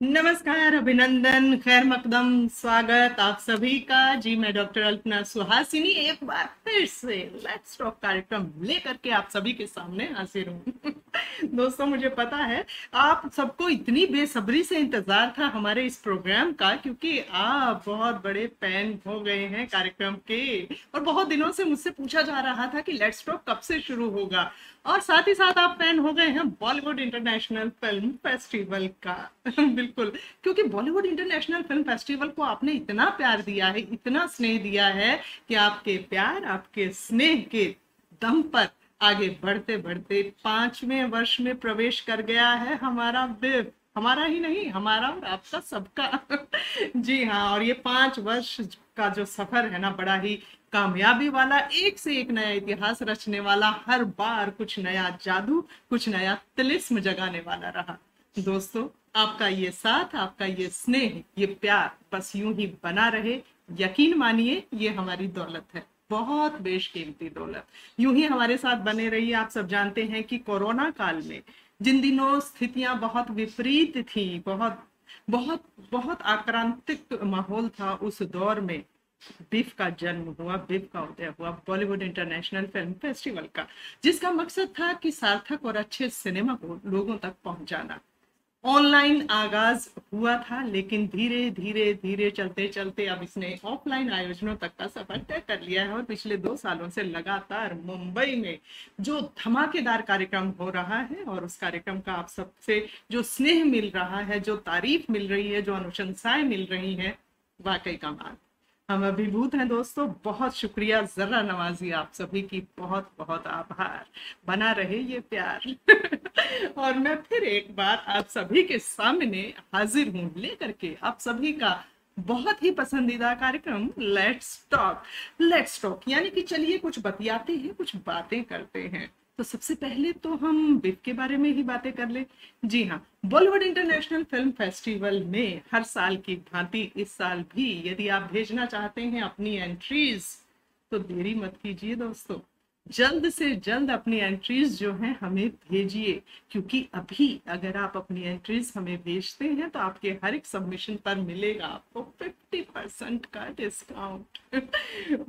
नमस्कार, अभिनंदन, खैर मकदम, स्वागत आप सभी का। जी, मैं डॉक्टर अल्पना सुहासिनी एक बार फिर से लेट्स टॉक कार्यक्रम लेकर के आप सभी के सामने हाजिर हूँ। दोस्तों, मुझे पता है आप सबको इतनी बेसब्री से इंतजार था हमारे इस प्रोग्राम का, क्योंकि आप बहुत बड़े फैन हो गए हैं कार्यक्रम के। और बहुत दिनों से मुझसे पूछा जा रहा था कि लेट्स टॉक कब से शुरू होगा, और साथ ही साथ आप फैन हो गए हैं बॉलीवुड इंटरनेशनल फिल्म फेस्टिवल का। बिल्कुल, क्योंकि बॉलीवुड इंटरनेशनल फिल्म फेस्टिवल को आपने इतना प्यार दिया है, इतना स्नेह दिया है कि आपके प्यार, आपके स्नेह के दम पर आगे बढ़ते बढ़ते 5वें वर्ष में प्रवेश कर गया है हमारा बिव। हमारा ही नहीं, हमारा और आपका सबका। जी हाँ, और ये 5 वर्ष का जो सफर है ना, बड़ा ही कामयाबी वाला, एक से एक नया इतिहास रचने वाला, हर बार कुछ नया जादू, कुछ नया तिलिस्म जगाने वाला रहा। दोस्तों, आपका ये साथ, आपका ये स्नेह, ये प्यार बस यूं ही बना रहे। यकीन मानिए, ये हमारी दौलत है, बहुत बेशकीमती दौलत। यूं ही हमारे साथ बने रहिए। आप सब जानते हैं कि कोरोना काल में जिन दिनों स्थितियां बहुत विपरीत थी, बहुत बहुत बहुत आक्रांतिक माहौल था, उस दौर में बिफ का जन्म हुआ, बिफ का उदय हुआ, बॉलीवुड इंटरनेशनल फिल्म फेस्टिवल का, जिसका मकसद था कि सार्थक और अच्छे सिनेमा को लोगों तक पहुंचाना। ऑनलाइन आगाज हुआ था, लेकिन धीरे धीरे धीरे चलते चलते अब इसने ऑफलाइन आयोजनों तक का सफर तय कर लिया है। और पिछले 2 सालों से लगातार मुंबई में जो धमाकेदार कार्यक्रम हो रहा है, और उस कार्यक्रम का आप सबसे जो स्नेह मिल रहा है, जो तारीफ मिल रही है, जो अनुशंसाएं मिल रही हैं, वाकई कमाल। हम अभिभूत हैं दोस्तों, बहुत शुक्रिया, जरा नवाजी आप सभी की, बहुत बहुत आभार। बना रहे ये प्यार। और मैं फिर एक बार आप सभी के सामने हाजिर हूँ लेकर के आप सभी का बहुत ही पसंदीदा कार्यक्रम लेट्स टॉक। लेट्स टॉक यानी कि चलिए कुछ बतियाते हैं, कुछ बातें करते हैं। तो सबसे पहले तो हम बिफ के बारे में ही बातें कर ले। जी हाँ, बॉलीवुड इंटरनेशनल फिल्म फेस्टिवल में हर साल की भांति इस साल भी यदि आप भेजना चाहते हैं अपनी एंट्रीज, तो देरी मत कीजिए दोस्तों, जल्द से जल्द अपनी एंट्रीज जो हैं हमें भेजिए। क्योंकि अभी अगर आप अपनी एंट्रीज हमें भेजते हैं तो आपके हर एक सबमिशन पर मिलेगा आपको 50% का डिस्काउंट।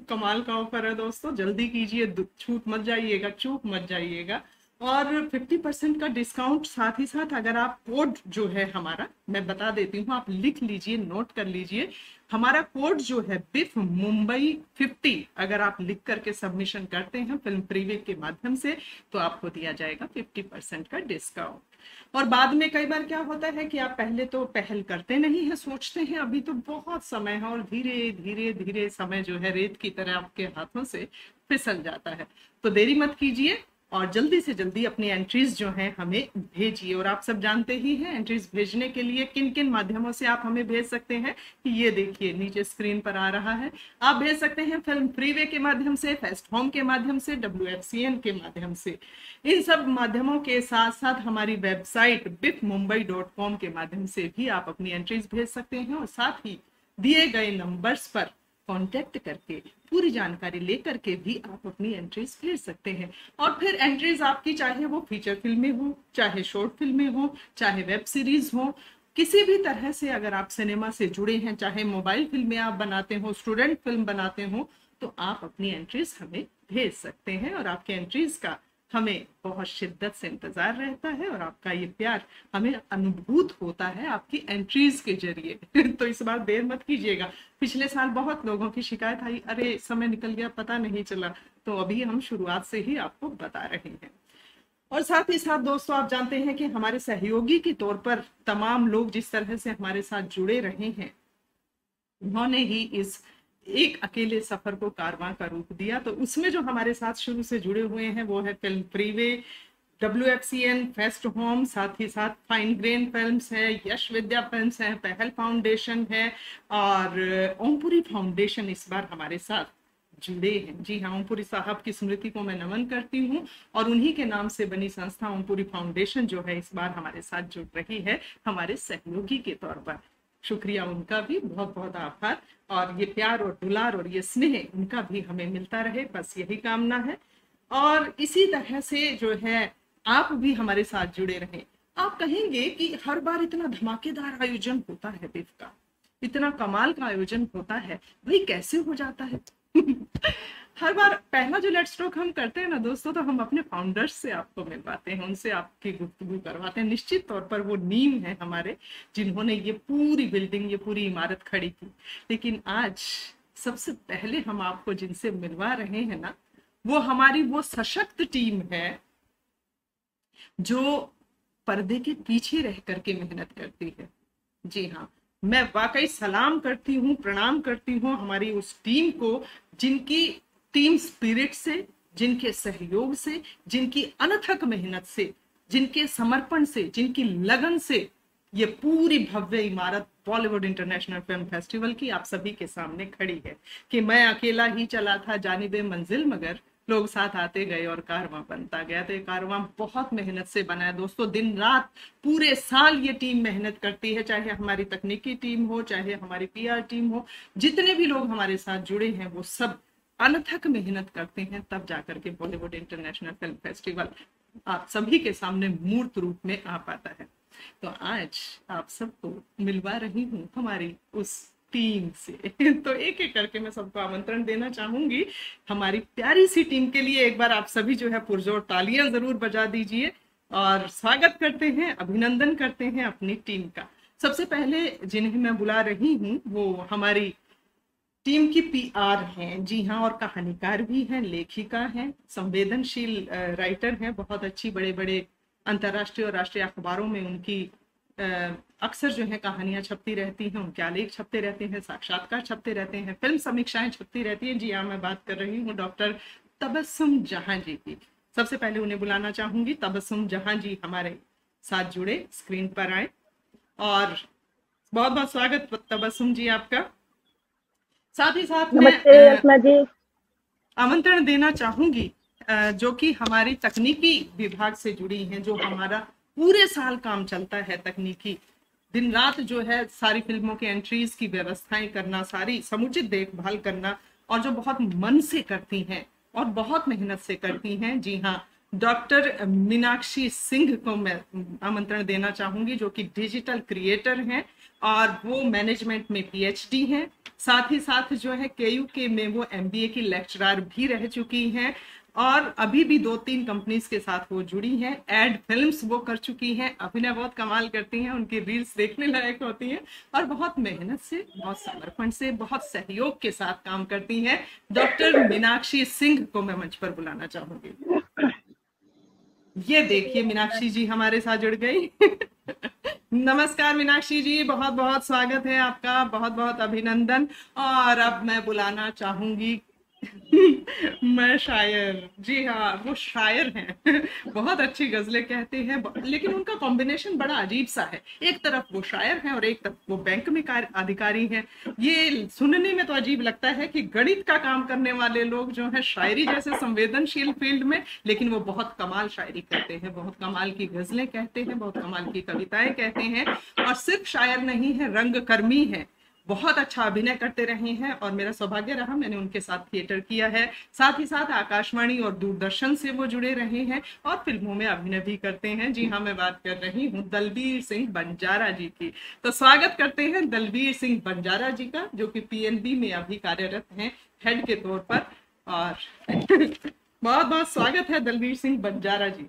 कमाल का ऑफर है दोस्तों, जल्दी कीजिए, छूट मत जाइएगा, चूक मत जाइएगा। और 50% का डिस्काउंट, साथ ही साथ अगर आप कोड जो है हमारा, मैं बता देती हूँ, आप लिख लीजिए, नोट कर लीजिए। हमारा कोड जो है बिफ मुंबई 50, अगर आप लिख करके सबमिशन करते हैं फिल्म प्रीव्यू के माध्यम से, तो आपको दिया जाएगा 50% का डिस्काउंट। और बाद में कई बार क्या होता है कि आप पहले तो पहल करते नहीं है, सोचते हैं अभी तो बहुत समय है, और धीरे धीरे धीरे समय जो है रेत की तरह आपके हाथों से फिसल जाता है। तो देरी मत कीजिए और जल्दी से जल्दी अपनी एंट्रीज जो हैं हमें भेजिए। और आप सब जानते ही हैं एंट्रीज भेजने के लिए किन किन माध्यमों से आप हमें भेज सकते हैं। ये देखिए नीचे स्क्रीन पर आ रहा है, आप भेज सकते हैं फिल्म फ्रीवे के माध्यम से, फेस्ट होम के माध्यम से, WFCN के माध्यम से। इन सब माध्यमों के साथ साथ हमारी वेबसाइट bifmumbai.com के माध्यम से भी आप अपनी एंट्रीज भेज सकते हैं। और साथ ही दिए गए नंबर्स पर कांटेक्ट करके पूरी जानकारी लेकर के भी आप अपनी एंट्रीज भेज सकते हैं। और फिर एंट्रीज आपकी चाहे वो फीचर फिल्में हो, चाहे शॉर्ट फिल्में हो, चाहे वेब सीरीज हो, किसी भी तरह से अगर आप सिनेमा से जुड़े हैं, चाहे मोबाइल फिल्में आप बनाते हो, स्टूडेंट फिल्म बनाते हो, तो आप अपनी एंट्रीज हमें भेज सकते हैं। और आपके एंट्रीज का हमें बहुत शिद्दत से इंतजार रहता है, और आपका ये प्यार हमें अनुभूत होता है आपकी एंट्रीज के जरिए। तो इस बार देर मत कीजिएगा। पिछले साल बहुत लोगों की शिकायत आई, अरे समय निकल गया, पता नहीं चला। तो अभी हम शुरुआत से ही आपको बता रहे हैं। और साथ ही साथ दोस्तों, आप जानते हैं कि हमारे सहयोगी के तौर पर तमाम लोग जिस तरह से हमारे साथ जुड़े रहे हैं, उन्होंने ही इस एक अकेले सफर को कारवां का रूप दिया। तो उसमें जो हमारे साथ शुरू से जुड़े हुए हैं वो है film freeway, WFCN, fest home, साथ ही साथ फाइन ग्रेन फिल्म्स है, यश विद्या फिल्म्स है, पहल फाउंडेशन है, और ओमपुरी फाउंडेशन इस बार हमारे साथ जुड़े हैं। जी हाँ, ओमपुरी साहब की स्मृति को मैं नमन करती हूँ, और उन्हीं के नाम से बनी संस्था ओमपुरी फाउंडेशन जो है इस बार हमारे साथ जुड़ रही है हमारे सहयोगी के तौर पर। शुक्रिया उनका भी, बहुत बहुत आभार। और ये प्यार और दुलार और ये स्नेह उनका भी हमें मिलता रहे, बस यही कामना है। और इसी तरह से जो है आप भी हमारे साथ जुड़े रहें। आप कहेंगे कि हर बार इतना धमाकेदार आयोजन होता है बिफ का, इतना कमाल का आयोजन होता है, भाई कैसे हो जाता है? हर बार पहला जो लेट्स टॉक हम करते हैं ना दोस्तों, तो हम अपने फाउंडर्स से आपको मिलवाते हैं, उनसे आपकी गुफ्तगू करवाते हैं। निश्चित तौर पर वो नीम है हमारे, जिन्होंने ये पूरी बिल्डिंग, ये पूरी इमारत खड़ी की। लेकिन आज सबसे पहले हम आपको जिनसे मिलवा रहे हैं ना, वो हमारी वो सशक्त टीम है जो पर्दे के पीछे रह करके मेहनत करती है। जी हाँ, मैं वाकई सलाम करती हूँ, प्रणाम करती हूँ हमारी उस टीम को, जिनकी टीम स्पिरिट से, जिनके सहयोग से, जिनकी अनथक मेहनत से, जिनके समर्पण से, जिनकी लगन से ये पूरी भव्य इमारत बॉलीवुड इंटरनेशनल फिल्म फेस्टिवल की आप सभी के सामने खड़ी है। कि मैं अकेला ही चला था जानिबे मंजिल, मगर लोग साथ आते गए और कारवां बनता गया। तो ये कारवां बहुत मेहनत से बना है दोस्तों, दिन रात पूरे साल ये टीम मेहनत करती है, चाहे हमारी तकनीकी टीम हो, चाहे हमारी पीआर टीम हो, जितने भी लोग हमारे साथ जुड़े हैं वो सब अनथक मेहनत करते हैं, तब जाकर के बॉलीवुड इंटरनेशनल फिल्म फेस्टिवल आप सभी के सामने मूर्त रूप में आ पाता है। तो आज आप सबको मिलवा रही हूँ हमारी उस टीम से। तो एक एक करके मैं सबको आमंत्रण देना चाहूंगी हमारी प्यारी सी टीम के लिए। एक बार आप सभी जो है पुरजोर तालियां जरूर बजा दीजिए और स्वागत करते हैं, अभिनंदन करते हैं अपनी टीम का। सबसे पहले जिन्हें मैं बुला रही हूँ वो हमारी टीम की पीआर हैं, जी हाँ, और कहानीकार भी हैं, लेखिका हैं, संवेदनशील राइटर हैं, बहुत अच्छी बड़े बड़े अंतर्राष्ट्रीय और राष्ट्रीय अखबारों में उनकी अक्सर जो है कहानियां छपती रहती हैं, उनके आलेख छपते रहते हैं, साक्षात्कार छपते रहते हैं, फिल्म समीक्षाएं छपती रहती हैं। जी हाँ, मैं बात कर रही हूँ डॉक्टर तबस्सुम जहां जी की। सबसे पहले उन्हें बुलाना चाहूंगी। तबस्सुम जहां जी हमारे साथ जुड़े, स्क्रीन पर आए और बहुत बहुत स्वागत तबस्सुम जी आपका। साथ ही साथ मैं आमंत्रण देना चाहूंगी जो कि हमारी तकनीकी विभाग से जुड़ी हैं, जो हमारा पूरे साल काम चलता है तकनीकी, दिन रात जो है सारी फिल्मों के एंट्रीज की व्यवस्थाएं करना, सारी समुचित देखभाल करना, और जो बहुत मन से करती हैं और बहुत मेहनत से करती हैं। जी हाँ, डॉक्टर मीनाक्षी सिंह को मैं आमंत्रण देना चाहूंगी, जो कि डिजिटल क्रिएटर हैं और वो मैनेजमेंट में पीएचडी हैं। साथ ही साथ जो है केयूके में वो एमबीए की लेक्चरर भी रह चुकी हैं और अभी भी 2-3 कंपनीज के साथ वो जुड़ी हैं। एड फिल्म्स वो कर चुकी हैं, अभिनय बहुत कमाल करती हैं, उनकी रील्स देखने लायक होती हैं और बहुत मेहनत से, बहुत समर्पण से, बहुत सहयोग के साथ काम करती हैं। डॉक्टर मीनाक्षी सिंह को मैं मंच पर बुलाना चाहूंगी। ये देखिए मीनाक्षी जी हमारे साथ जुड़ गई। नमस्कार मीनाक्षी जी, बहुत बहुत स्वागत है आपका, बहुत बहुत अभिनंदन। और अब मैं बुलाना चाहूंगी मैं शायर, जी हाँ, वो शायर हैं। बहुत अच्छी गजलें कहते हैं, लेकिन उनका कॉम्बिनेशन बड़ा अजीब सा है। एक तरफ वो शायर हैं और एक तरफ वो बैंक में अधिकारी हैं। ये सुनने में तो अजीब लगता है कि गणित का काम करने वाले लोग जो है शायरी जैसे संवेदनशील फील्ड में, लेकिन वो बहुत कमाल शायरी करते हैं, बहुत कमाल की गजलें कहते हैं, बहुत कमाल की कविताएं कहते हैं, और सिर्फ शायर नहीं है, रंगकर्मी है, बहुत अच्छा अभिनय करते रहे हैं और मेरा सौभाग्य रहा मैंने उनके साथ थिएटर किया है। साथ ही साथ आकाशवाणी और दूरदर्शन से वो जुड़े रहे हैं और फिल्मों में अभिनय भी करते हैं। जी हाँ, मैं बात कर रही हूँ दलबीर सिंह बंजारा जी की। तो स्वागत करते हैं दलबीर सिंह बंजारा जी का, जो कि पीएनबी में अभी कार्यरत हैं हेड के तौर पर। और बहुत बहुत स्वागत है Dalbir Singh Banjara ji.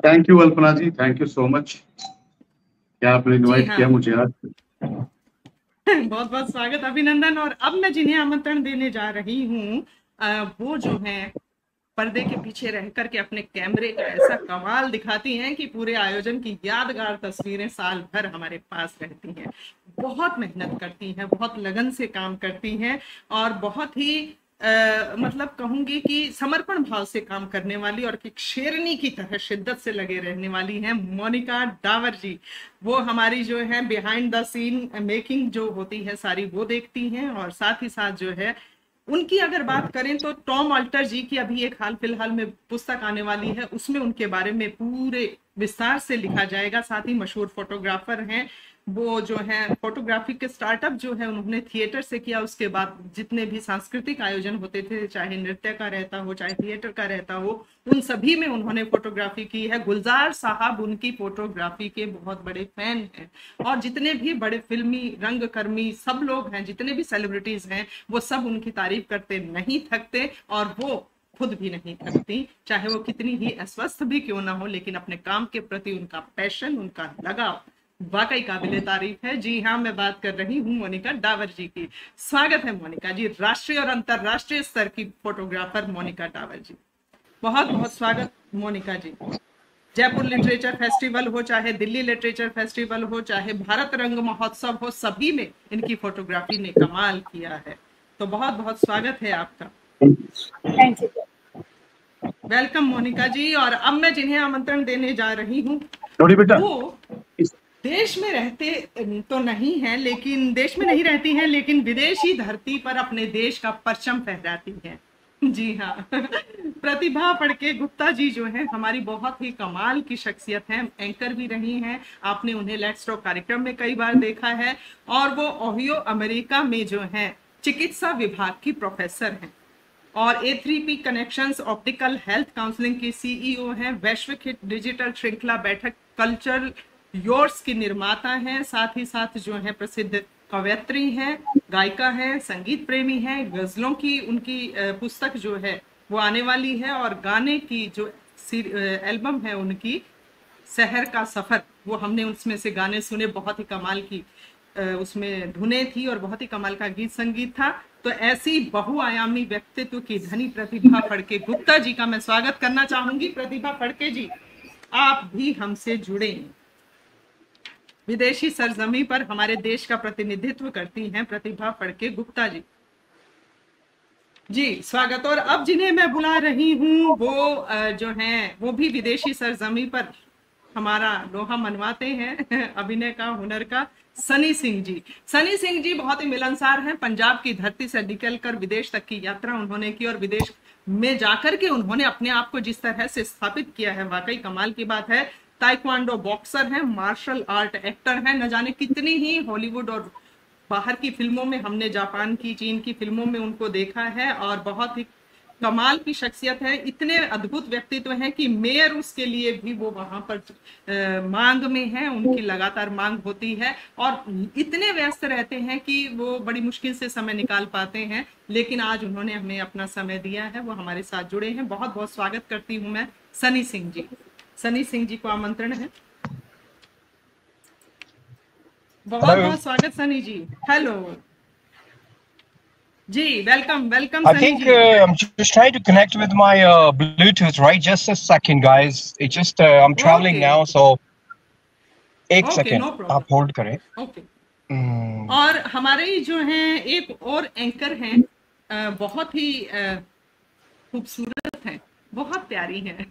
Thank you Alpana ji, thank you so much, क्या आपने इनवाइट किया मुझे आज। बहुत बहुत स्वागत, अभिनंदन। और अब मैं जिन्हें आमंत्रण देने जा रही हूँ वो जो है पर्दे के पीछे रह करके अपने कैमरे का ऐसा कमाल दिखाती हैं कि पूरे आयोजन की यादगार तस्वीरें साल भर हमारे पास रहती हैं। बहुत मेहनत करती हैं, बहुत लगन से काम करती हैं और बहुत ही मतलब कहूंगी कि समर्पण भाव से काम करने वाली और एक शेरनी की तरह शिद्दत से लगे रहने वाली हैं मोनिका डावर जी। वो हमारी जो है बिहाइंड द सीन मेकिंग जो होती है सारी वो देखती हैं, और साथ ही साथ जो है उनकी अगर बात करें तो टॉम अल्टर जी की अभी एक हाल फिलहाल में पुस्तक आने वाली है, उसमें उनके बारे में पूरे विस्तार से लिखा जाएगा। साथ ही मशहूर फोटोग्राफर हैं वो जो है फोटोग्राफी के स्टार्टअप जो है उन्होंने थिएटर से किया। उसके बाद जितने भी सांस्कृतिक आयोजन होते थे, चाहे नृत्य का रहता हो चाहे थिएटर का रहता हो, उन सभी में उन्होंने फोटोग्राफी की है। गुलजार साहब उनकी फोटोग्राफी के बहुत बड़े फैन हैं, और जितने भी बड़े फिल्मी रंगकर्मी सब लोग हैं, जितने भी सेलिब्रिटीज हैं, वो सब उनकी तारीफ करते नहीं थकते, और वो खुद भी नहीं थकती, चाहे वो कितनी ही अस्वस्थ भी क्यों ना हो, लेकिन अपने काम के प्रति उनका पैशन, उनका लगाव वाकई काबिले तारीफ है। जी हाँ, मैं बात कर रही हूँ मोनिका डावर जी की। स्वागत है मोनिका जी, राष्ट्रीय और अंतरराष्ट्रीय स्तर की फोटोग्राफर मोनिका डावर जी, बहुत बहुत स्वागत मोनिका जी। जयपुर लिटरेचर फेस्टिवल हो, चाहे दिल्ली लिटरेचर फेस्टिवल हो, चाहे भारत रंग महोत्सव हो, सभी में इनकी फोटोग्राफी ने कमाल किया है। तो बहुत बहुत स्वागत है आपका। Thank you. वेलकम मोनिका जी। और अब मैं जिन्हें आमंत्रण देने जा रही हूँ वो देश में रहते तो नहीं है, लेकिन देश में नहीं रहती हैं, लेकिन विदेशी धरती पर अपने देश का परचम फहराती हैं। जी हाँ, प्रतिभा फड़के गुप्ता जी जो है हमारी बहुत ही कमाल की शख्सियत है, एंकर भी रही हैं। आपने उन्हें लेट्स टॉक कार्यक्रम में कई बार देखा है, और वो ओहियो अमेरिका में जो है चिकित्सा विभाग की प्रोफेसर हैं, और A3P connections optical health counselling की सीईओ हैं। वैश्विक हिट डिजिटल श्रृंखला बैठक कल्चर योर्स की निर्माता हैं। साथ ही साथ जो है प्रसिद्ध कवयित्री हैं, गायिका हैं, संगीत प्रेमी हैं। गजलों की उनकी पुस्तक जो है वो आने वाली है, और गाने की जो एल्बम है उनकी शहर का सफर, वो हमने उसमें से गाने सुने, बहुत ही कमाल की उसमें धुनें थी और बहुत ही कमाल का गीत संगीत था। तो ऐसी बहुआयामी व्यक्तित्व की धनी प्रतिभा फड़के गुप्ता जी का मैं स्वागत करना चाहूंगी। प्रतिभा फड़के जी, आप भी हमसे जुड़े, विदेशी सरजमी पर हमारे देश का प्रतिनिधित्व करती हैं प्रतिभा फड़के गुप्ता जी। जी स्वागत। और अब जिन्हें मैं बुला रही हूँ वो जो हैं वो भी विदेशी सरजमी पर हमारा लोहा मनवाते हैं अभिनय का, हुनर का, सनी सिंह जी। सनी सिंह जी बहुत ही मिलनसार हैं। पंजाब की धरती से निकलकर विदेश तक की यात्रा उन्होंने की, और विदेश में जाकर के उन्होंने अपने आप को जिस तरह से स्थापित किया है, वाकई कमाल की बात है। ताइक्वांडो बॉक्सर हैं, मार्शल आर्ट एक्टर हैं, न जाने कितनी ही हॉलीवुड और बाहर की फिल्मों में, हमने जापान की, चीन की फिल्मों में उनको देखा है, और बहुत ही कमाल की शख्सियत है। इतने अद्भुत व्यक्तित्व हैं कि मेयर उसके लिए भी वो वहां पर मांग में है, उनकी लगातार मांग होती है, और इतने व्यस्त रहते हैं कि वो बड़ी मुश्किल से समय निकाल पाते हैं, लेकिन आज उन्होंने हमें अपना समय दिया है, वो हमारे साथ जुड़े हैं। बहुत बहुत स्वागत करती हूँ मैं सनी सिंह जी। सनी सिंह जी को आमंत्रण है। बहुत बहुत स्वागत Sunny ji. Hello ji, welcome welcome I Sunny think ji. I'm just trying to connect with my Bluetooth, right? Just a second, guys. It just I'm traveling Okay. now, so एक Okay, सेकेंड no problem. आप होल्ड करें। ओके। और हमारे जो हैं एक और anchor हैं, बहुत ही खूबसूरत हैं, बहुत प्यारी हैं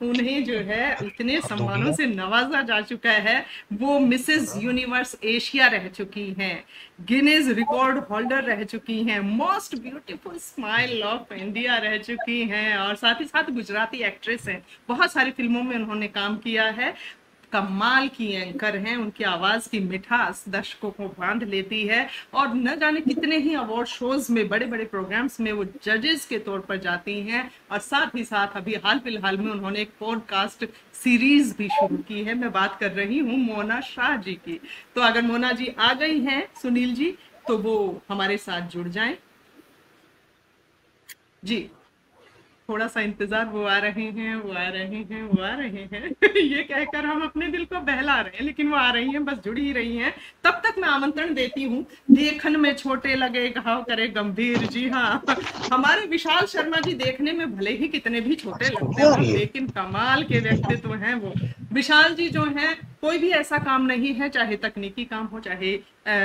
उन्हें जो है इतने सम्मानों से नवाजा जा चुका है। वो मिसेस यूनिवर्स एशिया रह चुकी हैं, गिनीज रिकॉर्ड होल्डर रह चुकी हैं, most beautiful smile of India रह चुकी हैं, और साथ ही साथ गुजराती एक्ट्रेस हैं। बहुत सारी फिल्मों में उन्होंने काम किया है। कमाल की एंकर हैं, उनकी आवाज की मिठास दर्शकों को बांध लेती है, और न जाने कितने ही अवार्ड शोज में, बड़े बड़े प्रोग्राम्स में वो जजेस के तौर पर जाती हैं। और साथ ही साथ अभी हाल फिलहाल में उन्होंने एक पॉडकास्ट सीरीज भी शुरू की है। मैं बात कर रही हूँ मोना शाह जी की। तो अगर मोना जी आ गई हैं सुनील जी, तो वो हमारे साथ जुड़ जाएं। जी थोड़ा सा इंतजार, वो आ रहे हैं, वो आ रहे हैं, वो आ रहे हैं ये कहकर हम अपने दिल को बहला रहे हैं, लेकिन वो आ रही हैं, बस जुड़ी ही रही हैं। तब तक मैं आमंत्रण देती हूँ। देखन में छोटे लगे घाव करे गंभीर। जी हाँ, हमारे विशाल शर्मा जी देखने में भले ही कितने भी छोटे लगते हैं, लेकिन कमाल के व्यक्तित्व हैं वो। विशाल जी जो हैं, कोई भी ऐसा काम नहीं है, चाहे तकनीकी काम हो, चाहे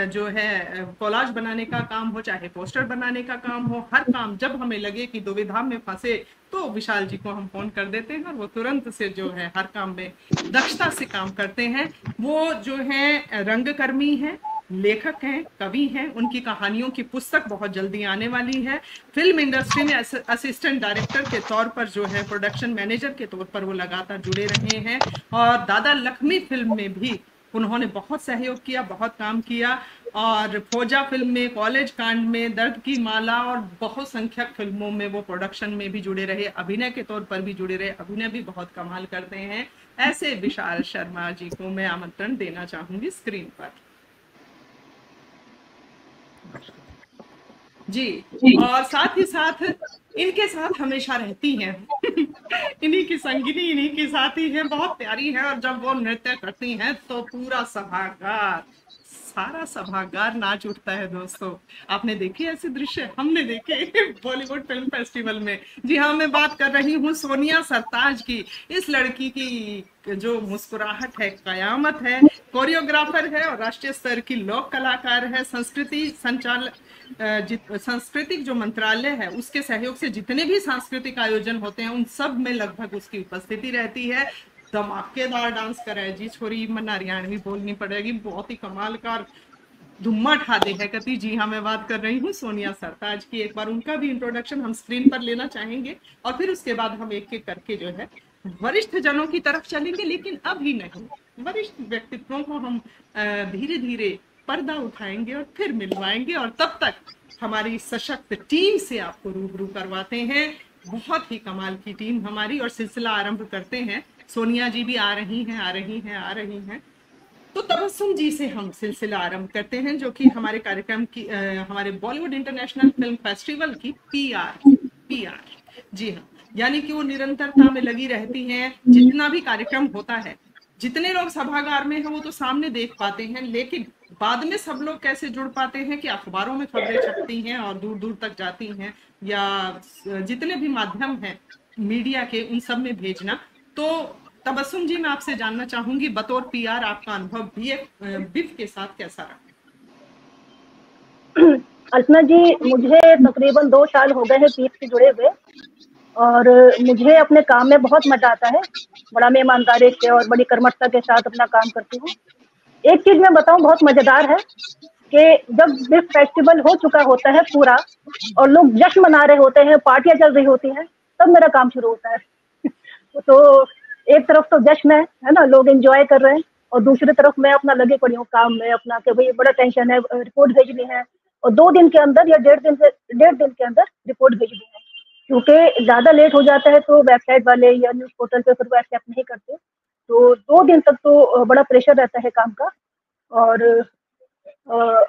जो है कोलाज बनाने का काम हो, चाहे पोस्टर बनाने का काम हो, हर काम जब हमें लगे कि दुविधा में फंसे तो विशाल जी को हम फोन कर देते हैं, और वो तुरंत से जो है हर काम में दक्षता से काम करते हैं। वो जो है रंगकर्मी हैं, लेखक हैं, कवि हैं। उनकी कहानियों की पुस्तक बहुत जल्दी आने वाली है। फिल्म इंडस्ट्री में असिस्टेंट डायरेक्टर के तौर पर जो है, प्रोडक्शन मैनेजर के तौर पर वो लगातार जुड़े रहे हैं, और दादा लक्ष्मी फिल्म में भी उन्होंने बहुत सहयोग किया, बहुत काम किया और फौजा फिल्म में, कॉलेज कांड में, दर्द की माला और बहुत संख्यक फिल्मों में वो प्रोडक्शन में भी जुड़े रहे, अभिनय के तौर पर भी जुड़े रहे, अभिनय भी बहुत कमाल करते हैं। ऐसे विशाल शर्मा जी को मैं आमंत्रण देना चाहूंगी स्क्रीन पर। जी, और साथ ही साथ इनके साथ हमेशा रहती हैं इन्हीं की संगिनी इन्हीं की साथी है, बहुत प्यारी है और जब वो नृत्य करती हैं तो पूरा सभागार, सारा सभागार नाच उठता है। दोस्तों, आपने देखे ऐसे दृश्य? हमने देखे बॉलीवुड फिल्म फेस्टिवल में। जी हाँ, मैं बात कर रही हूँ सोनिया सरताज की। इस लड़की की जो मुस्कुराहट है कयामत है, कोरियोग्राफर है और राष्ट्रीय स्तर की लोक कलाकार है। सांस्कृतिक जो मंत्रालय है उसके सहयोग से जितने भी सांस्कृतिक आयोजन होते हैं उन सब में लगभग उसकी उपस्थिति रहती है। धमाकेदार डांस करे जी छोरी, मन हरियाणवी बोलनी पड़ेगी, बहुत ही कमाल का धुम्मा ठा दे है कति। जी हाँ, मैं बात कर रही हूँ सोनिया सरताज की। एक बार उनका भी इंट्रोडक्शन हम स्क्रीन पर लेना चाहेंगे और फिर उसके बाद हम एक एक करके जो है वरिष्ठ जनों की तरफ चलेंगे, लेकिन अभी नहीं, वरिष्ठ व्यक्तित्वों को हम धीरे धीरे पर्दा उठाएंगे और फिर मिलवाएंगे और तब तक हमारी सशक्त टीम से आपको रूबरू करवाते हैं। बहुत ही कमाल की टीम हमारी, और सिलसिला आरंभ करते हैं। सोनिया जी भी आ रही हैं। तो तबस्सुम जी से हम सिलसिला आरंभ करते हैं, जो कि हमारे कार्यक्रम की हमारे बॉलीवुड इंटरनेशनल फिल्म फेस्टिवल की पीआर। जी हाँ, यानी कि वो निरंतरता में लगी रहती हैं। जितना भी कार्यक्रम होता है, जितने लोग सभागार में हैं वो तो सामने देख पाते हैं, लेकिन बाद में सब लोग कैसे जुड़ पाते हैं कि अखबारों में खबरें छपती हैं और दूर दूर तक जाती हैं, या जितने भी माध्यम हैं मीडिया के उन सब में भेजना। तो तबस्सुम जी, मैं आपसे जानना चाहूंगी बतौर पीआर आपका अनुभव बिफ के साथ कैसा रहा? अल्पना जी, मुझे तकरीबन 2 साल हो गए हैं पीफ से जुड़े हुए और मुझे अपने काम में बहुत मजा आता है। बड़ा मैं ईमानदारी से और बड़ी कर्मठता के साथ अपना काम करती हूँ। एक चीज मैं बताऊं, बहुत मजेदार है कि जब बिफ फेस्टिवल हो चुका होता है पूरा और लोग जश्न मना रहे होते हैं, पार्टियां चल रही होती हैं, तब मेरा काम शुरू होता है तो एक तरफ तो जश्न है ना, लोग एंजॉय कर रहे हैं, और दूसरी तरफ मैं अपना लगी पड़ी हूँ काम में अपना, कि भाई बड़ा टेंशन है, रिपोर्ट भेजनी है और 2 दिन के अंदर या 1.5 दिन के अंदर रिपोर्ट भेजनी है। क्योंकि ज्यादा लेट हो जाता है तो वेबसाइट वाले या न्यूज पोर्टल पे फिर वो एक्सेप्ट नहीं करते, तो 2 दिन तक तो बड़ा प्रेशर रहता है काम का। और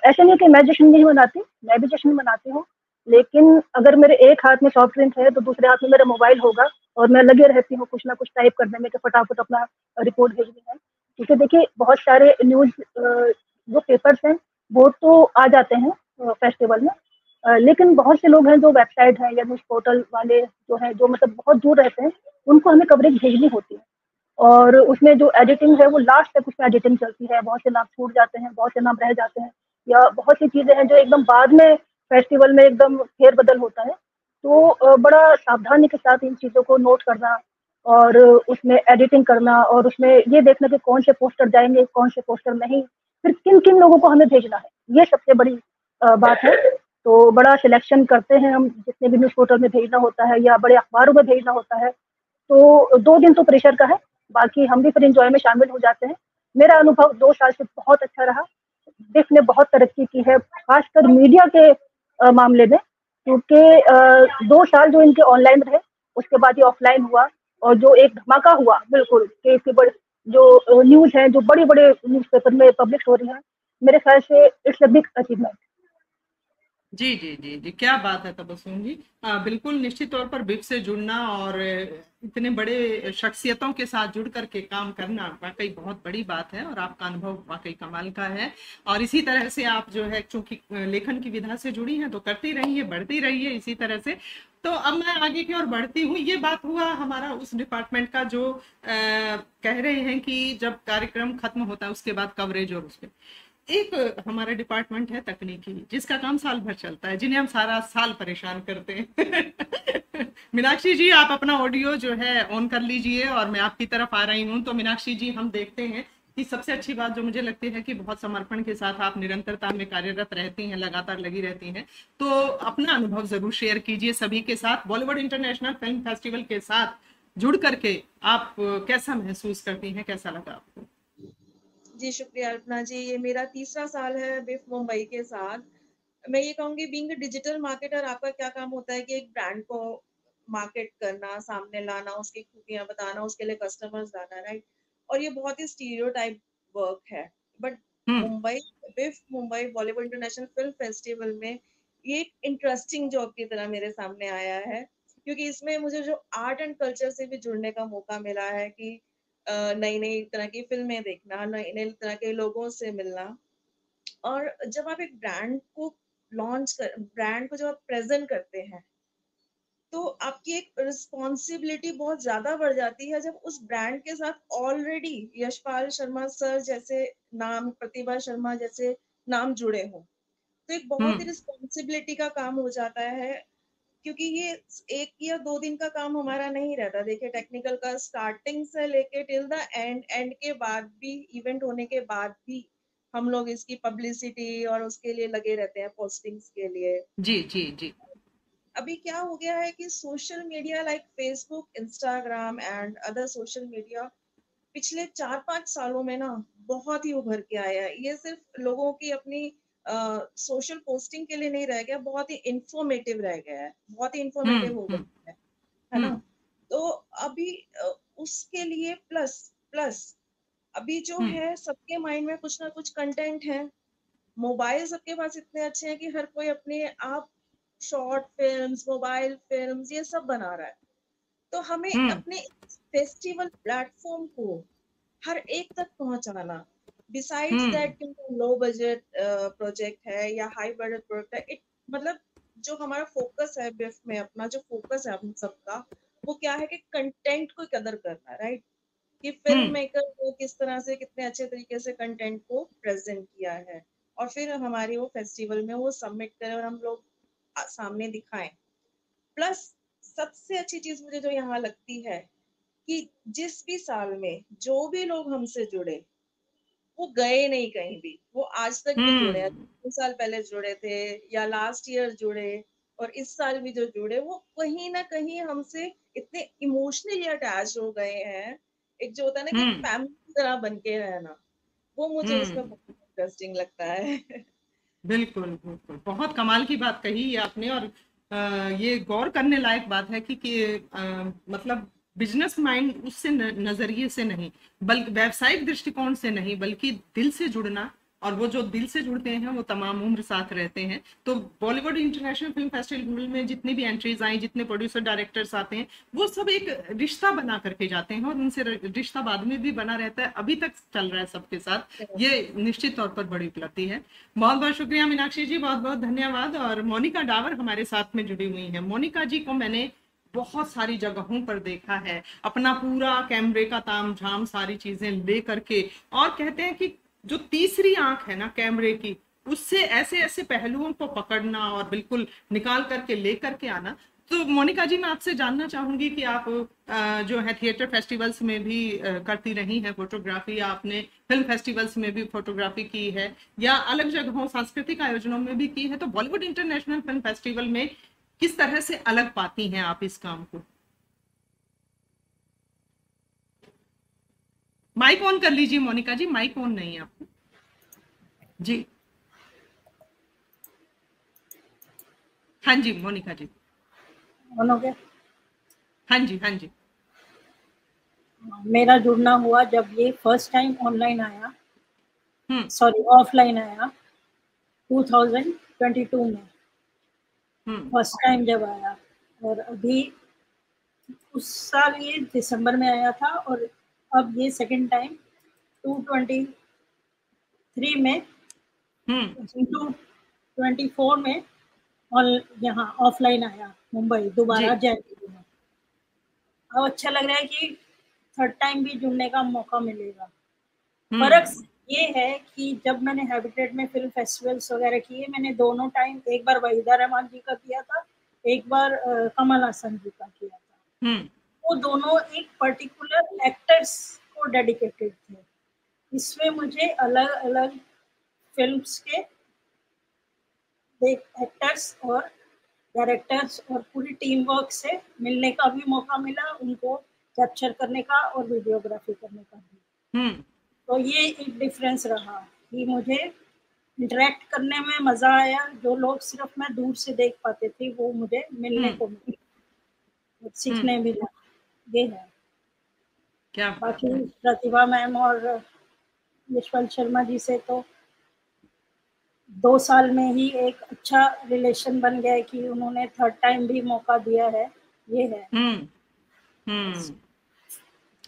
ऐसा नहीं कि मैं जश्न नहीं मनाती, मैं भी जश्न मनाती हूँ, लेकिन अगर मेरे एक हाथ में सॉफ्ट ड्रिंक है तो दूसरे हाथ में मेरा मोबाइल होगा और मैं लगे रहती हूँ कुछ ना कुछ टाइप करने में कि फटाफट अपना रिपोर्ट भेजनी है। क्योंकि देखिए, बहुत सारे न्यूज जो पेपर्स हैं वो तो आ जाते हैं फेस्टिवल में, लेकिन बहुत से लोग हैं जो वेबसाइट है या न्यूज पोर्टल वाले जो हैं, जो मतलब बहुत दूर रहते हैं, उनको हमें कवरेज भेजनी होती है। और उसमें जो एडिटिंग है वो लास्ट तक उसमें एडिटिंग चलती है, बहुत से नाम छूट जाते हैं, बहुत से नाम रह जाते हैं, या बहुत सी चीजें हैं जो एकदम बाद में फेस्टिवल में एकदम फेरबदल होता है। तो बड़ा सावधानी के साथ इन चीज़ों को नोट करना और उसमें एडिटिंग करना और उसमें ये देखना कि कौन से पोस्टर जाएंगे, कौन से पोस्टर नहीं, फिर किन किन लोगों को हमें भेजना है, ये सबसे बड़ी बात है। तो बड़ा सिलेक्शन करते हैं हम, जितने भी न्यूज़ पोर्टल में भेजना होता है या बड़े अखबारों में भेजना होता है। तो 2 दिन तो प्रेशर का है, बाकी हम भी फिर एंजॉय में शामिल हो जाते हैं। मेरा अनुभव 2 साल से बहुत अच्छा रहा। बिफ ने बहुत तरक्की की है, खासकर मीडिया के मामले में, क्योंकि 2 साल जो इनके ऑनलाइन रहे, उसके बाद ये ऑफलाइन हुआ, और जो एक धमाका हुआ बिल्कुल कि इसके बड़े जो न्यूज़ है, जो बड़े-बड़े न्यूज़पेपर में पब्लिश हो रही है, मेरे ख्याल से इट्स अ बिग अचीवमेंट। जी जी जी जी, क्या बात है तबस्सुम जी। बिल्कुल, निश्चित तौर पर बिफ से जुड़ना और इतने बड़े शख्सियतों के साथ जुड़ करके काम करना वाकई बहुत बड़ी बात है और आपका अनुभव वाकई कमाल का है। और इसी तरह से आप जो है, चूंकि लेखन की विधा से जुड़ी हैं, तो करती रहिए, बढ़ती रहिए इसी तरह से। तो अब मैं आगे की ओर बढ़ती हूँ। ये बात हुआ हमारा उस डिपार्टमेंट का जो कह रहे हैं कि जब कार्यक्रम खत्म होता है उसके बाद कवरेज, और उसके एक हमारा डिपार्टमेंट है तकनीकी, जिसका काम साल भर चलता है, जिन्हें हम सारा साल परेशान करते हैं मीनाक्षी जी, आप अपना ऑडियो जो है ऑन कर लीजिए और मैं आपकी तरफ आ रही हूँ। तो मीनाक्षी जी, हम देखते हैं कि सबसे अच्छी बात जो मुझे लगती है कि बहुत समर्पण के साथ आप निरंतरता में कार्यरत रहती हैं, लगातार लगी रहती हैं। तो अपना अनुभव जरूर शेयर कीजिए सभी के साथ। बॉलीवुड इंटरनेशनल फिल्म फेस्टिवल के साथ जुड़ करके आप कैसा महसूस करती हैं, कैसा लगा आपको? जी शुक्रिया अल्पना जी। ये मेरा तीसरा साल है बिफ मुंबई के साथ। मैं ये कहूंगी बीइंग अ डिजिटल मार्केटर आपका क्या काम होता है कि एक ब्रांड को मार्केट करना, सामने लाना, उसकी खूबियां बताना, उसके लिए कस्टमर्स लाना, राइट। और ये बहुत ही स्टीरियोटाइप वर्क है। But hmm Mumbai beef Mumbai Bollywood international film festival में ये एक इंटरेस्टिंग जॉब की तरह मेरे सामने आया है, क्योंकि इसमें मुझे जो आर्ट एंड कल्चर से भी जुड़ने का मौका मिला है कि नई नई तरह की फिल्में देखना, नई नई तरह के लोगों से मिलना। और जब आप एक ब्रांड को जब आप प्रेजेंट करते हैं, तो आपकी एक रिस्पॉन्सिबिलिटी बहुत ज्यादा बढ़ जाती है जब उस ब्रांड के साथ ऑलरेडी यशपाल शर्मा सर जैसे नाम, प्रतिभा शर्मा जैसे नाम जुड़े हों। तो एक बहुत ही हम्म रिस्पॉन्सिबिलिटी का काम हो जाता है, क्योंकि ये 1 या 2 दिन का काम हमारा नहीं रहता। देखिए टेक्निकल का स्टार्टिंग से लेके टिल द एंड, एंड के बाद भी, इवेंट होने के बाद भी हम लोग इसकी पब्लिसिटी और उसके लिए लगे रहते हैं, पोस्टिंग्स के लिए। जी जी जी अभी क्या हो गया है कि social media like Facebook, Instagram and other social media पिछले 4-5 सालों में ना बहुत ही उभर के आया है। ये सिर्फ लोगों की अपनी सोशल पोस्टिंग के लिए नहीं रह गया, बहुत ही इंफॉर्मेटिव रह गया है, बहुत ही इंफॉर्मेटिव हो हम्म गया है ना। हम्म तो अभी उसके लिए प्लस प्लस अभी जो हम्म है सबके माइंड में कुछ ना कुछ कंटेंट है। मोबाइल सबके पास इतने अच्छे हैं कि हर कोई अपने आप शॉर्ट फिल्म्स, मोबाइल फिल्म्स ये सब बना रहा है। तो हमें हम्म अपने फेस्टिवल प्लेटफॉर्म को हर एक तक पहुंचाना, बिसाइड्स हम्म दैट कि लो बजट प्रोजेक्ट है या हाई बजट प्रोजेक्ट है, इट मतलब जो हमारा फोकस है बिफ में, अपना जो फोकस है हम सबका, वो क्या है कि कंटेंट को कदर करना, राइट। कि फिल्म हम्म मेकर को किस तरह से कितने अच्छे तरीके से कंटेंट को प्रेजेंट किया है, और फिर हमारी वो फेस्टिवल में वो सबमिट करें और हम लोग सामने दिखाएं। प्लस सबसे अच्छी चीज मुझे जो यहाँ लगती है कि जिस भी साल में जो भी लोग हमसे जुड़े, वो गए नहीं कहीं भी, वो आज तक भी जुड़े हैं। हम्म 2 साल पहले जुड़े थे या लास्ट ईयर जुड़े, और इस साल भी जो जुड़े, वो कहीं ना कहीं हमसे इतने इमोशनली अटैच हो गए हैं। एक जो होता है ना कि एक हम्म फैमिली की तरह बन के रहना, वो मुझे इसमें हम्म बहुत इंटरेस्टिंग लगता है। बिल्कुल बिल्कुल, बहुत कमाल की बात कही है आपने। और ये गौर करने लायक बात है कि मतलब बिजनेस माइंड उससे नजरिए से नहीं, बल्कि व्यावसायिक दृष्टिकोण से नहीं, बल्कि दिल से जुड़ना। और वो जो दिल से जुड़ते हैं वो तमाम उम्र साथ रहते हैं। तो बॉलीवुड इंटरनेशनल फिल्म फेस्टिवल में जितनी भी एंट्रीज आई, जितने प्रोड्यूसर डायरेक्टर्स आते हैं, वो सब एक रिश्ता बना करके जाते हैं और उनसे रिश्ता बाद में भी बना रहता है, अभी तक चल रहा है सबके साथ। ये निश्चित तौर पर बड़ी उपलब्धि है। बहुत बहुत शुक्रिया मीनाक्षी जी, बहुत बहुत धन्यवाद। और मोनिका डावर हमारे साथ में जुड़ी हुई है। मोनिका जी को मैंने बहुत सारी जगहों पर देखा है, अपना पूरा कैमरे का तामझाम सारी चीजें ले करके। और कहते हैं कि जो तीसरी आंख है ना कैमरे की, उससे ऐसे ऐसे पहलुओं को पकड़ना और बिल्कुल निकाल करके ले करके आना। तो मोनिका जी, मैं आपसे जानना चाहूंगी कि आप जो है थिएटर फेस्टिवल्स में भी करती रही हैं फोटोग्राफी, या आपने फिल्म फेस्टिवल्स में भी फोटोग्राफी की है, या अलग जगहों सांस्कृतिक आयोजनों में भी की है, तो बॉलीवुड इंटरनेशनल फिल्म फेस्टिवल में किस तरह से अलग पाती हैं आप इस काम को? माइक ऑन कर लीजिए मोनिका जी, माइक ऑन नहीं है आपको जी। हाँ जी मोनिका जी। ऑन हो गया। हाँ जी हाँ जी। मेरा जुड़ना हुआ जब ये फर्स्ट टाइम ऑनलाइन आया, हम्म सॉरी ऑफलाइन आया 2022 में, हम्म फर्स्ट टाइम जब आया। और अभी उस साल ये दिसंबर में आया था, और अब ये सेकंड टाइम 2023 में, हम्म 2024 में, और यहाँ ऑफलाइन आया मुंबई जी दोबारा जनवरी में। अब अच्छा लग रहा है कि थर्ड टाइम भी जुड़ने का मौका मिलेगा। फर्क हम्म ये है कि जब मैंने हैबिटेट में फिल्म फेस्टिवल्स वगैरह किए, मैंने दोनों टाइम, एक बार वहीदा रहमान जी का किया था, एक बार कमल हासन जी का किया था। हम्म वो दोनों एक पर्टिकुलर एक्टर्स को डेडिकेटेड थे। इसमें मुझे अलग अलग फिल्म्स के एक्टर्स और डायरेक्टर्स और पूरी टीम वर्क से मिलने का भी मौका मिला, उनको कैप्चर करने का और वीडियोग्राफी करने का भी। हम्म तो ये एक डिफरेंस रहा कि मुझे इंटरेक्ट करने में मजा आया। जो लोग सिर्फ मैं दूर से देख पाते थे वो मुझे मिलने को मिले, सीखने मिला। ये है। क्या बाकी प्रतिभा मैम और यशवंत शर्मा जी से तो 2 साल में ही एक अच्छा रिलेशन बन गया है कि उन्होंने 3rd टाइम भी मौका दिया है। ये है।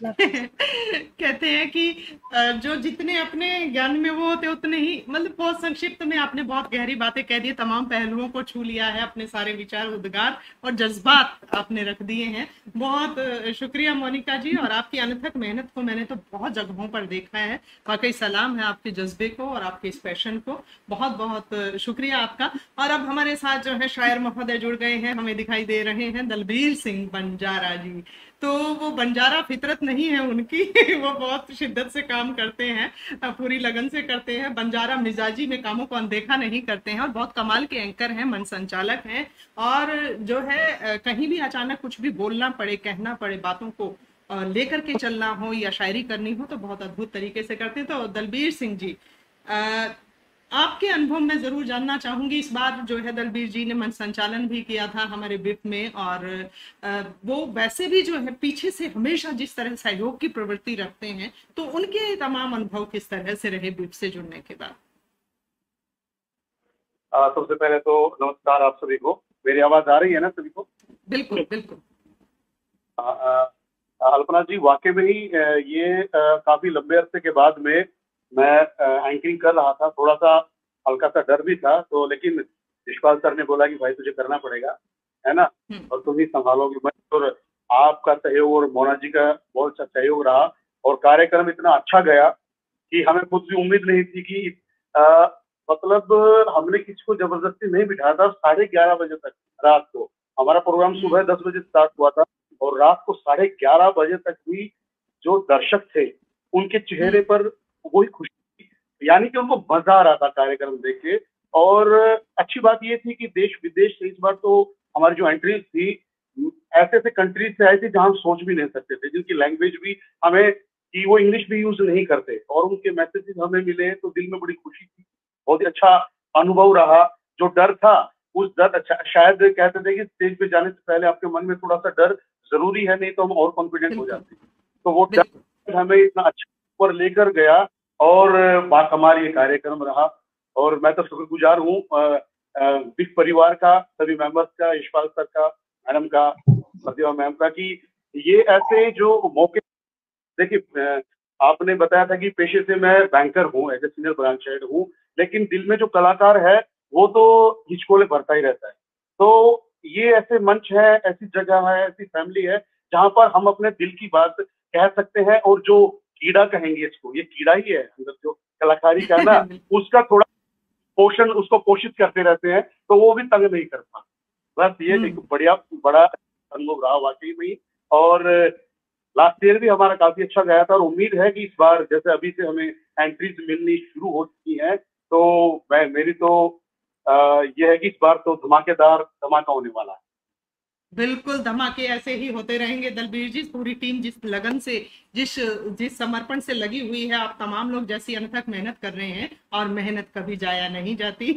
कहते हैं कि जो जितने अपने ज्ञान में वो होते उतने ही, मतलब बहुत संक्षिप्त में आपने बहुत गहरी बातें कह दी, तमाम पहलुओं को छू लिया है, अपने सारे विचार, उद्गार और जज्बात आपने रख दिए हैं। बहुत शुक्रिया मोनिका जी, और आपकी अनथक मेहनत को मैंने तो बहुत जगहों पर देखा है। वाकई सलाम है आपके जज्बे को और आपके इस पैशन को। बहुत बहुत शुक्रिया आपका। और अब हमारे साथ जो है शायर महोदय जुड़ गए हैं, हमें दिखाई दे रहे हैं दलबीर सिंह बंजारा जी। तो वो बंजारा फितरत नहीं है उनकी वो बहुत शिद्दत से काम करते हैं, पूरी लगन से करते हैं। बंजारा मिजाजी में कामों को अनदेखा नहीं करते हैं और बहुत कमाल के एंकर हैं, मन संचालक हैं। और जो है कहीं भी अचानक कुछ भी बोलना पड़े, कहना पड़े, बातों को लेकर के चलना हो या शायरी करनी हो तो बहुत अद्भुत तरीके से करते हैं। तो दलबीर सिंह जी, आपके अनुभव में जरूर जानना चाहूंगी। इस बार जो है दलबीर जी ने मंच संचालन भी किया था हमारे बिप में, और वो वैसे भी जो है पीछे से हमेशा जिस तरह सहयोग की प्रवृत्ति रखते हैं, तो उनके तमाम अनुभव किस तरह से रहे बिप से जुड़ने के बाद? सबसे पहले तो नमस्कार आप सभी को। मेरी आवाज आ रही है ना सभी को? बिल्कुल बिल्कुल। अल्पना जी, वाकई में ही ये काफी लंबे अरसे के बाद में मैं एंकरिंग कर रहा था। थोड़ा सा हल्का सा डर भी था, तो लेकिन यशपाल सर ने बोला कि भाई तुझे करना पड़ेगा, है ना, और तुम ही संभालोगे मंच। और आपका सहयोग और मोना जी का बहुत अच्छा सहयोग रहा और कार्यक्रम इतना अच्छा गया कि हमें खुद भी उम्मीद नहीं थी कि मतलब हमने किसी को जबरदस्ती नहीं बिठाया था। 11:30 बजे तक रात को हमारा प्रोग्राम सुबह 10 बजे स्टार्ट हुआ था और रात को 11:30 बजे तक भी जो दर्शक थे उनके चेहरे पर वही खुशी, यानी कि उनको मजा आ रहा था कार्यक्रम देख के। और अच्छी बात ये थी कि देश विदेश से इस बार तो हमारी जो एंट्रीज थी ऐसे ऐसे कंट्रीज से आई थी जहां हम सोच भी नहीं सकते थे, जिनकी लैंग्वेज भी हमें कि वो इंग्लिश भी यूज नहीं करते, और उनके मैसेजेस हमें मिले तो दिल में बड़ी खुशी थी। बहुत ही अच्छा अनुभव रहा। जो डर था उस डर, अच्छा शायद कहते थे कि स्टेज पे जाने से पहले आपके मन में थोड़ा सा डर जरूरी है, नहीं तो हम और कॉन्फिडेंट हो जाते। तो वो डर हमें इतना अच्छा ऊपर लेकर गया और बाकमाल ये कार्यक्रम रहा। और मैं तो शुक्रगुजार हूँ बिग परिवार का, सभी मेंबर्स का, यशपाल सर का, मैडम का, प्रतिभा मैम का, कि ये ऐसे जो मौके, देखिए आपने बताया था कि पेशे से मैं बैंकर हूँ, as a senior branch head हूँ, लेकिन दिल में जो कलाकार है वो तो हिचकोले भरता ही रहता है। तो ये ऐसे मंच है, ऐसी जगह है, ऐसी फैमिली है जहाँ पर हम अपने दिल की बात कह सकते हैं। और जो कीड़ा कहेंगे इसको, ये कीड़ा ही है अंदर जो कलाकारी का ना, उसका थोड़ा पोषण, उसको पोषित करते रहते हैं तो वो भी तंग नहीं करता। बस ये एक बड़ा अनुभव रहा वाकई में। और लास्ट ईयर भी हमारा काफी अच्छा गया था और उम्मीद है कि इस बार जैसे अभी से हमें एंट्रीज मिलनी शुरू हो चुकी हैं, तो मेरी तो ये है कि इस बार तो धमाका होने वाला है। बिल्कुल, धमाके ऐसे ही होते रहेंगे दलबीर जी। पूरी टीम जिस लगन से, जिस समर्पण से लगी हुई है, आप तमाम लोग जैसी अनथक मेहनत कर रहे हैं, और मेहनत कभी जाया नहीं जाती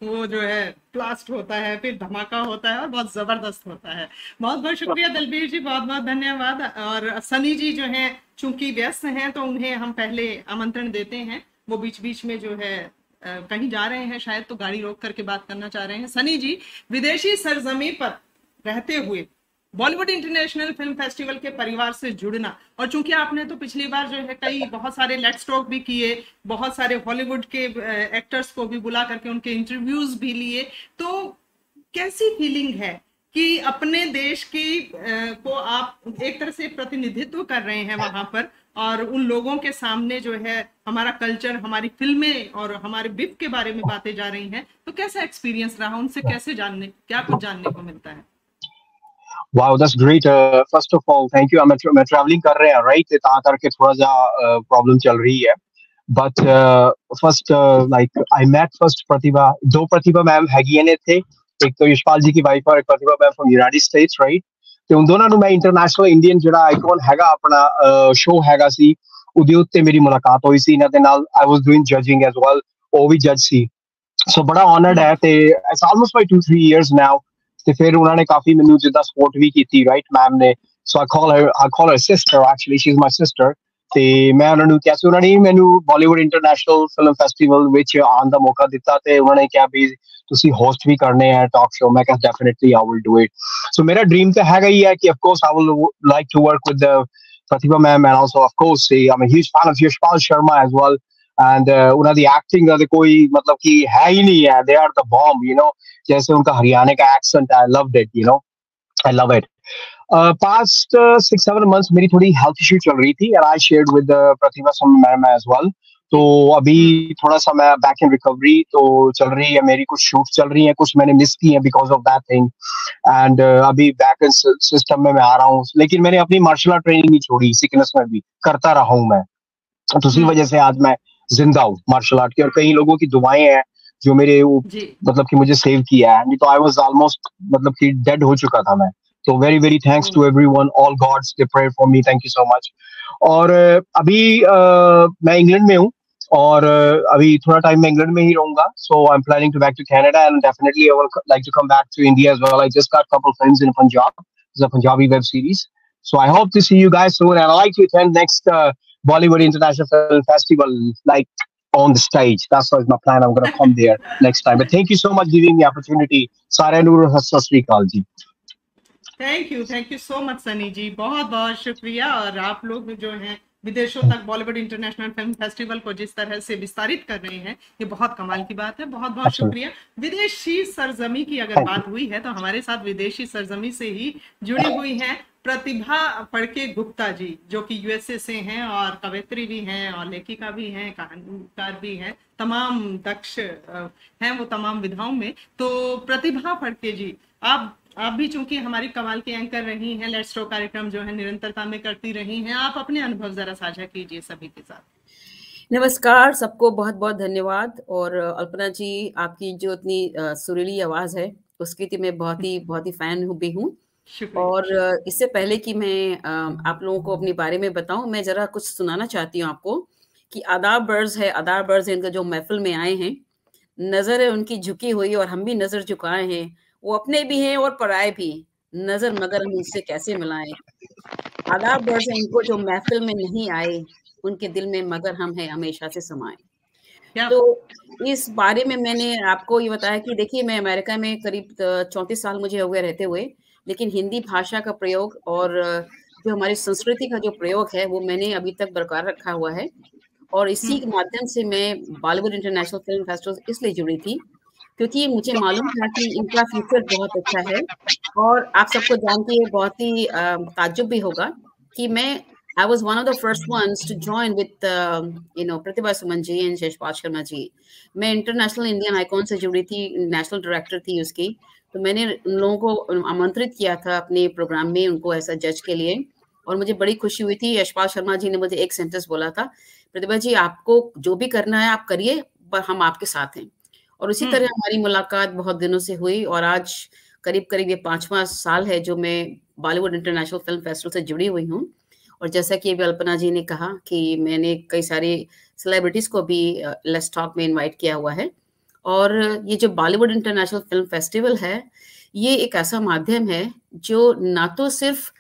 वो जो है ब्लास्ट होता है, फिर धमाका होता है और बहुत जबरदस्त होता है। बहुत बहुत शुक्रिया दलबीर जी, बहुत बहुत धन्यवाद। और सनी जी जो है चूंकि व्यस्त हैं तो उन्हें हम पहले आमंत्रण देते हैं। वो बीच बीच में जो है कहीं जा रहे हैं शायद, तो गाड़ी रोक करके बात करना चाह रहे हैं। सनी जी, विदेशी सरजमी पर रहते हुए बॉलीवुड इंटरनेशनल फिल्म फेस्टिवल के परिवार से जुड़ना, और चूंकि आपने तो पिछली बार जो है बहुत सारे लेट्स टॉक भी किए, बहुत सारे हॉलीवुड के एक्टर्स को भी बुला करके उनके इंटरव्यूज भी लिए, तो कैसी फीलिंग है कि अपने देश की को आप एक तरह से प्रतिनिधित्व कर रहे हैं वहां पर, और उन लोगों के सामने जो है हमारा कल्चर, हमारी फिल्में और हमारे बिप के बारे में बातें जा रही हैं, तो कैसा एक्सपीरियंस रहा? उनसे कैसे क्या कुछ जानने को मिलता है? Wow, that's great. First of all, thank you. मैं traveling कर रहे हैं, right? ता करके थोड़ा सा problem चल रही है. But first, like I met first Pratibha, 2 Pratibha ma'am हैगी ने थे, एक तो यशपाल जी की वाइफ और एक Pratibha ma'am from United States, right? ਤੇ ਉਹਨਾਂ ਨੂੰ ਮੈਂ ਇੰਟਰਨੈਸ਼ਨਲ ਇੰਡੀਅਨ ਜਿਹੜਾ ਆਈਕਨ ਹੈਗਾ ਆਪਣਾ ਸ਼ੋ ਹੈਗਾ ਸੀ ਉਹਦੇ ਉੱਤੇ ਮੇਰੀ ਮੁਲਾਕਾਤ ਹੋਈ ਸੀ ਇਹਨਾਂ ਦੇ ਨਾਲ। I was doing judging as well, ਉਹ ਵੀ ਜੱਜ ਸੀ। ਸੋ ਬੜਾ honored ਹੈ ਤੇ it's almost by 2-3 years now ਤੇ ਫਿਰ ਉਹਨਾਂ ਨੇ ਕਾਫੀ ਮੈਨੂੰ ਜਿੱਦਾਂ ਸਪੋਰਟ ਵੀ ਕੀਤੀ, ਰਾਈਟ ਮੈਮ ਨੇ। ਸੋ I call her sister, actually she's my sister। ਤੇ ਮੈਂ ਉਹਨਾਂ ਨੂੰ ਕਿਹਾ ਸੀ, ਉਹਨਾਂ ਨੇ ਮੈਨੂੰ ਬਾਲੀਵੁੱਡ ਇੰਟਰਨੈਸ਼ਨਲ ਫਿਲਮ ਫੈਸਟੀਵਲ ਵਿੱਚ ਆਉਣ ਦਾ ਮੌਕਾ ਦਿੱਤਾ ਤੇ ਉਹਨਾਂ ਨੇ ਕਿਹਾ ਵੀ ਤੁਸੀਂ ਹੋਸਟ ਵੀ ਕਰਨੇ ਆ ਟਾਕ ਸ਼ੋ। ਮੈਂ ਕਿਹਾ definitely I will do it. So ਮੇਰਾ ਡ੍ਰੀਮ ਤਾਂ ਹੈਗਾ ਹੀ ਹੈ ਕਿ of course I will like to work with Pratibha ma'am and also of course I'm a huge fan of Yashpal Sharma as well. And ਉਹਨਾਂ ਦੀ एक्टिंग का कोई मतलब कि है ही नहीं है। They are the bomb, you know. जैसे उनका हरियाणा का accent, I loved it, you know, I love it. Past 6-7 months मेरी थोड़ी हेल्थ इश्यू चल रही थी and I shared with Pratibha ma'am as well. तो अभी थोड़ा सा मैं बैक इन रिकवरी तो चल रही है मेरी, कुछ शूट चल रही है, कुछ मैंने मिस की है because of that thing. And अभी बैक इन सिस्टम में मैं आ रहा हूँ, लेकिन मैंने अपनी मार्शल आर्ट ट्रेनिंग नहीं छोड़ी, सिकनेस में भी करता रहा हूँ मैं। तो उसी वजह से आज मैं जिंदा हूँ मार्शल आर्ट की, और कई लोगों की दुआएं हैं जो मेरे मतलब कि मुझे सेव किया है। नहीं तो आई वाज ऑलमोस्ट मतलब कि डेड हो चुका था मैं। तो very very thanks to everyone, all gods they pray for me, thank you so much. और अभी मैं इंग्लैंड में हूँ और अभी थोड़ा टाइम मैं इंग्लैंड में ही रहूंगा। So I am planning to back to Canada and definitely I would like to come back to India as well. I just got couple films in Punjab, it's a Punjabi web series. So I hope to see you guys soon, and I like to attend next Bollywood International Film Festival, like on the stage. That's my plan. I'm gonna come there next time. But thank you so much for giving me opportunity. Sare Noor Sat Sri Akal ji. Thank you so much Sunny ji, बहुत बहुत शुक्रिया। और आप लोग जो हैं विदेशों तक बॉलीवुड इंटरनेशनल फिल्म फेस्टिवल को जिस तरह से विस्तारित कर रहे हैं, ये बहुत कमाल की बात है। बहुत बहुत शुक्रिया। विदेशी सरजमी की अगर बात हुई है तो हमारे साथ विदेशी सरजमी से ही जुड़ी हुई हैं प्रतिभा फड़के गुप्ता जी, जो कि यूएसए से हैं और कवयित्री भी हैं और लेखिका भी हैं, कहानीकार भी हैं, तमाम दक्ष हैं वो तमाम विधाओं में। तो प्रतिभा फड़के जी, आप भी चूंकि हमारी कमाल की एंकर रही हैं, लेट्स टॉक कार्यक्रम जो है निरंतरता में करती रही हैं, आप अपने अनुभव जरा साझा कीजिए सभी के साथ। नमस्कार सबको, बहुत बहुत धन्यवाद। और अल्पना जी, आपकी जो इतनी सुरीली आवाज है उसकी तो मैं बहुत ही फैन भी हूँ। और इससे पहले कि मैं आप लोगों को अपने बारे में बताऊं, मैं जरा कुछ सुनाना चाहती हूँ आपको कि आदाब बर्ज इनका जो महफिल में आए हैं, नजर है उनकी झुकी हुई और हम भी नजर झुकाए हैं। वो अपने भी हैं और पराए भी, नजर मगर हम इनसे कैसे मिलाएं। आदाब बर्ज इनको जो महफिल में नहीं आए, उनके दिल में मगर हम हैं हमेशा से समाये। तो इस बारे में मैंने आपको ये बताया कि देखिए, मैं अमेरिका में करीब 34 साल मुझे हो गए रहते हुए, लेकिन हिंदी भाषा का प्रयोग और जो हमारी संस्कृति का जो प्रयोग है वो मैंने अभी तक बरकरार रखा हुआ है। और इसी के माध्यम से मैं बॉलीवुड इंटरनेशनल फिल्म फेस्टिवल इसलिए जुड़ी थी क्योंकि मुझे मालूम था कि इनका फ्यूचर बहुत अच्छा है। और आप सबको जान के बहुत ही ताज्जुब भी होगा कि I was one of the first ones to join with Pratibha Suman ji and Yashpal Sharma ji. मैं इंटरनेशनल इंडियन आइकॉन से जुड़ी थी, नेशनल डायरेक्टर थी उसकी। तो मैंने उन लोगों को आमंत्रित किया था अपने प्रोग्राम में, उनको ऐसा जज के लिए। और मुझे बड़ी खुशी हुई थी। यशपाल शर्मा जी ने मुझे एक सेंटेंस बोला था, प्रतिभा जी आपको जो भी करना है आप करिए, पर हम आपके साथ हैं। और उसी तरह हमारी मुलाकात बहुत दिनों से हुई और आज करीब ये 5वां साल है जो मैं बॉलीवुड इंटरनेशनल फिल्म फेस्टिवल से जुड़ी हुई हूँ। और जैसा कि अभी अल्पना जी ने कहा कि मैंने कई सारे सेलिब्रिटीज को भी लेट्स टॉक में इनवाइट किया हुआ है। और ये जो बॉलीवुड इंटरनेशनल फिल्म फेस्टिवल है, ये एक ऐसा माध्यम है जो ना तो सिर्फ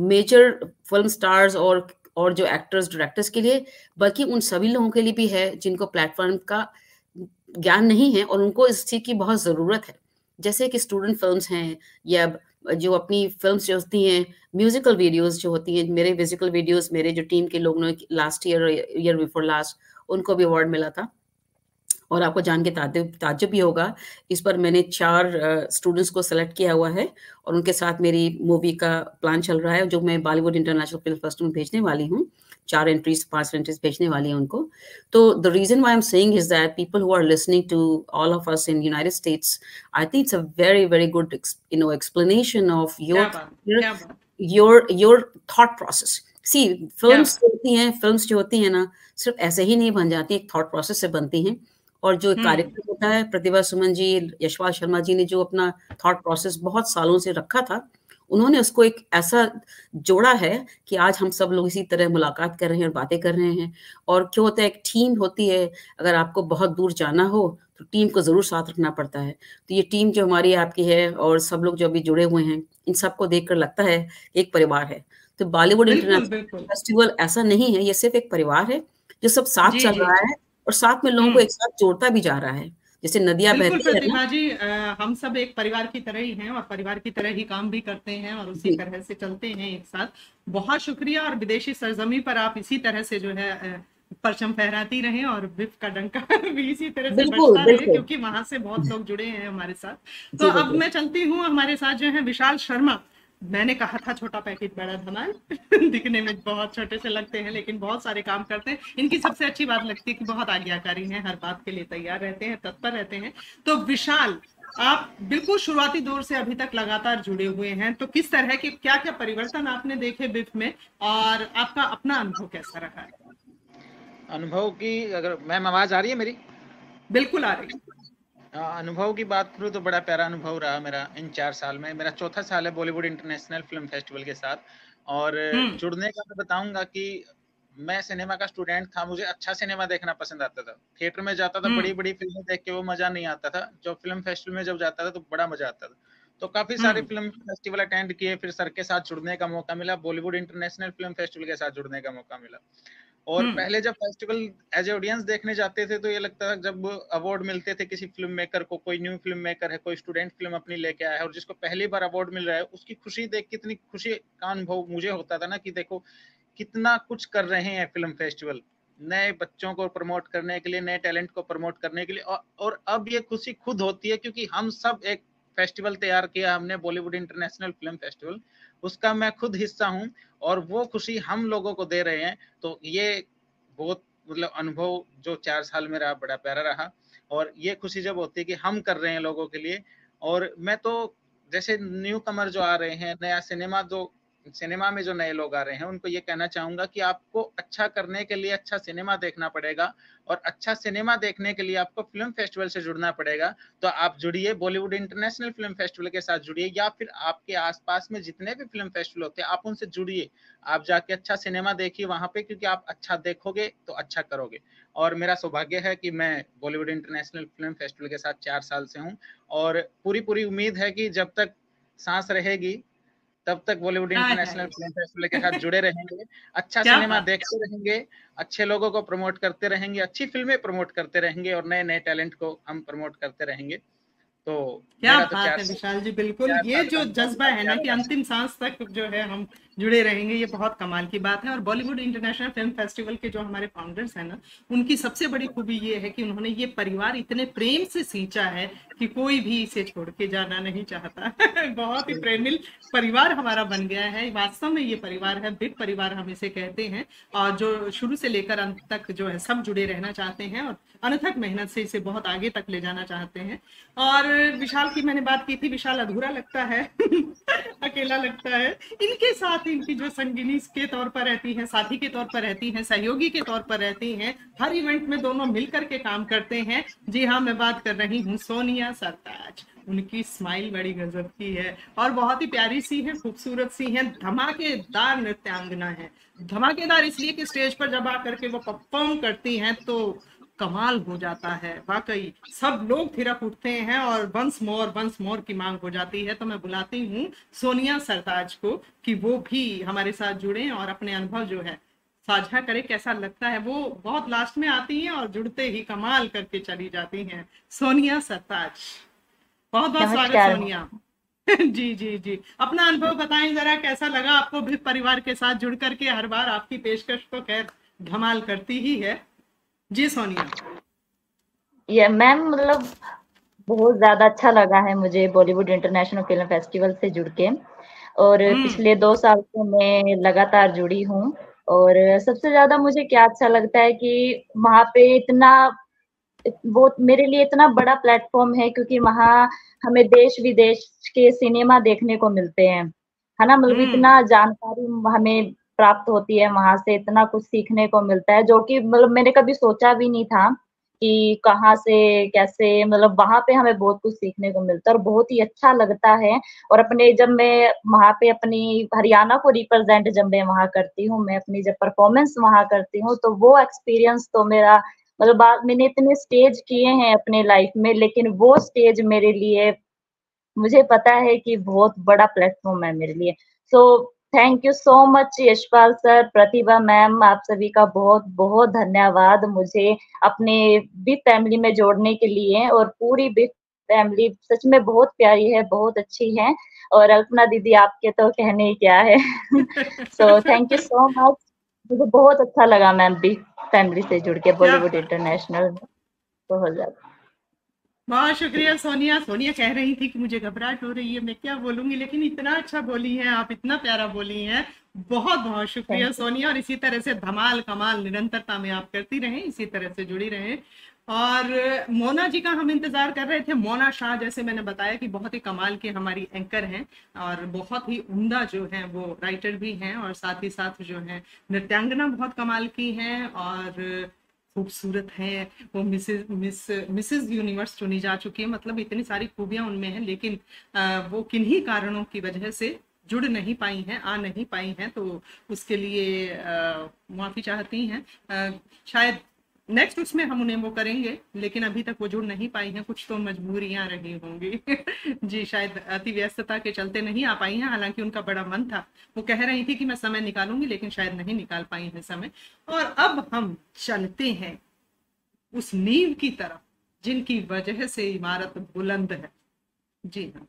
मेजर फिल्म स्टार्स और जो एक्टर्स डायरेक्टर्स के लिए, बल्कि उन सभी लोगों के लिए भी है जिनको प्लेटफॉर्म का ज्ञान नहीं है और उनको इस चीज़ की बहुत ज़रूरत है। जैसे कि स्टूडेंट फिल्म्स हैं या जो अपनी फिल्म्स जो होती हैं, म्यूजिकल वीडियोस जो होती हैं। मेरे म्यूजिकल वीडियोस मेरे जो टीम के लोगों ने लास्ट ईयर बिफोर लास्ट उनको भी अवार्ड मिला था। और आपको जान के ताज्जुब भी होगा, इस पर मैंने 4 स्टूडेंट्स को सेलेक्ट किया हुआ है और उनके साथ मेरी मूवी का प्लान चल रहा है जो मैं बॉलीवुड इंटरनेशनल फिल्म फेस्टिवल में भेजने वाली हूँ। 5 एंट्रीज भेजने वाली हैं उनको। तो the reason why I am saying is that people who are listening to all of us in United States, I think it's a very very good explanation of your thought process. See films जो होती हैं ना, सिर्फ ऐसे ही नहीं बन जाती, एक थॉट प्रोसेस से बनती हैं। और जो कार्यक्रम होता है, प्रतिभा सुमन जी, यशपाल शर्मा जी ने जो अपना थॉट प्रोसेस बहुत सालों से रखा था, उन्होंने उसको एक ऐसा जोड़ा है कि आज हम सब लोग इसी तरह मुलाकात कर रहे हैं और बातें कर रहे हैं। और क्यों होता है, एक टीम होती है, अगर आपको बहुत दूर जाना हो तो टीम को ज़रूर साथ रखना पड़ता है। तो ये टीम जो हमारी आपकी है और सब लोग जो अभी जुड़े हुए हैं, इन सबको देखकर लगता है कि एक परिवार है। तो बॉलीवुड इंटरनेशनल फेस्टिवल ऐसा नहीं है, ये सिर्फ एक परिवार है जो सब साथ चल रहा है और साथ में लोगों को एक साथ जोड़ता भी जा रहा है, जैसे नदियां बिल्कुल बहती है प्रतिभा ना। जी, हम सब एक परिवार की तरह ही हैं और परिवार की तरह ही काम भी करते हैं और उसी तरह से चलते हैं एक साथ। बहुत शुक्रिया, और विदेशी सरजमी पर आप इसी तरह से जो है परचम फहराती रहें और बिफ का डंका भी इसी तरह से बजता रहे, क्योंकि वहां से बहुत लोग जुड़े हैं हमारे साथ। तो अब मैं चलती हूँ, हमारे साथ जो है विशाल शर्मा। मैंने कहा था छोटा पैकेट बड़ा धमाल दिखने में बहुत छोटे से लगते हैं लेकिन बहुत सारे काम करते हैं। इनकी सबसे अच्छी बात लगती है कि बहुत आज्ञाकारी हैं, हर बात के लिए तैयार रहते हैं, तत्पर रहते हैं। तो विशाल, आप बिल्कुल शुरुआती दौर से अभी तक लगातार जुड़े हुए हैं, तो किस तरह के क्या क्या परिवर्तन आपने देखे बिफ में और आपका अपना अनुभव कैसा रहा है? अनुभव की, अगर मैम आवाज आ रही है मेरी? बिल्कुल आ रही है। अनुभव की बात करूँ तो बड़ा प्यारा अनुभव रहा मेरा इन 4 साल में। मेरा चौथा साल है बॉलीवुड इंटरनेशनल फिल्म फेस्टिवल के साथ, और जुड़ने का मैं बताऊंगा कि मैं सिनेमा का स्टूडेंट था, मुझे अच्छा सिनेमा देखना पसंद आता था। थिएटर में जाता था, बड़ी बड़ी फिल्में देख के वो मजा नहीं आता था। जो फिल्म फेस्टिवल में जब जाता था तो बड़ा मजा आता था। तो काफी सारे फिल्म फेस्टिवल अटेंड किए, फिर सर के साथ जुड़ने का मौका मिला, बॉलीवुड इंटरनेशनल फिल्म फेस्टिवल के साथ जुड़ने का मौका मिला। और पहले जब फेस्टिवल एज ए ऑडियंस देखने जाते थे तो ये लगता था, जब अवार्ड मिलते थे किसी फिल्म मेकर को, कोई न्यू फिल्म मेकर है, कोई स्टूडेंट फिल्म अपनी लेके आया है और जिसको पहली बार अवार्ड मिल रहा है, उसकी खुशी देख कितनी खुशी का अनुभव मुझे होता था ना, कि देखो कितना कुछ कर रहे हैं फिल्म फेस्टिवल नए बच्चों को प्रमोट करने के लिए, नए टैलेंट को प्रमोट करने के लिए। और अब ये खुशी खुद होती है क्योंकि हम सब एक फेस्टिवल तैयार किया हमने, बॉलीवुड इंटरनेशनल फिल्म फेस्टिवल, उसका मैं खुद हिस्सा हूँ और वो खुशी हम लोगों को दे रहे हैं। तो ये बहुत मतलब अनुभव जो 4 साल में रहा, बड़ा प्यारा रहा। और ये खुशी जब होती है कि हम कर रहे हैं लोगों के लिए। और मैं तो जैसे न्यू कमर जो आ रहे हैं, नया सिनेमा में जो नए लोग आ रहे हैं, उनको ये कहना चाहूंगा कि आपको अच्छा करने के लिए अच्छा सिनेमा देखना पड़ेगा, और अच्छा सिनेमा देखने के लिए आपको फिल्म फेस्टिवल से जुड़ना पड़ेगा। तो आप जुड़िए, बॉलीवुड इंटरनेशनल फिल्म फेस्टिवल के साथ जुड़िए, या फिर आपके आसपास में जितने भी फिल्म फेस्टिवल होते हैं आप उनसे जुड़िए। आप जाके अच्छा सिनेमा देखिए वहां पे, क्योंकि आप अच्छा देखोगे तो अच्छा करोगे। और मेरा सौभाग्य है कि मैं बॉलीवुड इंटरनेशनल फिल्म फेस्टिवल के साथ 4 साल से हूँ, और पूरी उम्मीद है कि जब तक सांस रहेगी तब तक बॉलीवुड इंटरनेशनल फिल्म फेस्टिवल के साथ जुड़े रहेंगे, अच्छा सिनेमा देखते रहेंगे, अच्छे लोगों को प्रमोट करते रहेंगे, अच्छी फिल्में प्रमोट करते रहेंगे, और नए नए टैलेंट को हम प्रमोट करते रहेंगे। तो क्या बात है विशाल जी, बिल्कुल ये जो जज्बा है ना कि अंतिम सांस तक जो है हम जुड़े रहेंगे, ये बहुत कमाल की बात है। और बॉलीवुड इंटरनेशनल फिल्म फेस्टिवल के जो हमारे फाउंडर्स हैं ना, उनकी सबसे बड़ी खूबी ये है कि उन्होंने ये परिवार इतने प्रेम से सींचा है कि कोई भी इसे छोड़ के जाना नहीं चाहता बहुत ही प्रेमिल परिवार हमारा बन गया है। वास्तव में ये परिवार है, बिग परिवार हम इसे कहते हैं, और जो शुरू से लेकर अंत तक जो है सब जुड़े रहना चाहते हैं और अनथक मेहनत से इसे बहुत आगे तक ले जाना चाहते हैं। और विशाल की मैंने बात की थी, विशाल अधूरा लगता है अकेला लगता है। इनके साथ इनकी जो संगिनी के तौर पर रहती हैं, साथी के तौर पर रहती हैं, सहयोगी के तौर पर रहती हैं, हर इवेंट में दोनों मिलकर के काम करते हैं। जी हाँ, मैं बात कर रही हूँ सोनिया सरताज। उनकी स्माइल बड़ी गजब की है और बहुत ही प्यारी सी है, खूबसूरत सी है, धमाकेदार नृत्यांगना है। धमाकेदार इसलिए कि स्टेज पर जब आकर के वो परफॉर्म करती हैं तो कमाल हो जाता है, वाकई सब लोग थिरक उठते हैं और वंस मोर की मांग हो जाती है। तो मैं बुलाती हूँ सोनिया सरताज को कि वो भी हमारे साथ जुड़े और अपने अनुभव जो है साझा करे, कैसा लगता है। वो बहुत लास्ट में आती हैं और जुड़ते ही कमाल करके चली जाती हैं। सोनिया सरताज, बहुत बहुत स्वागत सोनिया जी जी जी, अपना अनुभव बताएं जरा, कैसा लगा आपको भी परिवार के साथ जुड़ करके? हर बार आपकी पेशकश तो खैर धमाल करती ही है। जी सोनिया। ये मैम, मतलब बहुत ज्यादा अच्छा लगा है मुझे बॉलीवुड इंटरनेशनल फिल्म फेस्टिवल से जुड़ के, और पिछले 2 साल से मैं लगातार जुड़ी हूँ। और सबसे ज्यादा मुझे क्या अच्छा लगता है कि वहाँ पे वो मेरे लिए इतना बड़ा प्लेटफॉर्म है, क्योंकि वहाँ हमें देश विदेश के सिनेमा देखने को मिलते हैं, है ना। मतलब इतना जानकारी हमें प्राप्त होती है वहां से, इतना कुछ सीखने को मिलता है जो कि मतलब मैंने कभी सोचा भी नहीं था कि कहाँ से कैसे, मतलब वहां पे हमें बहुत कुछ सीखने को मिलता है और बहुत ही अच्छा लगता है। और अपने जब मैं वहां पे अपनी हरियाणा को रिप्रेजेंट जब मैं वहां करती हूँ, मैं अपनी जब परफॉर्मेंस वहां करती हूँ, तो वो एक्सपीरियंस तो मेरा मतलब मैंने इतने स्टेज किए हैं अपने लाइफ में, लेकिन वो स्टेज मेरे लिए, मुझे पता है कि बहुत बड़ा प्लेटफॉर्म है मेरे लिए। So thank you so much Yashpal sir, Pratibha ma'am, आप सभी का बहुत बहुत धन्यवाद मुझे अपने बिग फैमिली में जोड़ने के लिए। और पूरी बिग फैमिली सच में बहुत प्यारी है, बहुत अच्छी है। और अल्पना दीदी आपके तो कहने ही क्या है। So thank you so much, मुझे बहुत अच्छा लगा मैम बिग फैमिली से जुड़ के बॉलीवुड इंटरनेशनल में, बहुत ज्यादा। बहुत शुक्रिया सोनिया। सोनिया कह रही थी कि मुझे घबराहट हो रही है, मैं क्या बोलूंगी, लेकिन इतना अच्छा बोली है आप, इतना प्यारा बोली हैं। बहुत बहुत शुक्रिया सोनिया। और इसी तरह से धमाल कमाल निरंतरता में आप करती रहें, इसी तरह से जुड़ी रहें। और मोना जी का हम इंतजार कर रहे थे। मोना शाह, जैसे मैंने बताया कि बहुत ही कमाल की हमारी एंकर हैं और बहुत ही उम्दा जो हैं वो राइटर भी हैं, और साथ ही साथ जो है नृत्यांगना बहुत कमाल की हैं और खूबसूरत है। वो मिसेस यूनिवर्स चुनी जा चुकी है। मतलब इतनी सारी खूबियां उनमें हैं, लेकिन वो किन्हीं कारणों की वजह से जुड़ नहीं पाई हैं, आ नहीं पाई हैं, तो उसके लिए माफी चाहती हैं। शायद नेक्स्ट उसमें हम उन्हें वो करेंगे, लेकिन अभी तक वो जुड़ नहीं पाई हैं, कुछ तो मजबूरियां रही होंगी। जी, शायद अति व्यस्तता के चलते नहीं आ पाई हैं, हालांकि उनका बड़ा मन था। वो कह रही थी कि मैं समय निकालूंगी, लेकिन शायद नहीं निकाल पाई है समय। और अब हम चलते हैं उस नींव की तरफ जिनकी वजह से इमारत बुलंद है। जी हाँ,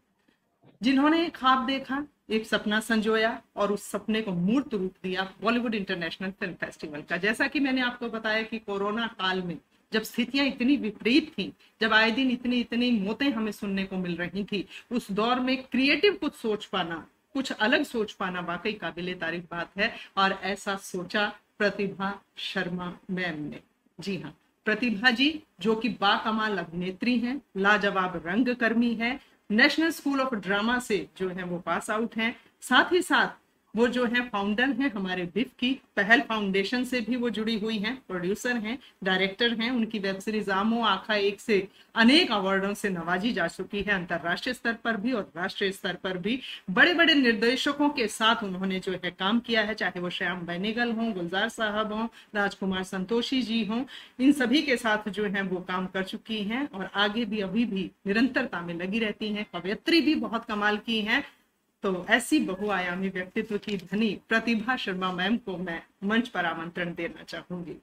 जिन्होंने एक ख्वाब देखा, एक सपना संजोया और उस सपने को मूर्त रूप दिया बॉलीवुड इंटरनेशनल फिल्म फेस्टिवल का। जैसा कि मैंने आपको बताया कि कोरोना काल में जब स्थितियां इतनी विपरीत थी, जब आए दिन इतनी इतनी मौतें हमें सुनने को मिल रही थी, उस दौर में क्रिएटिव कुछ सोच पाना, कुछ अलग सोच पाना वाकई काबिले तारीफ बात है। और ऐसा सोचा प्रतिभा शर्मा मैम ने। जी हाँ, प्रतिभा जी जो कि बाकमाल अभिनेत्री हैं, लाजवाब रंगकर्मी है, नेशनल स्कूल ऑफ ड्रामा से जो है वो पास आउट हैं, साथ ही साथ वो जो है फाउंडर हैं हमारे बिफ की पहल फाउंडेशन से भी वो जुड़ी हुई हैं, प्रोड्यूसर हैं, डायरेक्टर हैं। उनकी वेब सीरीज आमो आखा एक से अनेक अवार्डों से नवाजी जा चुकी है, अंतरराष्ट्रीय स्तर पर भी और राष्ट्रीय स्तर पर भी। बड़े बड़े निर्देशकों के साथ उन्होंने जो है काम किया है, चाहे वो श्याम बेनेगल हों, गुलजार साहब हों, राजकुमार संतोषी जी हों, इन सभी के साथ जो है वो काम कर चुकी हैं और आगे भी अभी भी निरंतरता में लगी रहती हैं। कवयित्री भी बहुत कमाल की हैं। तो ऐसी बहुआयामी व्यक्तित्व की धनी प्रतिभा शर्मा मैम को मैं मंच पर आमंत्रण देना चाहूंगी।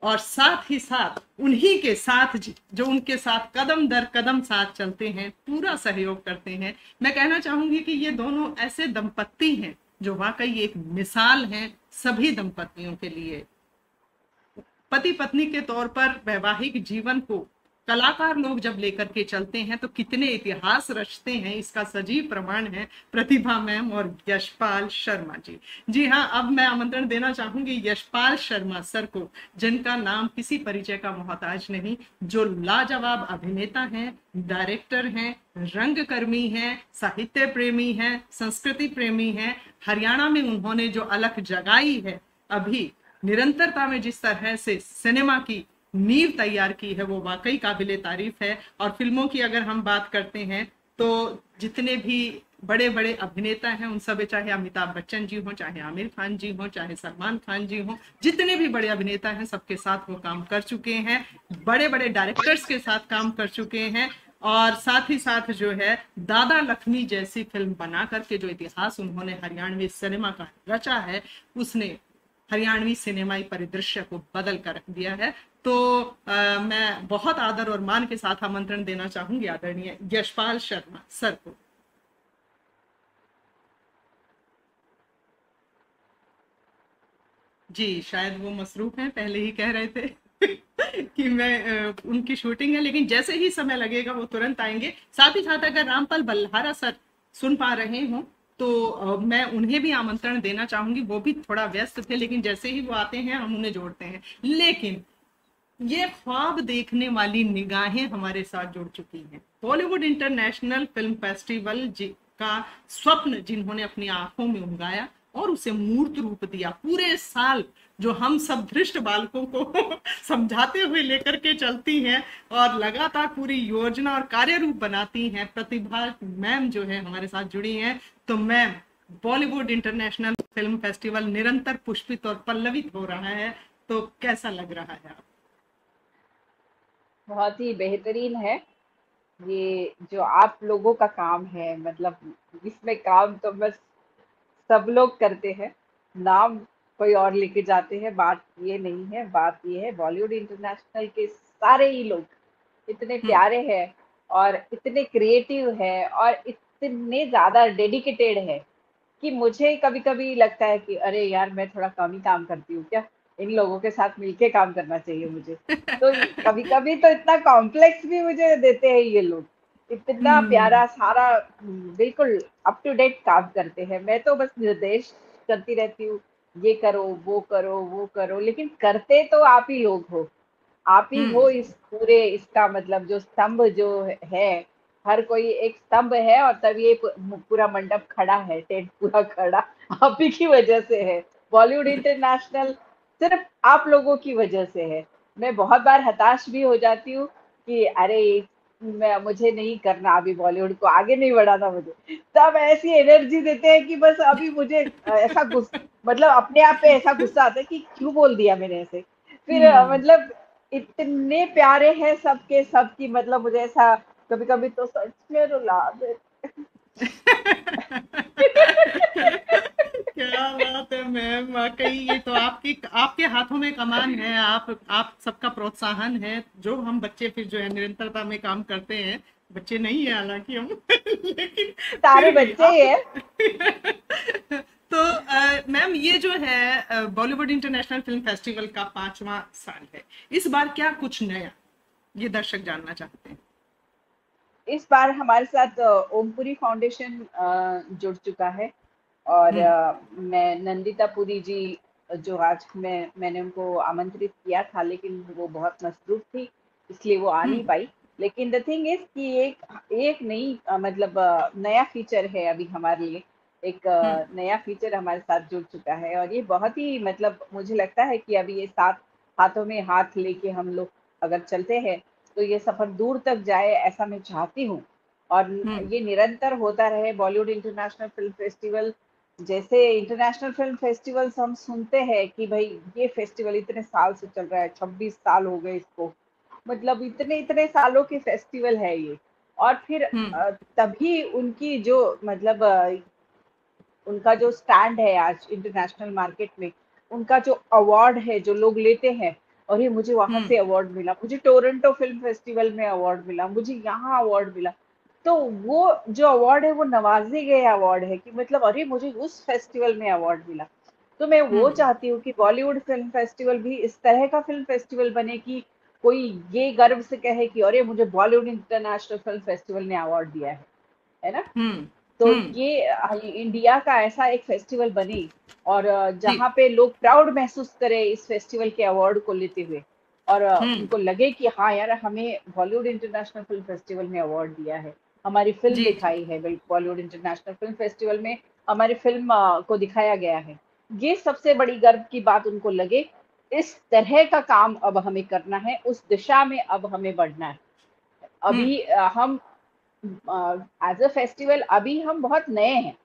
और साथ ही साथ उन्हीं के साथ जो उनके साथ कदम दर कदम साथ चलते हैं, पूरा सहयोग करते हैं, मैं कहना चाहूंगी कि ये दोनों ऐसे दंपत्ति हैं जो वाकई एक मिसाल हैं सभी दंपत्तियों के लिए। पति पत्नी के तौर पर वैवाहिक जीवन को कलाकार लोग जब लेकर के चलते हैं तो कितने इतिहास रचते हैं, इसका सजीव प्रमाण है प्रतिभा मैम और यशपाल शर्मा जी। जी हाँ, अब मैं आमंत्रण देना चाहूंगी यशपाल शर्मा सर को, जिनका नाम किसी परिचय का मोहताज नहीं, जो लाजवाब अभिनेता हैं, डायरेक्टर हैं, रंगकर्मी हैं, साहित्य प्रेमी हैं, संस्कृति प्रेमी हैं। हरियाणा में उन्होंने जो अलख जगाई है, अभी निरंतरता में जिस तरह से सिनेमा की नींव तैयार की है, वो वाकई काबिले तारीफ है। और फिल्मों की अगर हम बात करते हैं तो जितने भी बड़े बड़े अभिनेता हैं उन सब, चाहे अमिताभ बच्चन जी हो, चाहे आमिर खान जी हो, चाहे सलमान खान जी हो, जितने भी बड़े अभिनेता हैं सबके साथ वो काम कर चुके हैं, बड़े बड़े डायरेक्टर्स के साथ काम कर चुके हैं। और साथ ही साथ जो है दादा लक्ष्मी जैसी फिल्म बना करके जो इतिहास उन्होंने हरियाणवी सिनेमा का रचा है, उसने हरियाणवी सिनेमाई परिदृश्य को बदल कर रख दिया है। तो मैं बहुत आदर और मान के साथ आमंत्रण देना चाहूंगी आदरणीय यशपाल शर्मा सर को। जी, शायद वो मसरूफ हैं, पहले ही कह रहे थे कि मैं उनकी शूटिंग है, लेकिन जैसे ही समय लगेगा वो तुरंत आएंगे। साथ ही साथ अगर रामपाल बल्हारा सर सुन पा रहे हो तो मैं उन्हें भी आमंत्रण देना चाहूंगी। वो भी थोड़ा व्यस्त थे, लेकिन जैसे ही वो आते हैं हम उन्हें जोड़ते हैं। लेकिन ये ख्वाब देखने वाली निगाहें हमारे साथ जुड़ चुकी हैं। बॉलीवुड इंटरनेशनल फिल्म फेस्टिवल का स्वप्न जिन्होंने अपनी आंखों में उगाया और उसे मूर्त रूप दिया। पूरे साल जो हम सब धृष्ट बालकों को समझाते हुए लेकर के चलती हैं और लगातार पूरी योजना और कार्य रूप बनाती हैं। प्रतिभा मैम जो है हमारे साथ जुड़ी हैं। तो ma'am, Bollywood international film festival निरंतर पुष्पित और पल्लवित हो रहा है, तो कैसा लग रहा है आप? बहुत ही बेहतरीन है। ये जो आप लोगों का काम है, मतलब इसमें काम तो बस सब लोग करते हैं, नाम कोई और लेके जाते हैं, बात ये नहीं है। बात ये है बॉलीवुड इंटरनेशनल के सारे ही लोग इतने प्यारे हैं और इतने क्रिएटिव है और इतने ज्यादा डेडिकेटेड है कि मुझे कभी कभी लगता है कि अरे यार, मैं थोड़ा कम ही काम करती हूँ क्या, इन लोगों के साथ मिलके काम करना चाहिए मुझे। तो कभी कभी तो इतना कॉम्प्लेक्स भी मुझे देते हैं ये लोग, इतना प्यारा सारा बिल्कुल अप टू डेट काम करते हैं। मैं तो बस निर्देश करती रहती हूँ, ये करो वो करो वो करो, लेकिन करते तो आप ही लोग हो। आप ही हो इस पूरे, इसका मतलब जो स्तंभ जो है, हर कोई एक स्तंभ है और तब ये पूरा मंडप खड़ा है, टेंट पूरा खड़ा आप ही की वजह से है। बॉलीवुड इंटरनेशनल सिर्फ आप लोगों की वजह से है। मैं बहुत बार हताश भी हो जाती हूँ कि अरे मुझे नहीं करना, अभी बॉलीवुड को आगे नहीं बढ़ाना मुझे, तब ऐसी एनर्जी देते हैं कि बस अभी मुझे ऐसा मतलब अपने आप पे ऐसा गुस्सा आता है कि क्यों बोल दिया मैंने ऐसे। फिर मतलब इतने प्यारे हैं सबके सबकी, मतलब मुझे ऐसा कभी कभी तो सच में रुला देते। क्या बात है मैम, वाकई ये तो आपके हाथों में कमान है। आप सबका प्रोत्साहन है, जो हम बच्चे फिर जो है निरंतरता में काम करते हैं। बच्चे नहीं है हालांकि हम लेकिन सारे बच्चे ही है। तो मैम, ये जो है बॉलीवुड इंटरनेशनल फिल्म फेस्टिवल का 5वां साल है, इस बार क्या कुछ नया, ये दर्शक जानना चाहते हैं। इस बार हमारे साथ ओमपुरी फाउंडेशन जुड़ चुका है और मैं नंदिता पुरी जी, जो आज मैंने उनको आमंत्रित किया था, लेकिन वो बहुत मसरूफ थी इसलिए वो आ नहीं पाई। लेकिन द थिंग इज कि एक नई मतलब नया फीचर है अभी हमारे लिए, एक नया फीचर हमारे साथ जुड़ चुका है और ये बहुत ही मतलब मुझे लगता है कि अभी ये साथ हाथों में हाथ लेके हम लोग अगर चलते हैं तो ये सफर दूर तक जाए, ऐसा मैं चाहती हूँ। और ये निरंतर होता रहे। बॉलीवुड इंटरनेशनल फिल्म फेस्टिवल जैसे इंटरनेशनल फिल्म फेस्टिवल्स हम सुनते हैं कि भाई ये फेस्टिवल इतने साल से चल रहा है, 26 साल हो गए इसको, मतलब इतने सालों की फेस्टिवल है ये। और फिर तभी उनकी जो मतलब उनका जो स्टैंड है आज इंटरनेशनल मार्केट में, उनका जो अवार्ड है जो लोग लेते हैं, और ये मुझे वहां से अवार्ड मिला, मुझे टोरंटो फिल्म फेस्टिवल में अवार्ड मिला, मुझे यहाँ अवार्ड मिला, तो वो जो अवार्ड है वो नवाजे गए अवार्ड है कि मतलब अरे मुझे उस फेस्टिवल में अवार्ड मिला। तो मैं वो चाहती हूँ कि बॉलीवुड फिल्म फेस्टिवल भी इस तरह का फिल्म फेस्टिवल बने कि कोई ये गर्व से कहे कि अरे मुझे बॉलीवुड इंटरनेशनल फिल्म फेस्टिवल ने अवार्ड दिया है ना। तो ये इंडिया का ऐसा एक फेस्टिवल बने और जहाँ पे लोग प्राउड महसूस करें इस फेस्टिवल के अवार्ड को लेते हुए, और उनको लगे कि हाँ यार, हमें बॉलीवुड इंटरनेशनल फिल्म फेस्टिवल में अवार्ड दिया है, हमारी फिल्म दिखाई है बॉलीवुड इंटरनेशनल फिल्म फेस्टिवल में, हमारी फिल्म को दिखाया गया है, ये सबसे बड़ी गर्व की बात उनको लगे। इस तरह का काम अब हमें करना है, उस दिशा में अब हमें बढ़ना है। अभी हम एज अ फेस्टिवल अभी हम बहुत नए हैं,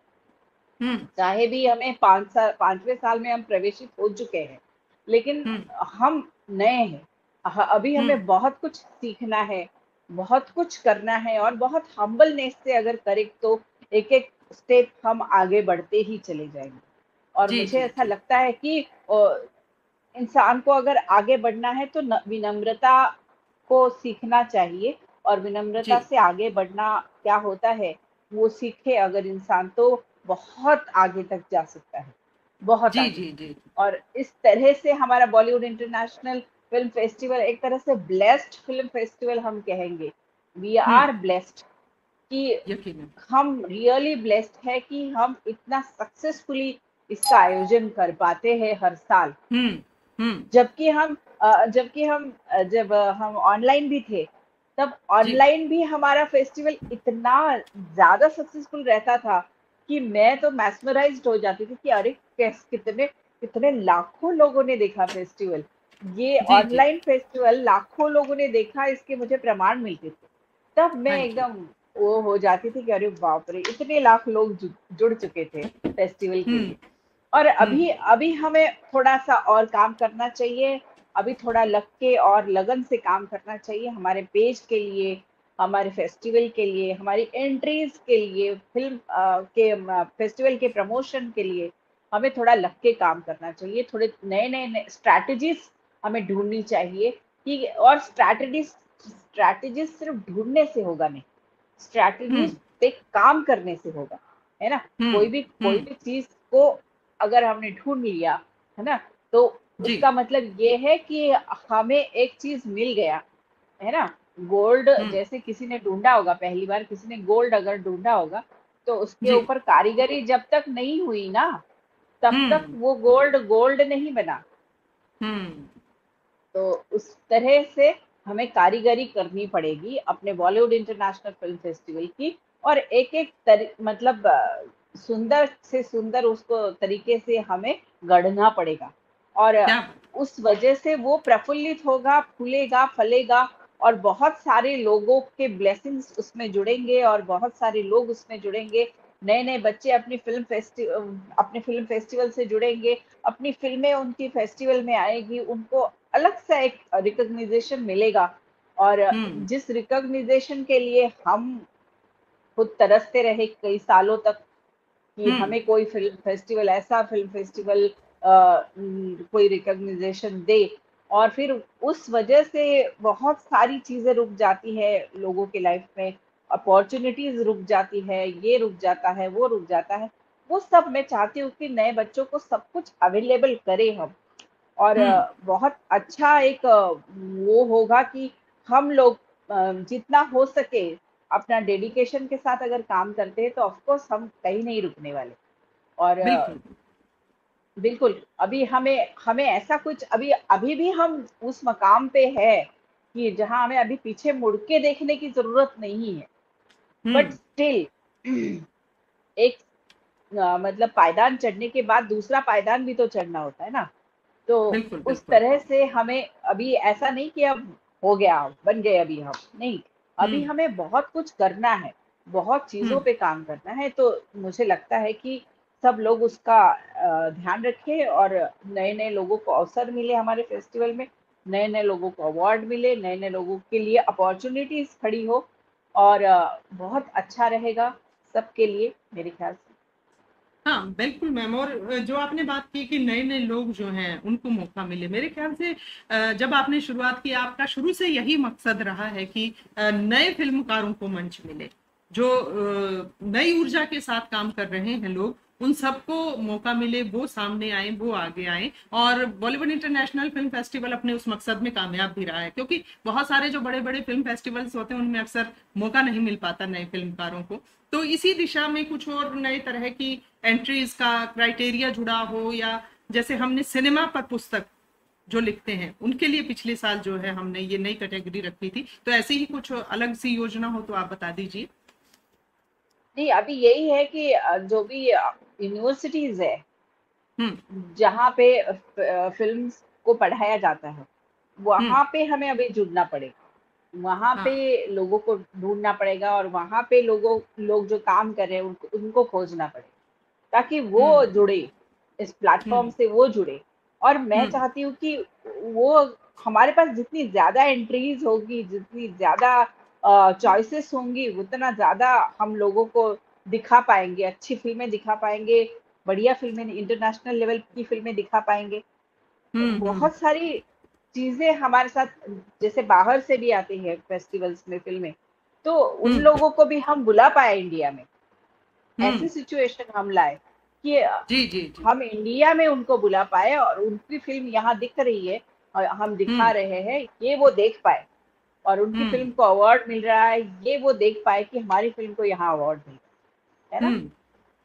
चाहे भी हमें 5वें साल में हम प्रवेशित हो चुके हैं, लेकिन हम नए हैं। अभी हमें बहुत कुछ सीखना है, बहुत कुछ करना है, और बहुत हम्बलनेस से अगर करें तो एक एक स्टेप हम आगे बढ़ते ही चले जाएंगे। और मुझे ऐसा लगता है कि इंसान को अगर आगे बढ़ना है तो विनम्रता को सीखना चाहिए, और विनम्रता से आगे बढ़ना क्या होता है वो सीखे अगर इंसान तो बहुत आगे तक जा सकता है, बहुत आगे। और इस तरह से हमारा बॉलीवुड इंटरनेशनल फिल्म फेस्टिवल एक तरह से ब्लेस्ड फिल्म फेस्टिवल हम कहेंगे। वी आर ब्लेस्ड कि हम रियली ब्लेस्ड है कि हम इतना सक्सेसफुली इसका आयोजन कर पाते हैं हर साल। जबकि जब हम ऑनलाइन भी थे तब ऑनलाइन भी हमारा फेस्टिवल इतना ज्यादा सक्सेसफुल रहता था कि मैं तो मैस्मराइज्ड हो जाती थी कि अरे कितने कितने लाखों लोगों ने देखा फेस्टिवल, ये जी जी ऑनलाइन फेस्टिवल लाखों लोगों ने देखा, इसके मुझे प्रमाण मिलते थे। तब मैं हाँ जी एकदम वो हो जाती थी कि अरे बाप रे, इतने लाख लोग जुड़ चुके थे फेस्टिवल के हम्म लिए। और अभी हम्म अभी हमें थोड़ा सा और काम करना चाहिए, अभी थोड़ा लग के और लगन से काम करना चाहिए, हमारे पेज के लिए, हमारे फेस्टिवल के लिए, हमारी एंट्रीज के लिए, फिल्म के फेस्टिवल के प्रमोशन के लिए हमें थोड़ा लग के काम करना चाहिए, थोड़े नए नए स्ट्रैटेजीज हमें ढूंढनी चाहिए कि, और स्ट्रैटेजीज सिर्फ ढूंढने से होगा नहीं, स्ट्रैटेजीज हम्म पे काम करने से होगा, है ना। कोई हम्म भी चीज को अगर हमने ढूंढ लिया, है ना, तो जी उसका मतलब ये है कि हमें एक चीज मिल गया, है ना। गोल्ड हम्म जैसे किसी ने ढूंढा होगा, पहली बार किसी ने गोल्ड अगर ढूंढा होगा, तो उसके जी ऊपर कारीगरी जब तक नहीं हुई ना, तब तक हम्म वो गोल्ड गोल्ड नहीं बना। हम्म तो उस तरह से हमें कारीगरी करनी पड़ेगी अपने बॉलीवुड इंटरनेशनल फिल्म फेस्टिवल की, और एक एक मतलब सुंदर से सुंदर उसको तरीके से हमें गढ़ना पड़ेगा, और क्या उस वजह से वो प्रफुल्लित होगा, फूलेगा, फलेगा, और बहुत सारे लोगों के ब्लेसिंग्स उसमें जुड़ेंगे, और बहुत सारे लोग उसमें जुड़ेंगे, नए नए बच्चे अपनी अपने फिल्म फेस्टिवल से जुड़ेंगे, अपनी फिल्में उनकी फेस्टिवल में आएगी, उनको अलग सा एक रिकॉग्निजेशन मिलेगा। और हम्म जिस रिकॉग्निजेशन के लिए हम खुद तरसते रहे कई सालों तक कि हम्म हमें कोई फिल्म फेस्टिवल कोई रिकॉग्निजेशन दे, और फिर उस वजह से बहुत सारी चीजें रुक जाती है लोगों के लाइफ में, अपॉर्चुनिटीज रुक जाती है, ये रुक जाता है, वो रुक जाता है। वो सब मैं चाहती हूँ कि नए बच्चों को सब कुछ अवेलेबल करें हम, और हम्म बहुत अच्छा एक वो होगा कि हम लोग जितना हो सके अपना डेडिकेशन के साथ अगर काम करते हैं, तो ऑफ कोर्स हम कहीं नहीं रुकने वाले। और बिल्कुल बिल्कुल, अभी हमें हमें ऐसा कुछ अभी अभी भी हम उस मकाम पे है कि जहां हमें अभी पीछे मुड़ के देखने की जरूरत नहीं है, बट हम्म स्टिल एक मतलब पायदान चढ़ने के बाद दूसरा पायदान भी तो चढ़ना होता है ना। तो बिल्कुल उस बिल्कुल तरह से हमें अभी ऐसा नहीं कि अब हो गया, बन गए अभी हम, नहीं, अभी हम्म हमें बहुत कुछ करना है, बहुत चीजों हम्म पे काम करना है। तो मुझे लगता है कि सब लोग उसका ध्यान रखें, और नए नए लोगों को अवसर मिले हमारे फेस्टिवल में, नए नए लोगों को अवार्ड मिले, नए नए लोगों के लिए अपॉर्चुनिटीज खड़ी हो, और बहुत अच्छा रहेगा सबके लिए मेरे ख्याल से। हाँ बिल्कुल मैम। और जो आपने बात की कि नए नए लोग जो हैं उनको मौका मिले, मेरे ख्याल से जब आपने शुरुआत की, आपका शुरू से यही मकसद रहा है कि नए फिल्मकारों को मंच मिले, जो नई ऊर्जा के साथ काम कर रहे हैं लोग, उन सबको मौका मिले, वो सामने आए, वो आगे आए। और बॉलीवुड इंटरनेशनल फिल्म फेस्टिवल अपने उस मकसद में कामयाब भी रहा है, क्योंकि बहुत सारे जो बड़े बड़े फिल्म फेस्टिवल्स होते हैं उनमें अक्सर मौका नहीं मिल पाता नए फिल्मकारों को। तो इसी दिशा में कुछ और नए तरह की एंट्रीज का क्राइटेरिया जुड़ा हो, या जैसे हमने सिनेमा पर पुस्तक जो लिखते हैं उनके लिए पिछले साल जो है हमने ये नई कैटेगरी रखी थी, तो ऐसी ही कुछ अलग सी योजना हो तो आप बता दीजिए। नहीं, अभी यही है कि जो भी यूनिवर्सिटीज है जहाँ पे फिल्म्स को पढ़ाया जाता है, हम्म वहां पे हमें अभी जुड़ना पड़ेगा, वहां हाँ पे लोगों को ढूंढना पड़ेगा, और वहां पे लोग जो काम कर रहे हैं उनको खोजना पड़ेगा, ताकि वो हम्म जुड़े, इस प्लेटफॉर्म हम्म से वो जुड़े। और मैं हम्म चाहती हूँ कि वो हमारे पास जितनी ज्यादा एंट्रीज होगी, जितनी ज्यादा चॉइसेस होंगी, उतना ज्यादा हम लोगों को दिखा पाएंगे, अच्छी फिल्में दिखा पाएंगे, बढ़िया फिल्में, इंटरनेशनल लेवल की फिल्में दिखा पाएंगे। हम्म बहुत सारी चीजें हमारे साथ, जैसे बाहर से भी आती है फेस्टिवल्स में फिल्में, तो उन हम्म लोगों को भी हम बुला पाए इंडिया में, ऐसी हम्म सिचुएशन हम लाए कि जी जी जी हम इंडिया में उनको बुला पाए, और उनकी फिल्म यहाँ दिख रही है और हम दिखा हम्म रहे हैं, ये वो देख पाए, और उनकी हम्म फिल्म को अवार्ड मिल रहा है, ये वो देख पाए कि हमारी फिल्म को यहाँ अवार्ड मिल रहा है ना।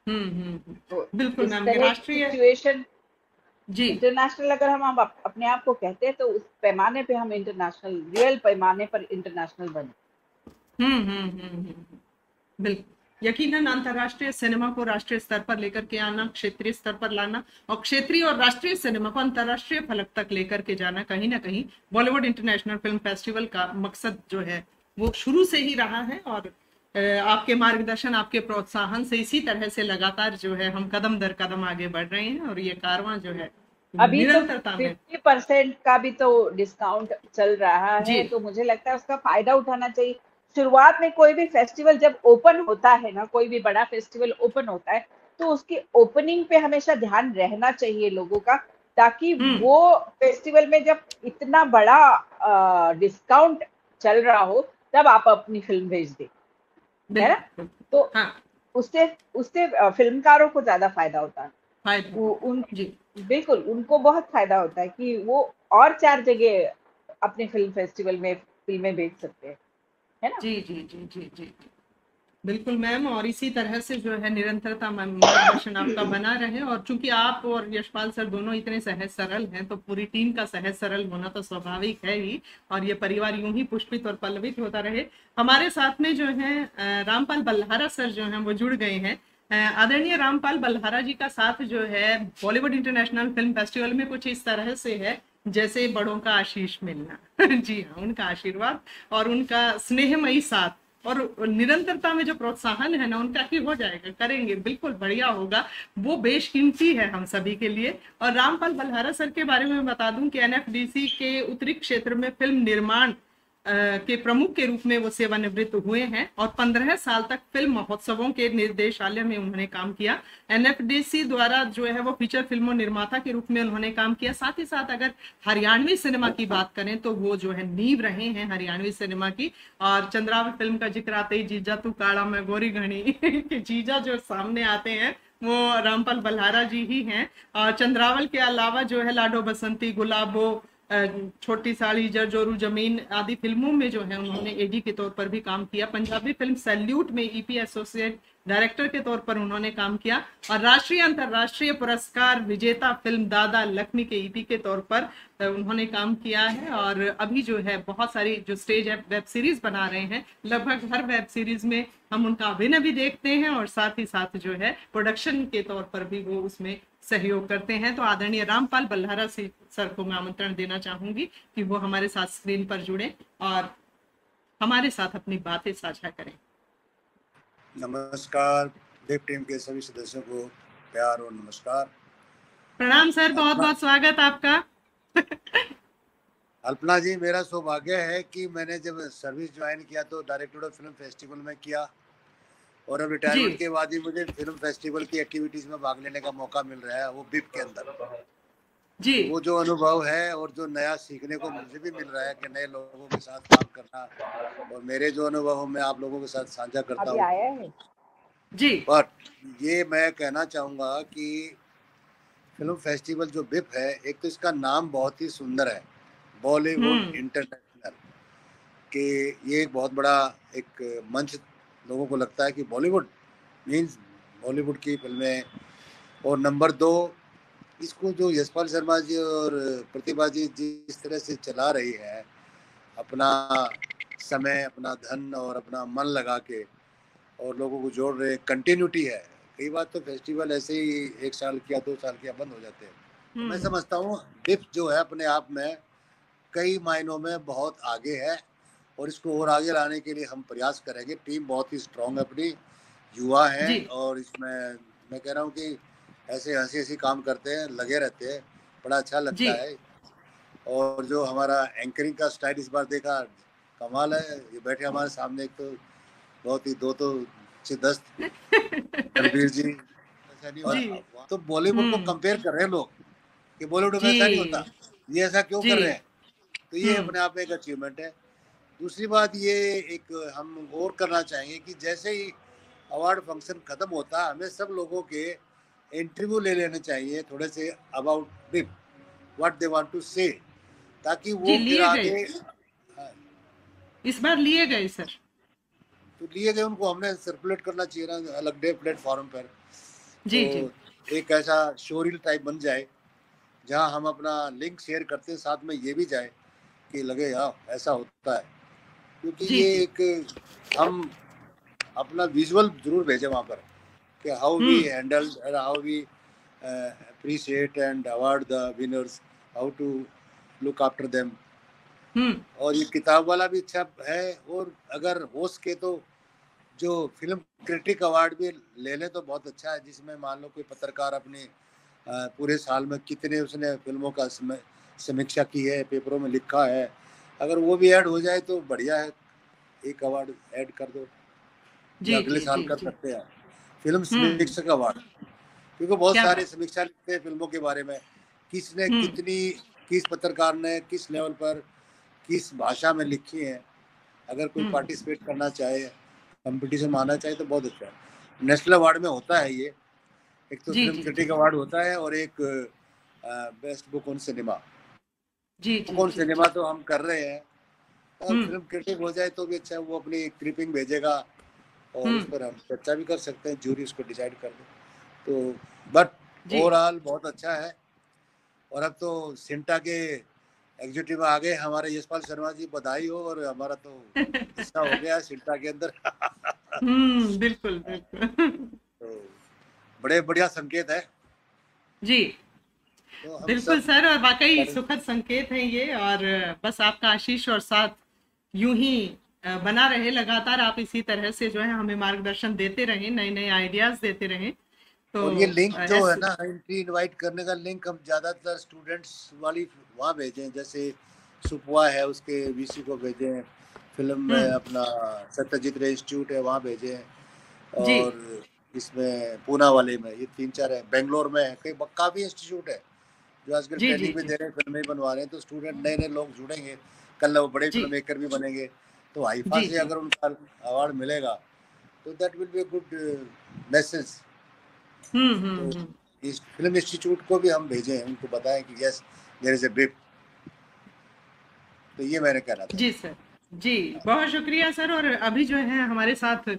हम्म तो बिल्कुल इस मैम। ये तरह की राष्ट्रीय सिचुएशन, जी इंटरनेशनल अगर हम अपने आप को कहते हैं, तो उस पैमाने पे हम रियल पैमाने पर इंटरनेशनल बने। बिल्कुल। यकीनन अंतर्राष्ट्रीय सिनेमा को राष्ट्रीय स्तर पर लेकर के आना, क्षेत्रीय स्तर पर लाना और क्षेत्रीय और राष्ट्रीय सिनेमा को अंतर्राष्ट्रीय फलक तक लेकर के जाना कहीं ना कहीं बॉलीवुड इंटरनेशनल फिल्म फेस्टिवल का मकसद जो है वो शुरू से ही रहा है। और आपके मार्गदर्शन, आपके प्रोत्साहन से इसी तरह से लगातार जो है हम कदम दर कदम आगे बढ़ रहे हैं और ये कारवां जो है अभी तो 50% का भी तो डिस्काउंट चल रहा है, तो मुझे लगता है उसका फायदा उठाना चाहिए। शुरुआत में कोई भी फेस्टिवल जब ओपन होता है ना, कोई भी बड़ा फेस्टिवल ओपन होता है, तो उसकी ओपनिंग पे हमेशा ध्यान रहना चाहिए लोगों का, ताकि वो फेस्टिवल में जब इतना बड़ा डिस्काउंट चल रहा हो तब आप अपनी फिल्म भेज दें, है ना? तो हाँ। उससे फिल्मकारों को ज्यादा फायदा होता है। बिल्कुल उनको बहुत फायदा होता है कि वो और 4 जगह अपने फिल्म फेस्टिवल में फिल्में बेच सकते हैं, है ना? जी बिल्कुल मैम। और इसी तरह से जो है निरंतरता मार्गदर्शन आपका बना रहे। और चूंकि आप और यशपाल सर दोनों इतने सहज सरल हैं, तो पूरी टीम का सहज सरल होना तो स्वाभाविक है ही, और ये परिवार यूं ही पुष्पित और पल्लवित होता रहे। हमारे साथ में जो है रामपाल बल्हारा सर जो है वो जुड़ गए हैं। आदरणीय रामपाल बल्हारा जी का साथ जो है बॉलीवुड इंटरनेशनल फिल्म फेस्टिवल में कुछ इस तरह से है जैसे बड़ों का आशीष मिलना। जी हाँ, उनका आशीर्वाद और उनका स्नेहमयी साथ और निरंतरता में जो प्रोत्साहन है ना उनका ही हो जाएगा, करेंगे, बिल्कुल बढ़िया होगा, वो बेशकीमती है हम सभी के लिए। और रामपाल बल्हारा सर के बारे में बता दूं कि एनएफडीसी के उत्तरी क्षेत्र में फिल्म निर्माण के प्रमुख के रूप में वो सेवानिवृत्त हुए हैं और 15 साल तक फिल्म महोत्सवों के निर्देशालय में उन्होंने काम किया। एनएफडीसी द्वारा जो है वो फीचर फिल्मों निर्माता के रूप में उन्होंने काम किया। साथ ही साथ अगर हरियाणवी सिनेमा की बात करें तो वो जो है नींव रहे हैं हरियाणवी सिनेमा की। और चंद्रावल फिल्म का जिक्र आते ही जीजा तू काड़ा में गोरी घनी के जीजा जो सामने आते हैं वो रामपाल बल्हारा जी ही हैं। और चंद्रावल के अलावा जो है लाडो बसंती, गुलाबो, छोटी साड़ी, जरजोरू जमीन आदि फिल्मों में जो है उन्होंने एडी के तौर पर भी काम किया। पंजाबी फिल्म सैल्यूट में ईपी एसोसिएट डायरेक्टर के तौर पर उन्होंने काम किया और राष्ट्रीय अंतर्राष्ट्रीय पुरस्कार विजेता फिल्म दादा लक्ष्मी के ईपी के तौर पर उन्होंने काम किया है। और अभी जो है बहुत सारी जो स्टेज वेब सीरीज बना रहे हैं, लगभग हर वेब सीरीज में हम उनका अभिनय भी देखते हैं और साथ ही साथ जो है प्रोडक्शन के तौर पर भी वो उसमें सहयोग करते हैं। तो आदरणीय रामपाल बल्हारा सर को मैं आमंत्रण देना चाहूंगी कि वो हमारे साथ स्क्रीन पर जुड़े और हमारे साथ अपनी बातें साझा करें। नमस्कार, वेब टीम के सभी सदस्यों को प्यार और नमस्कार। प्रणाम सर, बहुत बहुत स्वागत आपका। अल्पना जी, मेरा सौभाग्य है कि मैंने जब सर्विस ज्वाइन किया तो डायरेक्टर ऑफ फिल्म फेस्टिवल में किया और अब रिटायरमेंट के बाद ही मुझे फिल्म फेस्टिवल की एक्टिविटीज में भाग लेने का मौका मिल रहा है, वो बिप के अंदर जी। वो जो अनुभव है और जो नया सीखने को मुझे भी मिल रहा है कि नए लोगों के साथ काम करना, और मेरे जो अनुभव मैं आप लोगों के साथ साझा करता हूँ जी। पर ये मैं कहना चाहूँगा कि फिल्म फेस्टिवल जो बिप है, एक तो इसका नाम बहुत ही सुंदर है, बॉलीवुड इंटरनेशनल, कि ये एक बहुत बड़ा एक मंच लोगों को लगता है कि बॉलीवुड मीन्स बॉलीवुड की फिल्में। और नंबर 2, इसको जो यशपाल शर्मा जी और प्रतिभा जी जिस तरह से चला रही है, अपना समय, अपना धन और अपना मन लगा के और लोगों को जोड़ रहे, कंटिन्यूटी है। कई बार तो फेस्टिवल ऐसे ही 1 साल किया 2 साल किया बंद हो जाते हैं। मैं समझता हूँ बिप जो है अपने आप में कई मायनों में बहुत आगे है और इसको और आगे लाने के लिए हम प्रयास करेंगे। टीम बहुत ही स्ट्रांग है अपनी, युवा है और इसमें मैं कह रहा हूँ कि ऐसे हंसी काम करते हैं, लगे रहते हैं, बड़ा अच्छा लगता है। और जो हमारा एंकरिंग का स्टाइल इस बार देखा, कमाल है। ये बैठे हमारे सामने एक तो बहुत ही 2 तो दस्त रणबीर जी, ऐसा नहीं होता। तो बॉलीवुड को कंपेयर कर रहे हैं लोग कि बॉलीवुड में ऐसा नहीं होता, ये ऐसा क्यों कर रहे हैं, तो ये अपने आप में एक अचीवमेंट है। दूसरी बात ये एक हम और करना चाहेंगे कि जैसे ही अवार्ड फंक्शन खत्म होता है, हमें सब लोगों के इंटरव्यू ले लेने चाहिए थोड़े से अबाउट बिप, what they want to say, ताकि वो फिर आगे इस बार लिए गए सर, तो लिए गए उनको हमने सर्कुलेट करना चाहिए ना अलग डे प्लेटफॉर्म पर। जी तो एक ऐसा शोरील टाइप बन जाए जहां हम अपना लिंक शेयर करते हैं, साथ में ये भी जाए कि लगे यार ऐसा होता है, क्योंकि ये एक हम अपना विजुअल जरूर भेजें वहाँ पर कि how we handle, how we appreciate and award the winners, how to look after them. और ये किताब वाला भी अच्छा है, और अगर हो सके तो जो फिल्म क्रिटिक अवार्ड भी ले लें तो बहुत अच्छा है, जिसमें मान लो कोई पत्रकार अपनी पूरे साल में कितने उसने फिल्मों का समीक्षा की है, पेपरों में लिखा है, अगर वो भी ऐड हो जाए तो बढ़िया है। एक अवार्ड ऐड कर दो, अगले साल कर सकते हैं फिल्म समीक्षक अवार्ड, क्योंकि बहुत सारे समीक्षा लिखते हैं फिल्मों के बारे में, किसने कितनी, किस पत्रकार ने किस लेवल पर किस भाषा में लिखी है। अगर कोई पार्टिसिपेट करना चाहे, कंपटीशन में आना चाहे तो बहुत अच्छा है। नेशनल अवार्ड में होता है ये, एक तो फिल्म क्रिटिक अवार्ड होता है और एक best book on cinema. Book on cinema तो हम कर रहे हैं, और फिल्म क्रिटिक हो जाए तो भी अच्छा, वो अपनी क्लिपिंग भेजेगा और उस पर हम चर्चा भी कर सकते हैं, जूरी उसको डिसाइड कर दे तो। बट ओवरऑल बहुत अच्छा है। और अब तो सिंटा के एग्जीक्यूटिव आ गए हमारे यशपाल शर्मा जी, बधाई हो, और हमारा तो हिस्सा हो गया सिंटा के अंदर। बिल्कुल बिल्कुल, तो बड़े बढ़िया संकेत है जी। तो बिल्कुल सर, और वाकई सुखद संकेत है ये, और बस आपका आशीष और साथ यूं ही बना रहे लगातार। आप इसी तरह से जो है हमें मार्गदर्शन देते रहे, नए नए आइडियाज देते रहे। तो और ये लिंक जो है ना, एंट्री इनवाइट करने का लिंक हम ज्यादातर स्टूडेंट्स वाली वहाँ भेजें, जैसे सुपवा है उसके वीसी को भेजें, फिल्म में अपना सत्यजीत रे इंस्टीट्यूट है वहाँ भेजें, और इसमें पूना वाले में ये 3-4 है, बेंगलोर में है, काफी इंस्टीट्यूट है जो आजकल ट्रेनिंग भी दे रहे हैं, फिल्में बनवा रहे हैं। तो स्टूडेंट नए नए लोग जुड़ेंगे, कल वो बड़े फिल्म मेकर भी बनेंगे। तो हाइफा से अगर उनका अवार्ड मिलेगा तो that will be a good message. तो इस फिल्म इंस्टीट्यूट को भी हम भेजें, उनको बताएं कि यस देयर इज अ बिप। तो ये मैंने कहना था। जी सर, जी बहुत शुक्रिया सर। और अभी जो है हमारे साथ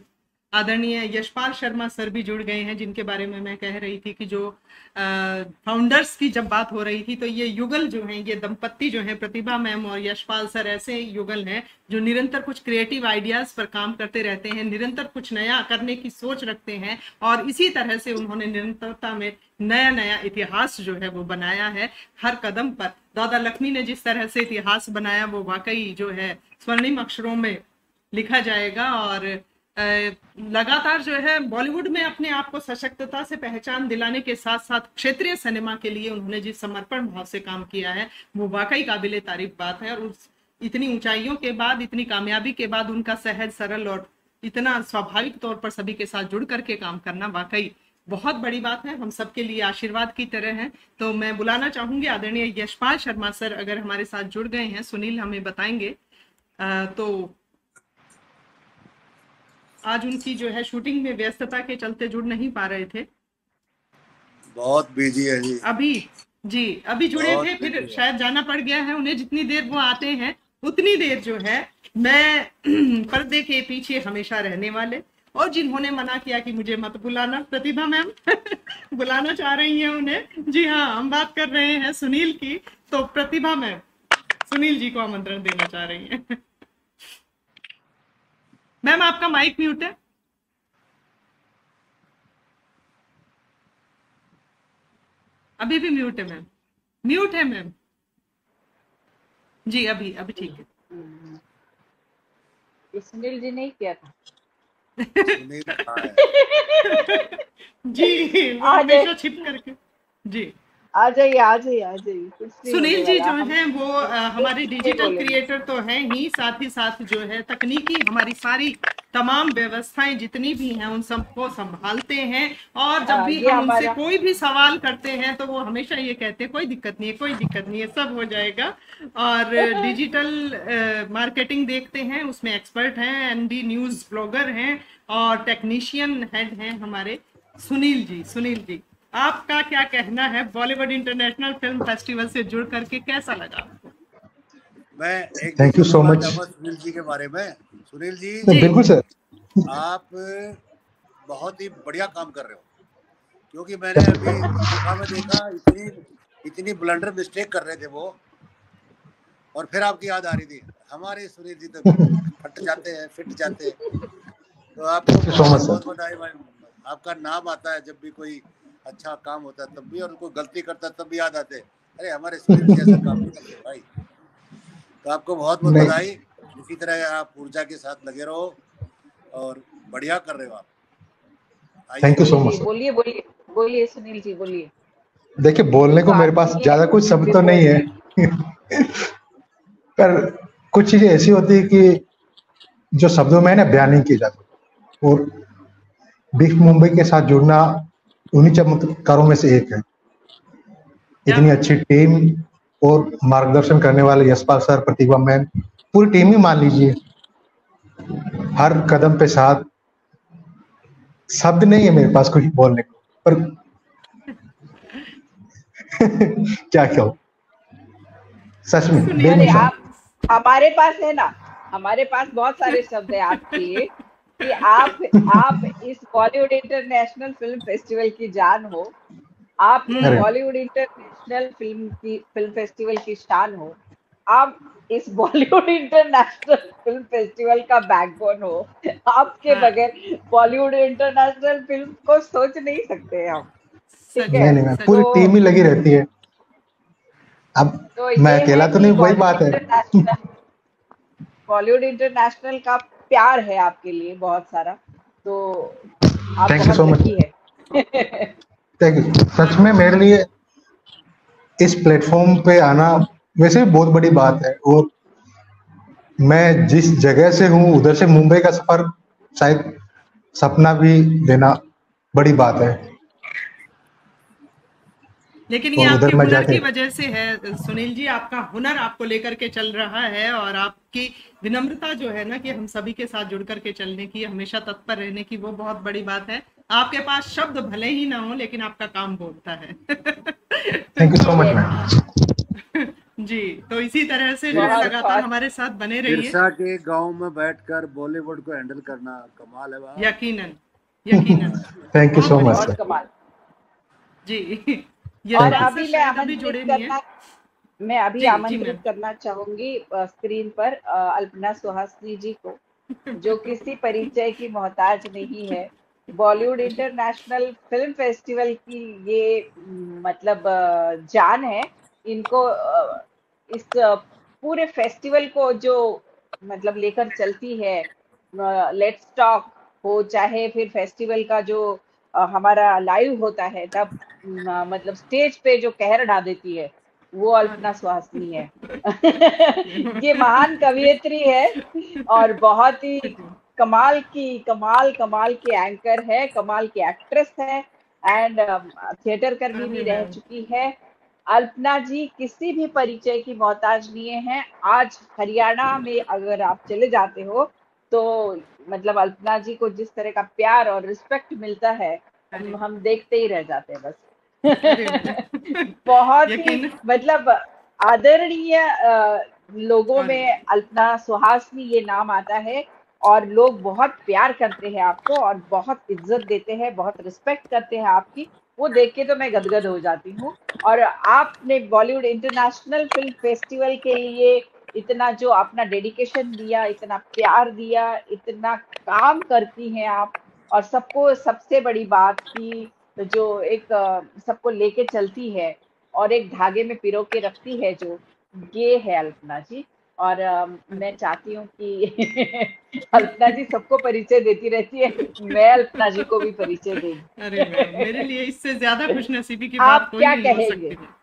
आदरणीय यशपाल शर्मा सर भी जुड़ गए हैं, जिनके बारे में मैं कह रही थी कि जो फाउंडर्स की जब बात हो रही थी, तो ये युगल जो हैं, ये दंपत्ति जो है, प्रतिभा मैम और यशपाल सर, ऐसे युगल हैं जो निरंतर कुछ क्रिएटिव आइडियाज पर काम करते रहते हैं, निरंतर कुछ नया करने की सोच रखते हैं, और इसी तरह से उन्होंने निरंतरता में नया नया इतिहास जो है वो बनाया है हर कदम पर। दादा लक्ष्मी ने जिस तरह से इतिहास बनाया वो वाकई जो है स्वर्णिम अक्षरों में लिखा जाएगा। और लगातार जो है बॉलीवुड में अपने आप को सशक्तता से पहचान दिलाने के साथ साथ क्षेत्रीय सिनेमा के लिए उन्होंने जिस समर्पण भाव से काम किया है वो वाकई काबिले तारीफ बात है। और उस इतनी ऊंचाइयों के बाद, इतनी कामयाबी के बाद उनका सहज सरल और इतना स्वाभाविक तौर पर सभी के साथ जुड़ करके काम करना वाकई बहुत बड़ी बात है, हम सबके लिए आशीर्वाद की तरह है। तो मैं बुलाना चाहूंगी आदरणीय यशपाल शर्मा सर, अगर हमारे साथ जुड़ गए हैं। सुनील हमें बताएंगे। तो आज उनकी जो है शूटिंग में व्यस्तता के चलते जुड़ नहीं पा रहे थे, बहुत बिजी है जी। अभी जुड़े थे, फिर शायद जाना पड़ गया है उन्हें। जितनी देर वो आते हैं उतनी देर जो है मैं पर्दे के पीछे हमेशा रहने वाले, और जिन्होंने मना किया कि मुझे मत बुलाना, प्रतिभा मैम बुलाना चाह रही हैं उन्हें। जी हाँ, हम बात कर रहे हैं सुनील की। तो प्रतिभा मैम सुनील जी को आमंत्रण देना चाह रही हैं। मैम आपका माइक म्यूट है। अभी भी म्यूट है मैम, म्यूट है मैम जी। अभी ठीक है। सुनील जी नहीं किया था। जी हमेशा छिप करके। जी आ जाइए। सुनील जी जो हैं वो हमारे डिजिटल क्रिएटर तो हैं ही, साथ ही साथ जो है तकनीकी हमारी सारी तमाम व्यवस्थाएं जितनी भी हैं उन सबको संभालते हैं। और जब भी हम उनसे कोई भी सवाल करते हैं तो वो हमेशा ये कहते हैं कोई दिक्कत नहीं है, सब हो जाएगा। और डिजिटल मार्केटिंग देखते हैं, उसमें एक्सपर्ट हैं, एनडी न्यूज ब्लॉगर हैं और टेक्नीशियन हेड हैं हमारे सुनील जी। आपका क्या कहना है बॉलीवुड इंटरनेशनल फिल्म फेस्टिवल से जुड़ करके, कैसा लगा आपको? मैं thank you so much Sunil ji के बारे में। सुनील जी बिल्कुल सर, आप बहुत ही बढ़िया काम कर रहे हो, क्योंकि मैंने अभी में देखा इतनी ब्लंडर मिस्टेक कर रहे थे वो, और फिर आपकी याद आ रही थी। हमारे सुनील जी तो फिट जाते हैं। तो आपको बहुत बहुत बधाई भाई। आपका नाम आता है जब भी कोई अच्छा काम होता है तब भी, और कोई गलती करता है तब भी याद आते, अरे हमारे सुनील जी ऐसा काम नहीं करते भाई। तो आपको बहुत बहुत बधाई। इसी तरह आप ऊर्जा के साथ लगे रहो और बढ़िया कर रहे हो आप। Thank you so much. बोलिए बोलिए बोलिए सुनील जी बोलिए। देखिए बोलने को मेरे पास ज्यादा कुछ शब्द तो नहीं है पर कुछ चीजें ऐसी होती है कि जो शब्दों में ना बयान नहीं की जाती, और बिग मुंबई के साथ जुड़ना उन्हीं चमत्कारों में से एक है। इतनी अच्छी टीम और मार्गदर्शन करने वाले यशपाल सर, प्रतिभा मैम, पूरी टीम ही मान लीजिए, हर कदम पे साथ। शब्द नहीं है मेरे पास कुछ बोलने को, पर क्या कहूँ, सच में बेमिसाल। आप हमारे पास है ना, हमारे पास बहुत सारे शब्द है आपके लिए कि आप इस बॉलीवुड इंटरनेशनल फिल्म फेस्टिवल की जान हो, आप इस बॉलीवुड इंटरनेशनल फिल्म फेस्टिवल की शान हो, आप इस बॉलीवुड इंटरनेशनल फिल्म फेस्टिवल का बैकबोन हो। आपके बगैर बॉलीवुड इंटरनेशनल फिल्म को सोच नहीं सकते हम। ठीक है, नहीं, पूरी टीम ही लगी रहती है। अब तो मैं अकेला तो नहीं, वही बात है। बॉलीवुड इंटरनेशनल का प्यार है आपके लिए बहुत सारा, तो आप thank you so much. Thank you. सच में मेरे लिए इस प्लेटफॉर्म पे आना वैसे भी बहुत बड़ी बात है, और मैं जिस जगह से हूँ उधर से मुंबई का सफर शायद सपना भी लेना बड़ी बात है। लेकिन ये आपके हुनर की वजह से है सुनील जी, आपका हुनर आपको लेकर के चल रहा है, और आपकी विनम्रता जो है ना कि हम सभी के साथ जुड़ करके चलने की, हमेशा तत्पर रहने की, वो बहुत बड़ी बात है। आपके पास शब्द भले ही ना हो लेकिन आपका काम बोलता है। Thank you so much ma'am. जी, तो इसी तरह से जो है लगातार हमारे साथ बने रहिए। बिरसा के गांव में बैठकर बॉलीवुड को हैंडल करना कमाल है भाई। यकीनन यकीनन। थैंक यू सो मच कमाल जी। और अभी मैं आमंत्रित करना चाहूंगी स्क्रीन पर अल्पना सुहासिनी जी को, जो किसी परिचय की मोहताज नहीं है। बॉलीवुड इंटरनेशनल फिल्म फेस्टिवल की ये मतलब जान है। इनको इस पूरे फेस्टिवल को जो मतलब लेकर चलती है, लेट्स टॉक हो, चाहे फिर फेस्टिवल का जो हमारा लाइव होता है तब मतलब स्टेज पे जो कहर ढा देती है, वो अल्पना सुहासिनी है। ये महान कवियत्री है और बहुत ही कमाल की एंकर है, कमाल की एक्ट्रेस है, एंड थिएटर कर्मी भी रह चुकी है। अल्पना जी किसी भी परिचय की मोहताज नहीं है। आज हरियाणा में अगर आप चले जाते हो तो मतलब अल्पना जी को जिस तरह का प्यार और रिस्पेक्ट मिलता है, हम देखते ही रह जाते हैं बस। बहुत ही मतलब आदरणीय लोगों में अल्पना सुहासिनी ये नाम आता है, और लोग बहुत प्यार करते हैं आपको और बहुत इज्जत देते हैं, बहुत रिस्पेक्ट करते हैं आपकी। वो देख के तो मैं गदगद हो जाती हूँ। और आपने बॉलीवुड इंटरनेशनल फिल्म फेस्टिवल के लिए इतना जो अपना डेडिकेशन दिया, इतना प्यार दिया, इतना काम करती हैं आप, और सबको सबसे बड़ी बात की जो एक सबको लेके चलती है और एक धागे में पिरो के रखती है, जो ये है अल्पना जी। और मैं चाहती हूँ कि अल्पना जी सबको परिचय देती रहती है, मैं अल्पना जी को भी परिचय दूँ। अरे मेरे लिए इससे ज्यादा खुशनसीबी की बात कोई नहीं हो सकती है।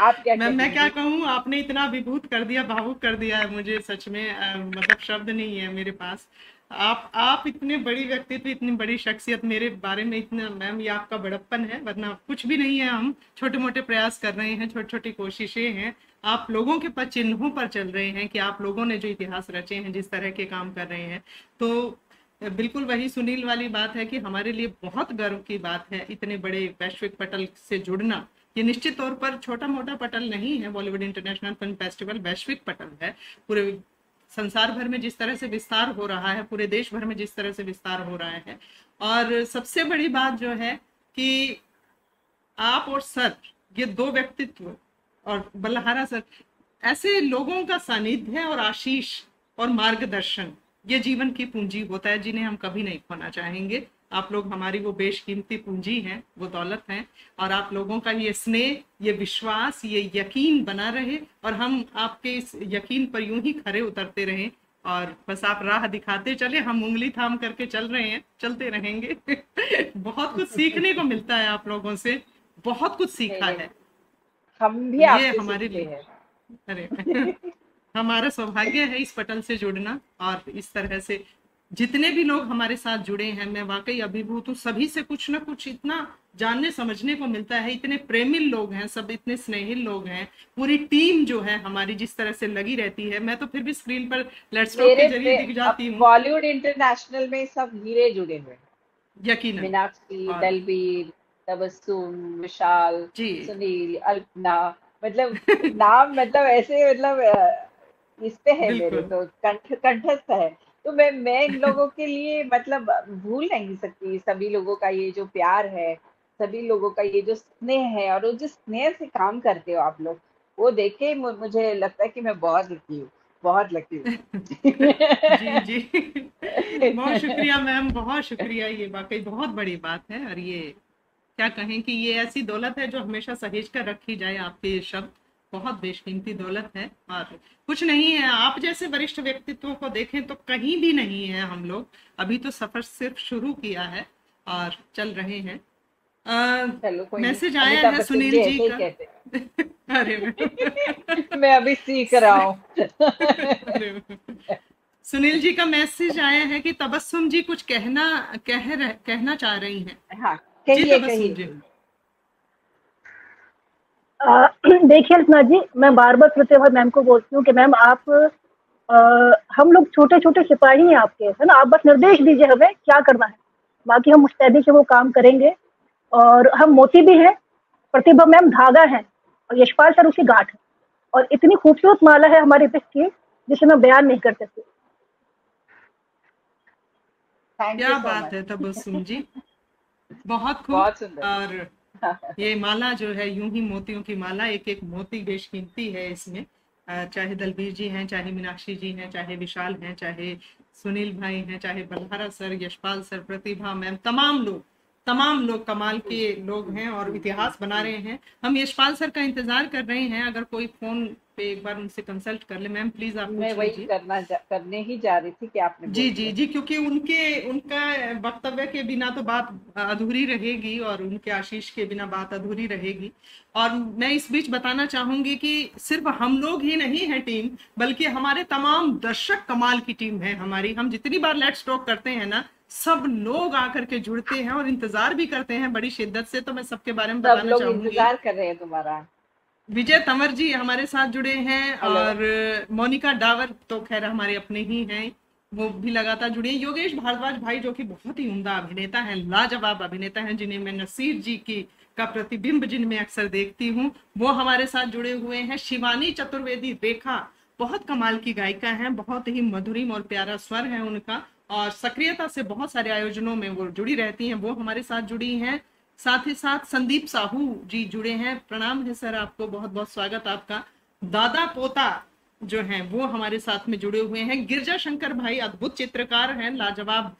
आप क्या मैं क्या कहूँ, आपने इतना विभूत कर दिया, भावुक कर दिया है मुझे, सच में मतलब शब्द नहीं है मेरे पास। आप इतने बड़ी व्यक्तित्व, इतनी बड़ी शख्सियत, मेरे बारे में इतना, मैम ये आपका बड़प्पन है, वरना कुछ भी नहीं है। हम छोटे मोटे प्रयास कर रहे हैं, छोटी छोटी कोशिशें हैं, आप लोगों के चिन्हों पर चल रहे हैं कि आप लोगों ने जो इतिहास रचे हैं, जिस तरह के काम कर रहे हैं, तो बिल्कुल वही सुनील वाली बात है कि हमारे लिए बहुत गर्व की बात है इतने बड़े वैश्विक पटल से जुड़ना। ये निश्चित तौर पर छोटा मोटा पटल नहीं है, बॉलीवुड इंटरनेशनल फिल्म फेस्टिवल वैश्विक पटल है। पूरे संसार भर में जिस तरह से विस्तार हो रहा है, पूरे देश भर में जिस तरह से विस्तार हो रहा है, और सबसे बड़ी बात जो है कि आप और सर, ये दो व्यक्तित्व, और बल्हारा सर, ऐसे लोगों का सानिध्य और आशीष और मार्गदर्शन, ये जीवन की पूंजी होता है जिन्हें हम कभी नहीं खोना चाहेंगे। आप लोग हमारी वो बेशकीमती पूंजी हैं, वो दौलत हैं, और आप लोगों का ये स्नेह, ये विश्वास, ये यकीन बना रहे और हम आपके इस यकीन पर यूं ही खरे उतरते रहें और बस आप राह दिखाते चले, हम उंगली थाम करके चल रहे हैं, चलते रहेंगे। बहुत कुछ सीखने को मिलता है आप लोगों से, बहुत कुछ सीखा है। हम भी ये आपसे हमारे सीखते लिए, हैं। अरे हमारा सौभाग्य है इस पटल से जुड़ना, और इस तरह से जितने भी लोग हमारे साथ जुड़े हैं, मैं वाकई अभिभूत हूँ। सभी से कुछ ना कुछ इतना जानने समझने को मिलता है। इतने प्रेमिल लोग हैं, सब इतने स्नेहिल लोग हैं। पूरी टीम जो है हमारी जिस तरह से लगी रहती है, मैं तो फिर भी स्क्रीन पर लेट्स टॉक के जरिए दिख जाती हूँ। बॉलीवुड इंटरनेशनल में सब हीरे जुड़े हुए, यकीनन। मीनाक्षी, दलबीर, तबस्सुम, विशाल, सुनील, अल्पना, मतलब नाम मतलब ऐसे मतलब इस पे है मेरे तो कंठस्थ है। तो मैं इन लोगों के लिए मतलब भूल नहीं सकती सभी लोगों का ये जो प्यार है, सभी लोगों का ये जो स्नेह है, और वो जिस स्नेह से काम करते हो आप लोग, वो देख के मुझे लगता है कि मैं बहुत लकी हूँ, बहुत लकी हूँ। जी जी बहुत शुक्रिया मैम, बहुत शुक्रिया। ये वाकई बहुत बड़ी बात है, और ये क्या कहें कि ये ऐसी दौलत है जो हमेशा सहेज कर रखी जाए। आपके शब्द बहुत बेशकीमती दौलत है, और कुछ नहीं है। आप जैसे वरिष्ठ व्यक्तित्वों को देखें तो कहीं भी नहीं है हम लोग। अभी तो सफर सिर्फ शुरू किया है और चल रहे हैं। मैसेज आया है सुनील जी का। अरे मैं अभी सीख रहा हूँ। सुनील जी का मैसेज आया है कि तबस्सुम जी कुछ कहना चाह रही हैं। हाँ, कहिए। देखिए अल्पना जी, मैं बार बार प्रतिभा मैम को बोलती हूँ कि मैम आप हम लोग छोटे छोटे सिपाही हैं आपके, है ना। आप बस निर्देश दीजिए हमें क्या करना है, बाकी हम मुस्तैदी से वो काम करेंगे। और हम मोती भी हैं, प्रतिभा मैम धागा है, और यशपाल सर उसकी गांठ है। और इतनी खूबसूरत माला है हमारे पिस की जिसे मैं बयान नहीं कर सकती। क्या बात है तबस्सुम जी, बहुत खूब। और ये माला जो है यूं ही मोतियों की माला, एक एक मोती बेशकीमती है इसमें। चाहे दलबीर जी हैं, चाहे मीनाक्षी जी हैं, चाहे विशाल हैं, चाहे सुनील भाई हैं, चाहे बल्हारा सर, यशपाल सर, प्रतिभा मैम, तमाम लोग कमाल के लोग हैं और इतिहास बना रहे हैं। हम यशपाल सर का इंतजार कर रहे हैं, अगर कोई फोन पे एक बार उनसे कंसल्ट कर ले। मैम प्लीज आप मैं वही करने ही जा रही थी कि आपने जी क्योंकि उनका वक्तव्य के बिना तो बात अधूरी रहेगी, और उनके आशीष के बिना बात अधूरी रहेगी। और मैं इस बीच बताना चाहूंगी कि सिर्फ हम लोग ही नहीं है टीम, बल्कि हमारे तमाम दर्शक कमाल की टीम है हमारी। हम जितनी बार लेट्स टॉक करते हैं ना, सब लोग आकर के जुड़ते हैं और इंतजार भी करते हैं बड़ी शिद्दत से। तो मैं सबके बारे में बताना चाहूंगी। इंतजार कर रहे हैं तुम्हारा। विजय तंवर जी हमारे साथ जुड़े हैं, और मोनिका डावर तो खैर हमारे अपने ही हैं, वो भी लगातार जुड़े हैं। योगेश भारद्वाज भाई जो कि बहुत ही उम्दा अभिनेता हैं, लाजवाब अभिनेता हैं, जिन्हें मैं नसीर जी का प्रतिबिंब जिनमें अक्सर देखती हूँ, वो हमारे साथ जुड़े हुए हैं। शिवानी चतुर्वेदी रेखा बहुत कमाल की गायिका हैं, बहुत ही मधुरिम और प्यारा स्वर है उनका, और सक्रियता से बहुत सारे आयोजनों में वो जुड़ी रहती हैं, वो हमारे साथ जुड़ी हैं। साथ ही साथ संदीप साहू जी जुड़े हैं, प्रणाम है सर आपको, बहुत बहुत स्वागत आपका। दादा पोता जो हैं वो हमारे साथ में जुड़े हुए हैं। गिरजा शंकर भाई अद्भुत चित्रकार हैं, लाजवाब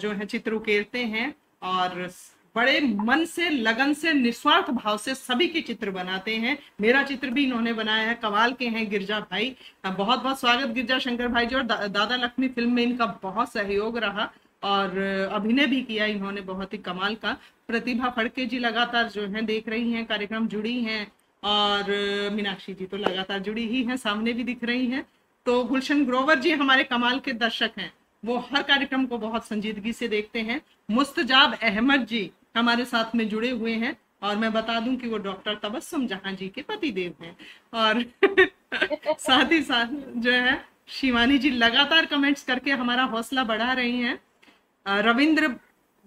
जो है चित्र उकेरते हैं, और बड़े मन से, लगन से, निस्वार्थ भाव से सभी के चित्र बनाते हैं। मेरा चित्र भी इन्होंने बनाया है, कमाल के हैं गिरजा भाई। बहुत बहुत स्वागत गिरजा शंकर भाई जी। और दादा लक्ष्मी फिल्म में इनका बहुत सहयोग रहा, और अभिनय भी किया इन्होंने बहुत ही कमाल का। प्रतिभा फड़के जी लगातार जो है देख रही हैं कार्यक्रम, जुड़ी हैं, और मीनाक्षी जी तो लगातार जुड़ी ही हैं, सामने भी दिख रही हैं। तो गुलशन ग्रोवर जी हमारे कमाल के दर्शक हैं, वो हर कार्यक्रम को बहुत संजीदगी से देखते हैं। मुस्तजाब अहमद जी हमारे साथ में जुड़े हुए हैं, और मैं बता दूं कि वो डॉक्टर तबस्सुम जहां जी के पतिदेव हैं। और साथ ही साथ जो है शिवानी जी लगातार कमेंट्स करके हमारा हौसला बढ़ा रही हैं। रविंद्र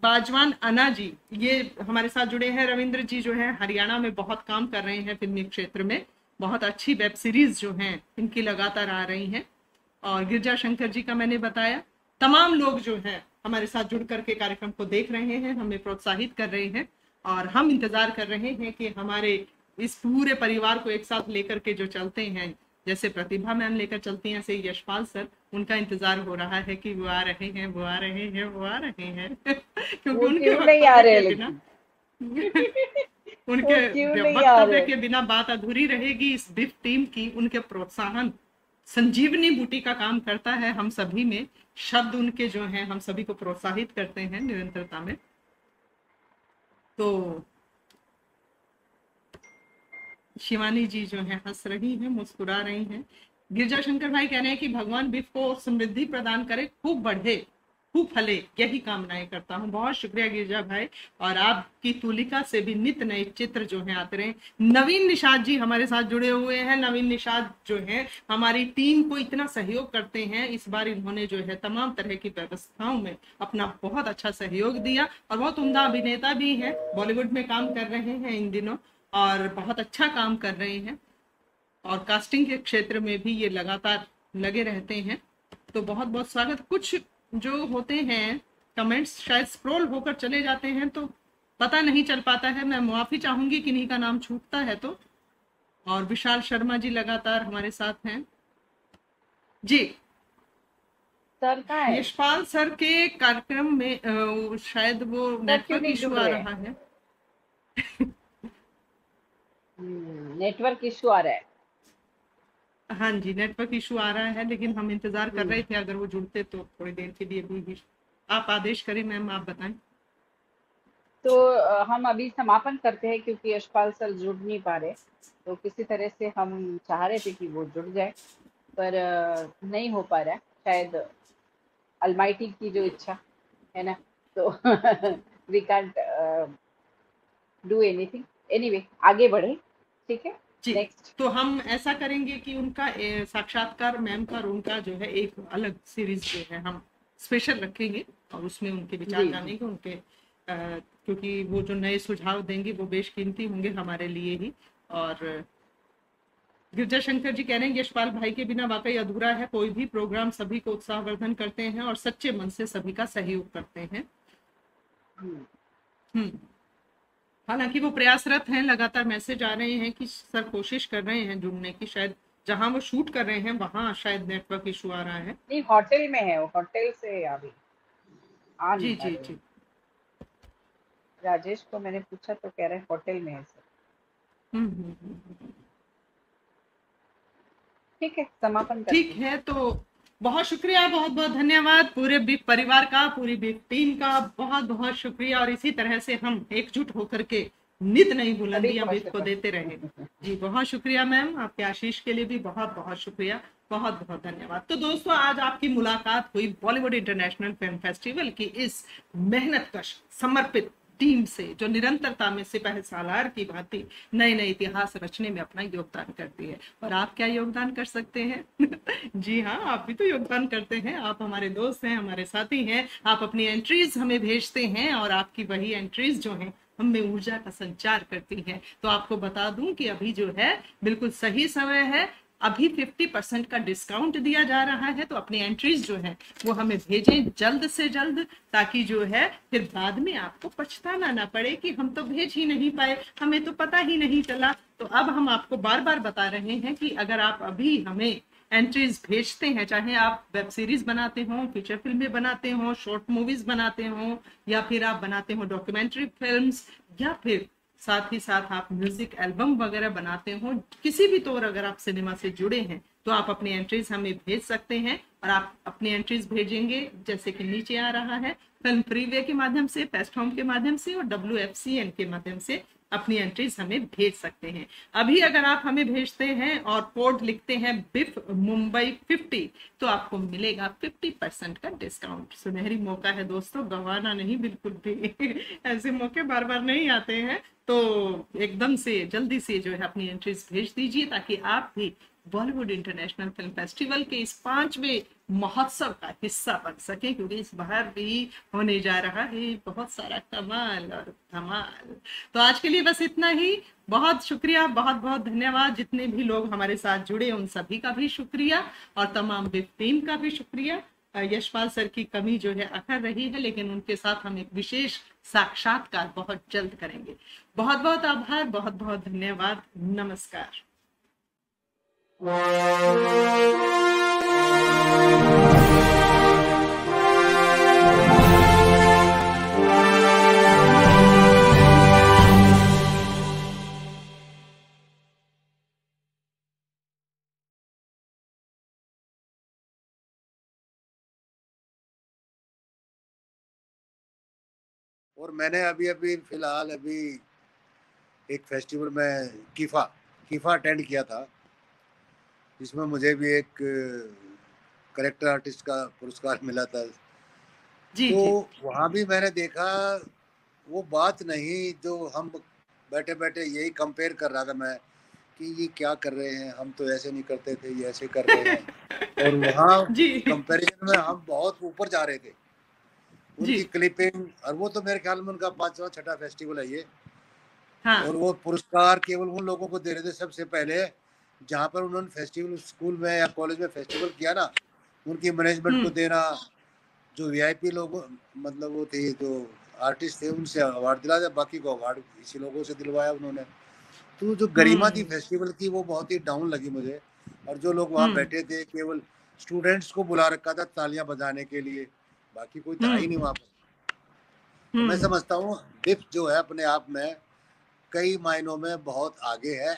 बाजवान अना जी ये हमारे साथ जुड़े हैं। रविंद्र जी जो है हरियाणा में बहुत काम कर रहे हैं फिल्मी क्षेत्र में, बहुत अच्छी वेब सीरीज जो हैं इनकी लगातार आ रही हैं। और गिरजा शंकर जी का मैंने बताया। तमाम लोग जो हैं हमारे साथ जुड़ करके कार्यक्रम को देख रहे हैं, हमें प्रोत्साहित कर रहे हैं, और हम इंतजार कर रहे हैं कि हमारे इस पूरे परिवार को एक साथ लेकर के जो चलते हैं, जैसे प्रतिभा मैम लेकर चलती हैं, ऐसे यशपाल सर, उनका इंतजार हो रहा है कि वो आ रहे हैं, वो आ रहे हैं, वो आ रहे हैं क्योंकि वो उनके क्यों नहीं आ रहे वक्तव्य के बिना उनके वो क्यों नहीं आ वक्तव्य रहे? के बिना बात अधूरी रहेगी इस बिफ टीम की। उनके प्रोत्साहन संजीवनी बूटी का काम करता है हम सभी में। शब्द उनके जो हैं हम सभी को प्रोत्साहित करते हैं निरंतरता में। तो शिवानी जी जो है हंस रही हैं, मुस्कुरा रही हैं। गिरजा शंकर भाई कह रहे हैं कि भगवान बिफ को समृद्धि प्रदान करे, खूब बढ़े, खूब फले, यही कामनाएं करता हूँ। बहुत शुक्रिया गिरजा भाई। और आपकी तुलिका से भी नित नए चित्र जो हैं आते रहे। नवीन निषाद जी हमारे साथ जुड़े हुए हैं। नवीन निषाद जो है हमारी टीम को इतना सहयोग करते हैं। इस बार इन्होंने जो है तमाम तरह की व्यवस्थाओं में अपना बहुत अच्छा सहयोग दिया और बहुत उम्दा अभिनेता भी हैं, बॉलीवुड में काम कर रहे हैं इन दिनों और बहुत अच्छा काम कर रहे हैं और कास्टिंग के क्षेत्र में भी ये लगातार लगे रहते हैं। तो बहुत बहुत स्वागत। कुछ जो होते हैं कमेंट्स शायद स्क्रॉल होकर चले जाते हैं तो पता नहीं चल पाता है, मैं माफी चाहूंगी किन्हीं का नाम छूटता है तो। और विशाल शर्मा जी लगातार हमारे साथ हैं जी। सर कहाँ है? यशपाल सर के कार्यक्रम में शायद वो नेटवर्क इशू आ रहा है। नेटवर्क इशू आ रहा है। हाँ जी, नेटवर्क इशू आ रहा है, लेकिन हम इंतजार कर रहे थे अगर वो जुड़ते तो थोड़ी देर के लिए भी। आप आदेश करें मैम, आप बताएं। तो हम अभी समापन करते हैं क्योंकि यशपाल सर जुड़ नहीं पा रहे। तो किसी तरह से हम चाह रहे थे कि वो जुड़ जाए पर नहीं हो पा रहा है, शायद अलमाइटी की जो इच्छा है ना, तो we can't do anything. Anyway आगे बढ़े, ठीक है जी। नेक्स्ट तो हम ऐसा करेंगे कि उनका साक्षात्कार मैम का और उनका जो है एक अलग सीरीज जो है हम स्पेशल रखेंगे और उसमें उनके विचार जानेंगे, उनके क्योंकि वो जो नए सुझाव देंगे वो बेशकीमती होंगे हमारे लिए ही। और गिरजा शंकर जी कह रहे हैं यशपाल भाई के बिना वाकई अधूरा है कोई भी प्रोग्राम। सभी को उत्साहवर्धन करते हैं और सच्चे मन से सभी का सहयोग करते हैं। हालांकि वो प्रयासरत हैं, लगातार मैसेज आ रहे हैं कि सर कोशिश कर रहे हैं जुड़ने की। शायद जहां वो शूट कर रहे हैं वहां शायद नेटवर्क इशू आ रहा है। नहीं, होटल में है वो, होटल से अभी आ जी नहीं जी जी। राजेश को मैंने पूछा तो कह रहे हैं होटल में है सर। ठीक है, समापन करते ठीक है। तो बहुत शुक्रिया, बहुत बहुत धन्यवाद पूरे बिग परिवार का, पूरी बिग टीम का बहुत बहुत शुक्रिया। और इसी तरह से हम एकजुट होकर के नित नई बुलंदियां बिग को देते रहे। जी बहुत शुक्रिया मैम, आपके आशीष के लिए भी बहुत बहुत शुक्रिया, बहुत बहुत धन्यवाद। तो दोस्तों आज आपकी मुलाकात हुई बॉलीवुड इंटरनेशनल फिल्म फेस्टिवल की इस मेहनतकश समर्पित टीम से जो निरंतरता में सिपाही सालार की भांति नए नए इतिहास रचने में अपना योगदान करती है। और आप क्या योगदान कर सकते हैं? जी हाँ, आप भी तो योगदान करते हैं। आप हमारे दोस्त हैं, हमारे साथी हैं। आप अपनी एंट्रीज हमें भेजते हैं और आपकी वही एंट्रीज जो हैं हमें ऊर्जा का संचार करती हैं। तो आपको बता दूं कि अभी जो है बिल्कुल सही समय है, अभी 50% का डिस्काउंट दिया जा रहा है। तो अपनी एंट्रीज जो है वो हमें भेजें जल्द से जल्द, ताकि जो है फिर बाद में आपको पछताना ना पड़े कि हम तो भेज ही नहीं पाए, हमें तो पता ही नहीं चला। तो अब हम आपको बार बार बता रहे हैं कि अगर आप अभी हमें एंट्रीज भेजते हैं, चाहे आप वेब सीरीज बनाते हो, फीचर फिल्में बनाते हो, शॉर्ट मूवीज बनाते हो, या फिर आप बनाते हो डॉक्यूमेंट्री फिल्म्स, या फिर साथ ही साथ आप म्यूजिक एल्बम वगैरह बनाते हो, किसी भी तौर अगर आप सिनेमा से जुड़े हैं तो आप अपनी एंट्रीज हमें भेज सकते हैं। और आप अपनी एंट्रीज भेजेंगे जैसे कि नीचे आ रहा है, फिल्म फ्रीवे के माध्यम से, पेस्ट होम के माध्यम से और WFCN के माध्यम से अपनी एंट्रीज हमें भेज सकते हैं। अभी अगर आप हमें भेजते हैं और कोड लिखते हैं बिफ मुंबई 50 तो आपको मिलेगा 50% का डिस्काउंट। सुनहरी मौका है दोस्तों, गंवाना नहीं बिल्कुल भी। ऐसे मौके बार बार नहीं आते हैं। तो एकदम से जल्दी से जो है अपनी एंट्रीज भेज दीजिए ताकि आप भी बॉलीवुड इंटरनेशनल फिल्म फेस्टिवल के इस 5वें महोत्सव का हिस्सा बन सके, क्योंकि इस बार भी होने जा रहा है बहुत सारा कमाल और धमाल। तो आज के लिए बस इतना ही। बहुत शुक्रिया, बहुत बहुत धन्यवाद। जितने भी लोग हमारे साथ जुड़े उन सभी का भी शुक्रिया और तमाम बिग टीम का भी शुक्रिया। यशपाल सर की कमी जो है अखर रही है, लेकिन उनके साथ हम एक विशेष साक्षात्कार बहुत जल्द करेंगे। बहुत बहुत आभार, बहुत बहुत धन्यवाद। नमस्कार। और मैंने अभी अभी फिलहाल अभी एक फेस्टिवल में कीफा अटेंड किया था, जिसमें मुझे भी एक करेक्टर आर्टिस्ट का पुरस्कार मिला था। जी, तो जी। वहाँ भी मैंने देखा वो बात नहीं जो हम बैठे बैठे यही कंपेयर कर रहा था मैं कि ये क्या कर रहे हैं, हम तो ऐसे नहीं करते थे, ये ऐसे कर रहे हैं। और वहाँ जी। कंपैरिजन में हम बहुत ऊपर जा रहे थे। उनकी जी। क्लिपिंग, और वो तो मेरे ख्याल में उनका 5वां 6ठा फेस्टिवल है ये। हाँ। और वो पुरस्कार केवल उन लोगों को दे रहे थे सबसे पहले जहाँ पर उन्होंने फेस्टिवल स्कूल में या कॉलेज में फेस्टिवल किया ना, उनकी मैनेजमेंट को देना, जो वीआईपी लोग मतलब वो थे जो आर्टिस्ट थे उनसे अवार्ड दिला दिया, बाकी को अवार्ड इसी लोगों से दिलवाया उन्होंने। तो जो गरिमा थी फेस्टिवल की वो बहुत ही डाउन लगी मुझे। और जो लोग वहाँ बैठे थे केवल स्टूडेंट्स को बुला रखा था तालियां बजाने के लिए, बाकी कोई था ही नहीं वहाँ पर। तो मैं समझता हूँ बिफ जो है अपने आप में कई मायनों में बहुत आगे है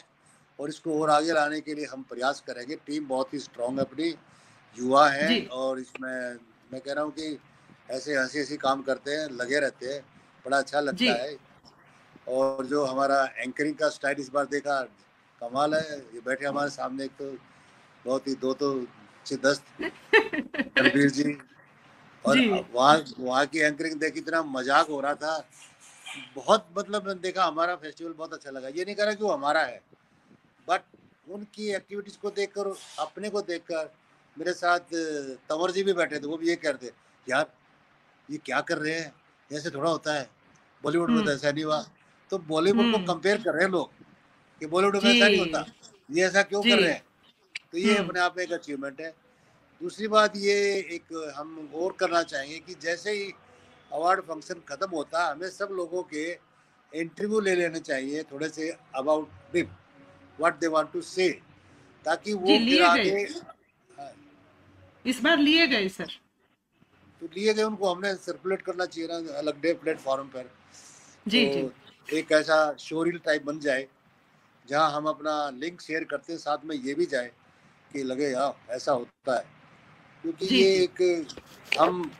और इसको और आगे लाने के लिए हम प्रयास करेंगे। टीम बहुत ही स्ट्रांग है अपनी, युवा है और इसमें मैं कह रहा हूँ कि ऐसे हंसी काम करते हैं, लगे रहते हैं, बड़ा अच्छा लगता है। और जो हमारा एंकरिंग का स्टाइल इस बार देखा कमाल है। ये बैठे हमारे सामने एक तो बहुत ही दो तो दस्त रणबीर जी, और वहाँ की एंकरिंग देखी, इतना मजाक हो रहा था, बहुत मतलब मैंने देखा हमारा फेस्टिवल बहुत अच्छा लगा। ये नहीं कह रहा कि वो हमारा है, बट उनकी एक्टिविटीज को देखकर, अपने को देखकर, मेरे साथ तंवर जी भी बैठे थे, वो भी ये कह रहे थे यार ये क्या कर रहे हैं, ऐसे थोड़ा होता है, बॉलीवुड में तो ऐसा नहीं हुआ। तो बॉलीवुड को कंपेयर कर रहे हैं लोग कि बॉलीवुड में ऐसा नहीं होता, ये ऐसा क्यों कर रहे हैं। तो ये अपने आप में एक अचीवमेंट है। दूसरी बात ये एक हम और करना चाहेंगे कि जैसे ही अवार्ड फंक्शन खत्म होता है हमें सब लोगों के इंटरव्यू ले लेने चाहिए थोड़े से अबाउट बिफ, what they want to say, ताकि वो फिर आगे इस बार लिए गए सर। तो लिए गए, उनको हमने सर्कुलेट करना चाहिए ना अलग डे प्लेटफॉर्म पर। जी, तो एक ऐसा शोरील टाइप बन जाए जहां हम अपना लिंक शेयर करते हैं, साथ में ये भी जाए कि लगे यार ऐसा होता है, क्योंकि ये एक हम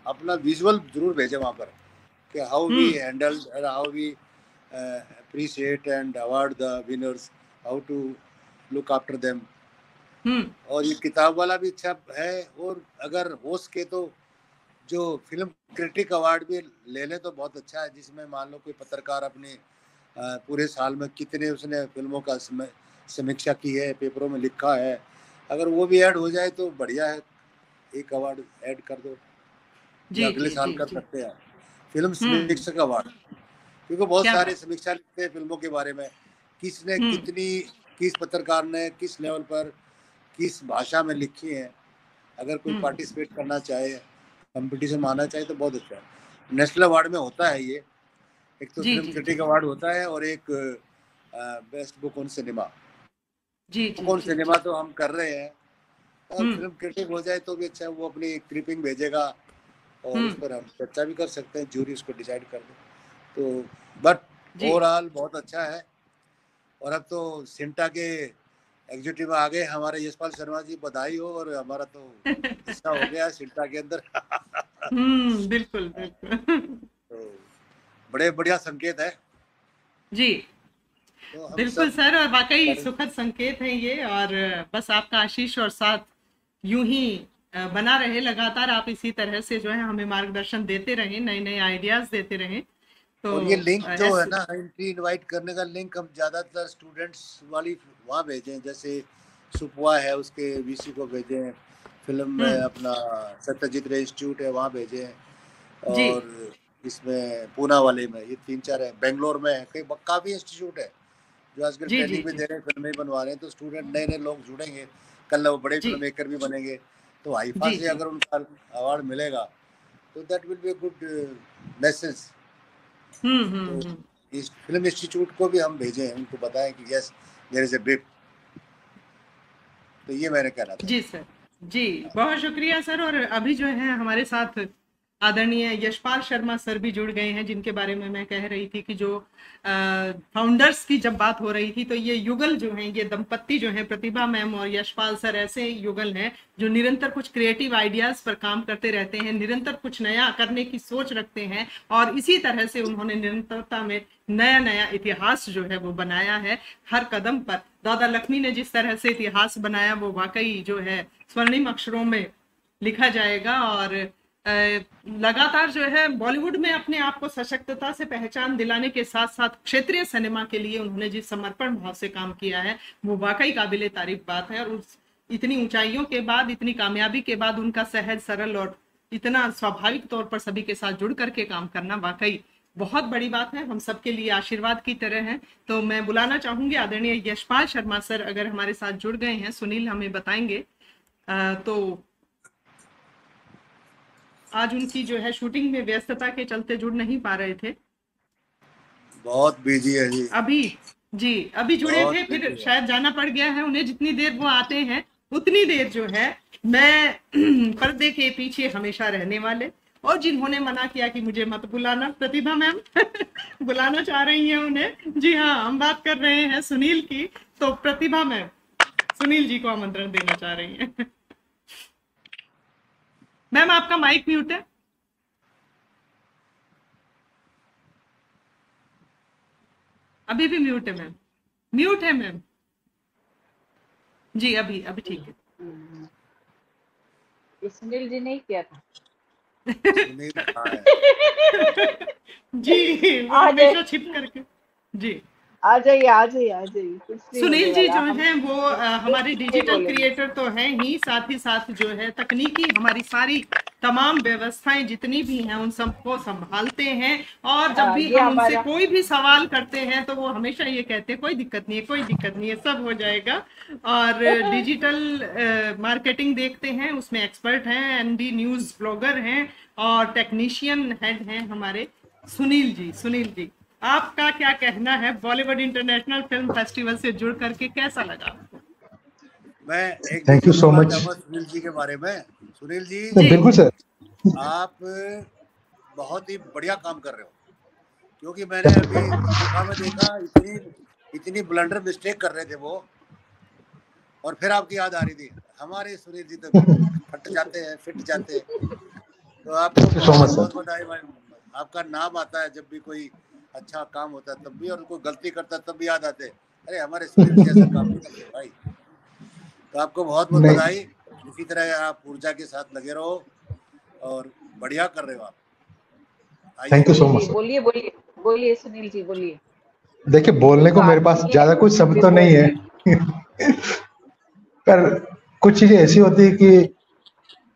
अपना विजुअल जरूर भेजे वहाँ पर कि how we handle, how we appreciate and award the winners, how to look after them. और ये किताब वाला भी अच्छा है, और अगर हो सके तो जो फिल्म क्रिटिक अवार्ड भी ले लें तो बहुत अच्छा है, जिसमें मान लो कोई पत्रकार अपने पूरे साल में कितने उसने फिल्मों का समीक्षा की है, पेपरों में लिखा है, अगर वो भी ऐड हो जाए तो बढ़िया है। एक अवार्ड ऐड कर दो, अगले साल कर सकते हैं फिल्म समीक्षक अवार्ड, क्योंकि बहुत सारे समीक्षा लिखते हैं फिल्मों के बारे में, किसने कितनी, किस पत्रकार ने किस लेवल पर किस भाषा में लिखी है। अगर कोई पार्टिसिपेट करना चाहे, कंपटीशन मानना चाहे तो बहुत अच्छा है। नेशनल अवार्ड में होता है ये, एक तो फिल्म क्रिटिक अवार्ड होता है और एक best book on cinema. Book on cinema तो हम कर रहे हैं, और फिल्म क्रिटिक हो जाए तो भी अच्छा है, वो अपनी क्लिपिंग भेजेगा और उस पर हम चर्चा भी कर सकते हैं, जूरी उसको डिसाइड कर दे। तो बट ओवरऑल बहुत अच्छा है। और अब तो सिंटा के एग्जीक्यूटिव आ गए हमारे यशपाल शर्मा जी, बधाई हो, और हमारा तो हिस्सा हो गया सिंटा के अंदर। बिल्कुल बिल्कुल। तो बड़े बढ़िया संकेत है जी। तो बिल्कुल सर, और वाकई सुखद संकेत है ये, और बस आपका आशीष और साथ यूं ही बना रहे, लगातार आप इसी तरह से जो है हमें मार्गदर्शन देते रहे, नए नए आइडियाज देते रहे। तो और ये लिंक जो है ना, एंट्री इनवाइट करने का लिंक हम ज्यादातर स्टूडेंट्स वाली वहाँ भेजें, जैसे सुपवा है उसके वीसी को भेजें, फिल्म में अपना सत्यजीत रे इंस्टीट्यूट है वहाँ भेजें, और इसमें पूना वाले में ये 3-4 है, बेंगलोर में है, काफी इंस्टीट्यूट है जो आजकल ट्रेनिंग भी दे रहे हैं, फिल्में बनवा रहे हैं। तो स्टूडेंट नए नए लोग जुड़ेंगे, कल वो बड़े फिल्म मेकर भी बनेंगे। तो हाइफा से अगर उनका अवार्ड मिलेगा तो that will be good message. तो इस फिल्म इंस्टीट्यूट को भी हम भेजें, उनको बताएं कि यस देयर इज अ बिफ। तो ये मैंने कहना था। जी सर, जी बहुत शुक्रिया सर। और अभी जो है हमारे साथ आदरणीय यशपाल शर्मा सर भी जुड़ गए हैं, जिनके बारे में मैं कह रही थी कि जो फाउंडर्स की जब बात हो रही थी तो ये युगल जो हैं, ये दंपत्ति जो हैं, प्रतिभा मैम और यशपाल सर, ऐसे युगल हैं जो निरंतर कुछ क्रिएटिव आइडियाज पर काम करते रहते हैं, निरंतर कुछ नया करने की सोच रखते हैं और इसी तरह से उन्होंने निरंतरता में नया नया इतिहास जो है वो बनाया है। हर कदम पर दादा लक्ष्मी ने जिस तरह से इतिहास बनाया वो वाकई जो है स्वर्णिम अक्षरों में लिखा जाएगा। और लगातार जो है बॉलीवुड में अपने आप को सशक्तता से पहचान दिलाने के साथ साथ क्षेत्रीय सिनेमा के लिए उन्होंने जिस समर्पण भाव से काम किया है वो वाकई काबिले तारीफ बात है। और उस इतनी ऊंचाइयों के बाद, इतनी कामयाबी के बाद उनका सहज, सरल और इतना स्वाभाविक तौर पर सभी के साथ जुड़ करके काम करना वाकई बहुत बड़ी बात है, हम सबके लिए आशीर्वाद की तरह है। तो मैं बुलाना चाहूंगी आदरणीय यशपाल शर्मा सर, अगर हमारे साथ जुड़ गए हैं। सुनील हमें बताएंगे। तो आज उनकी जो है शूटिंग में व्यस्तता के चलते जुड़ नहीं पा रहे थे, बहुत बिजी है जी। अभी जुड़े थे, फिर शायद जाना पड़ गया है उन्हें। जितनी देर वो आते हैं उतनी देर जो है मैं पर्दे के पीछे हमेशा रहने वाले, और जिन्होंने मना किया कि मुझे मत बुलाना, प्रतिभा मैम बुलाना चाह रही हैं उन्हें। जी हाँ, हम बात कर रहे हैं सुनील की। तो प्रतिभा मैम सुनील जी को आमंत्रण देना चाह रही हैं। मैम आपका माइक म्यूट है। अभी भी म्यूट है मैम, म्यूट है मैम जी। अभी ठीक है। सुनील जी नहीं किया था। जी हमेशा छिप करके। जी आ जाइए। सुनील जी जो हैं वो हमारे डिजिटल क्रिएटर तो हैं ही, साथ ही साथ जो है तकनीकी हमारी सारी तमाम व्यवस्थाएं जितनी भी हैं उन सबको संभालते हैं। और जब भी हम उनसे कोई भी सवाल करते हैं तो वो हमेशा ये कहते हैं कोई दिक्कत नहीं है, सब हो जाएगा। और डिजिटल मार्केटिंग देखते हैं, उसमें एक्सपर्ट हैं, एनडी न्यूज ब्लॉगर हैं और टेक्नीशियन हेड हैं हमारे सुनील जी। आपका क्या कहना है बॉलीवुड इंटरनेशनल फिल्म फेस्टिवल से जुड़ करके, कैसा लगा? मैं एक thank you so much Sunil ji के बारे में। सुनील जी बिल्कुल सर, आप बहुत ही बढ़िया काम कर रहे हो, क्योंकि मैंने अभी देखा इतनी ब्लंडर मिस्टेक कर रहे थे वो, और फिर आपकी याद आ रही थी। हमारे सुनील जी तो फिट जाते हैं। तो आपको बहुत बधाई। आपका नाम आता है जब भी कोई अच्छा काम होता है तब भी, और कोई गलती करता है तब भी याद आते, अरे हमारे सुनील जी ऐसा काम नहीं करते भाई। तो आपको बहुत बधाई। इसी तरह आप ऊर्जा के साथ लगे रहो और बढ़िया कर रहे हो आप। Thank you so much. बोलिए सुनील जी, बोलिए। देखिए, बोलने को मेरे पास ज्यादा कुछ शब्द तो नहीं है पर कुछ चीजें ऐसी होती है कि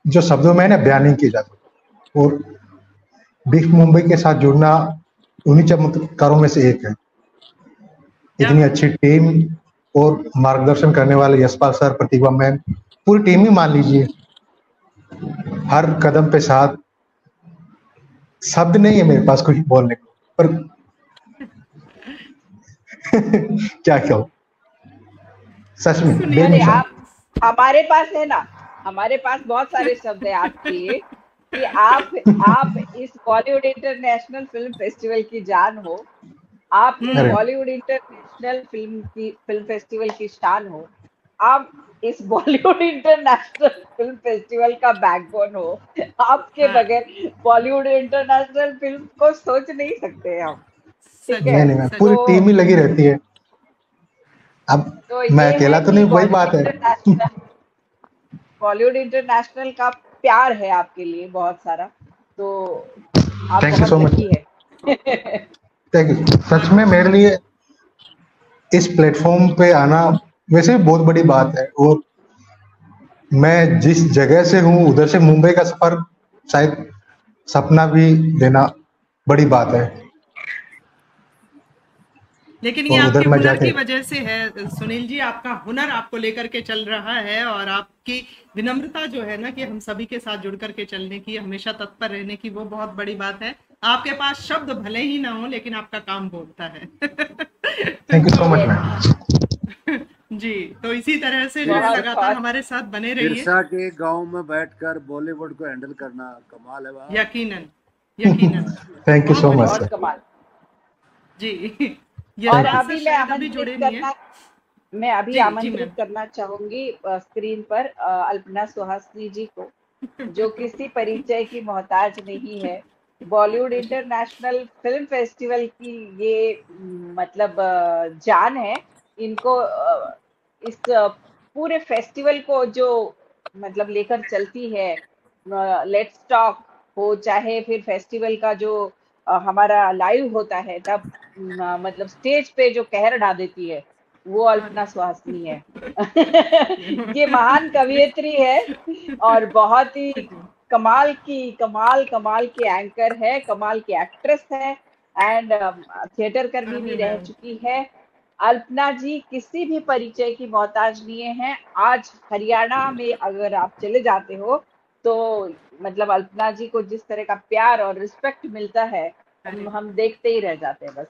जो शब्दों में ना बयान नहीं की जाती। और बिग मुंबई के साथ जुड़ना उन्हीं चमत्कारों में से एक है। इतनी अच्छी टीम और मार्गदर्शन करने वाले यशपाल सर, प्रतिभा मैम, पूरी टीम ही मान लीजिए, हर कदम पे साथ। शब्द नहीं है मेरे पास कुछ बोलने को, पर क्या कहूँ, सच में। आप हमारे पास है ना, हमारे पास बहुत सारे शब्द है आपके लिए कि आप इस बॉलीवुड इंटरनेशनल फिल्म फेस्टिवल की जान हो, आप इस बॉलीवुड इंटरनेशनल फिल्म फेस्टिवल की शान हो, आप इस बॉलीवुड इंटरनेशनल फिल्म फेस्टिवल का बैकबोन हो। आपके बगैर बॉलीवुड इंटरनेशनल फिल्म को सोच नहीं सकते हम। ठीक है, नहीं, पूरी टीम ही लगी रहती है। अब तो मैं अकेला तो नहीं, वही बात है। बॉलीवुड इंटरनेशनल का प्यार है आपके लिए बहुत सारा, तो आप thank you so much. Thank you. सच में मेरे लिए इस प्लेटफॉर्म पे आना वैसे भी बहुत बड़ी बात है। और मैं जिस जगह से हूँ उधर से मुंबई का सफर शायद सपना भी लेना बड़ी बात है, लेकिन ये आपके हुनर की वजह से है सुनील जी। आपका हुनर आपको लेकर के चल रहा है और आपकी विनम्रता जो है ना कि हम सभी के साथ जुड़ करके चलने की, हमेशा तत्पर रहने की, वो बहुत बड़ी बात है। आपके पास शब्द भले ही ना हो लेकिन आपका काम बोलता है। Thank you so much ma'am. जी, तो इसी तरह से जो है लगातार हमारे साथ बने रहिए। बिरसा के गांव में बैठकर बॉलीवुड को हैंडल करना कमाल है बात। यकीनन, यकीनन। Thank you so much sir. कमाल जी। और अभी मैं आमंत्रित करना चाहूंगी स्क्रीन पर अल्पना सुहासिनी जी को, जो किसी परिचय की मोहताज नहीं है। बॉलीवुड इंटरनेशनल फिल्म फेस्टिवल की ये मतलब जान है। इनको इस पूरे फेस्टिवल को जो मतलब लेकर चलती है, लेट्स टॉक हो चाहे फिर फेस्टिवल का जो हमारा लाइव होता है, तब मतलब स्टेज पे जो कहर ढा देती है वो अल्पना सुहासिनी है। ये महान कवियत्री है और बहुत ही कमाल की एंकर है, कमाल की एक्ट्रेस है एंड थिएटर कर्मी भी रह चुकी है। अल्पना जी किसी भी परिचय की मोहताज नहीं है। आज हरियाणा में अगर आप चले जाते हो तो मतलब अल्पना जी को जिस तरह का प्यार और रिस्पेक्ट मिलता है, हम देखते ही रह जाते हैं बस।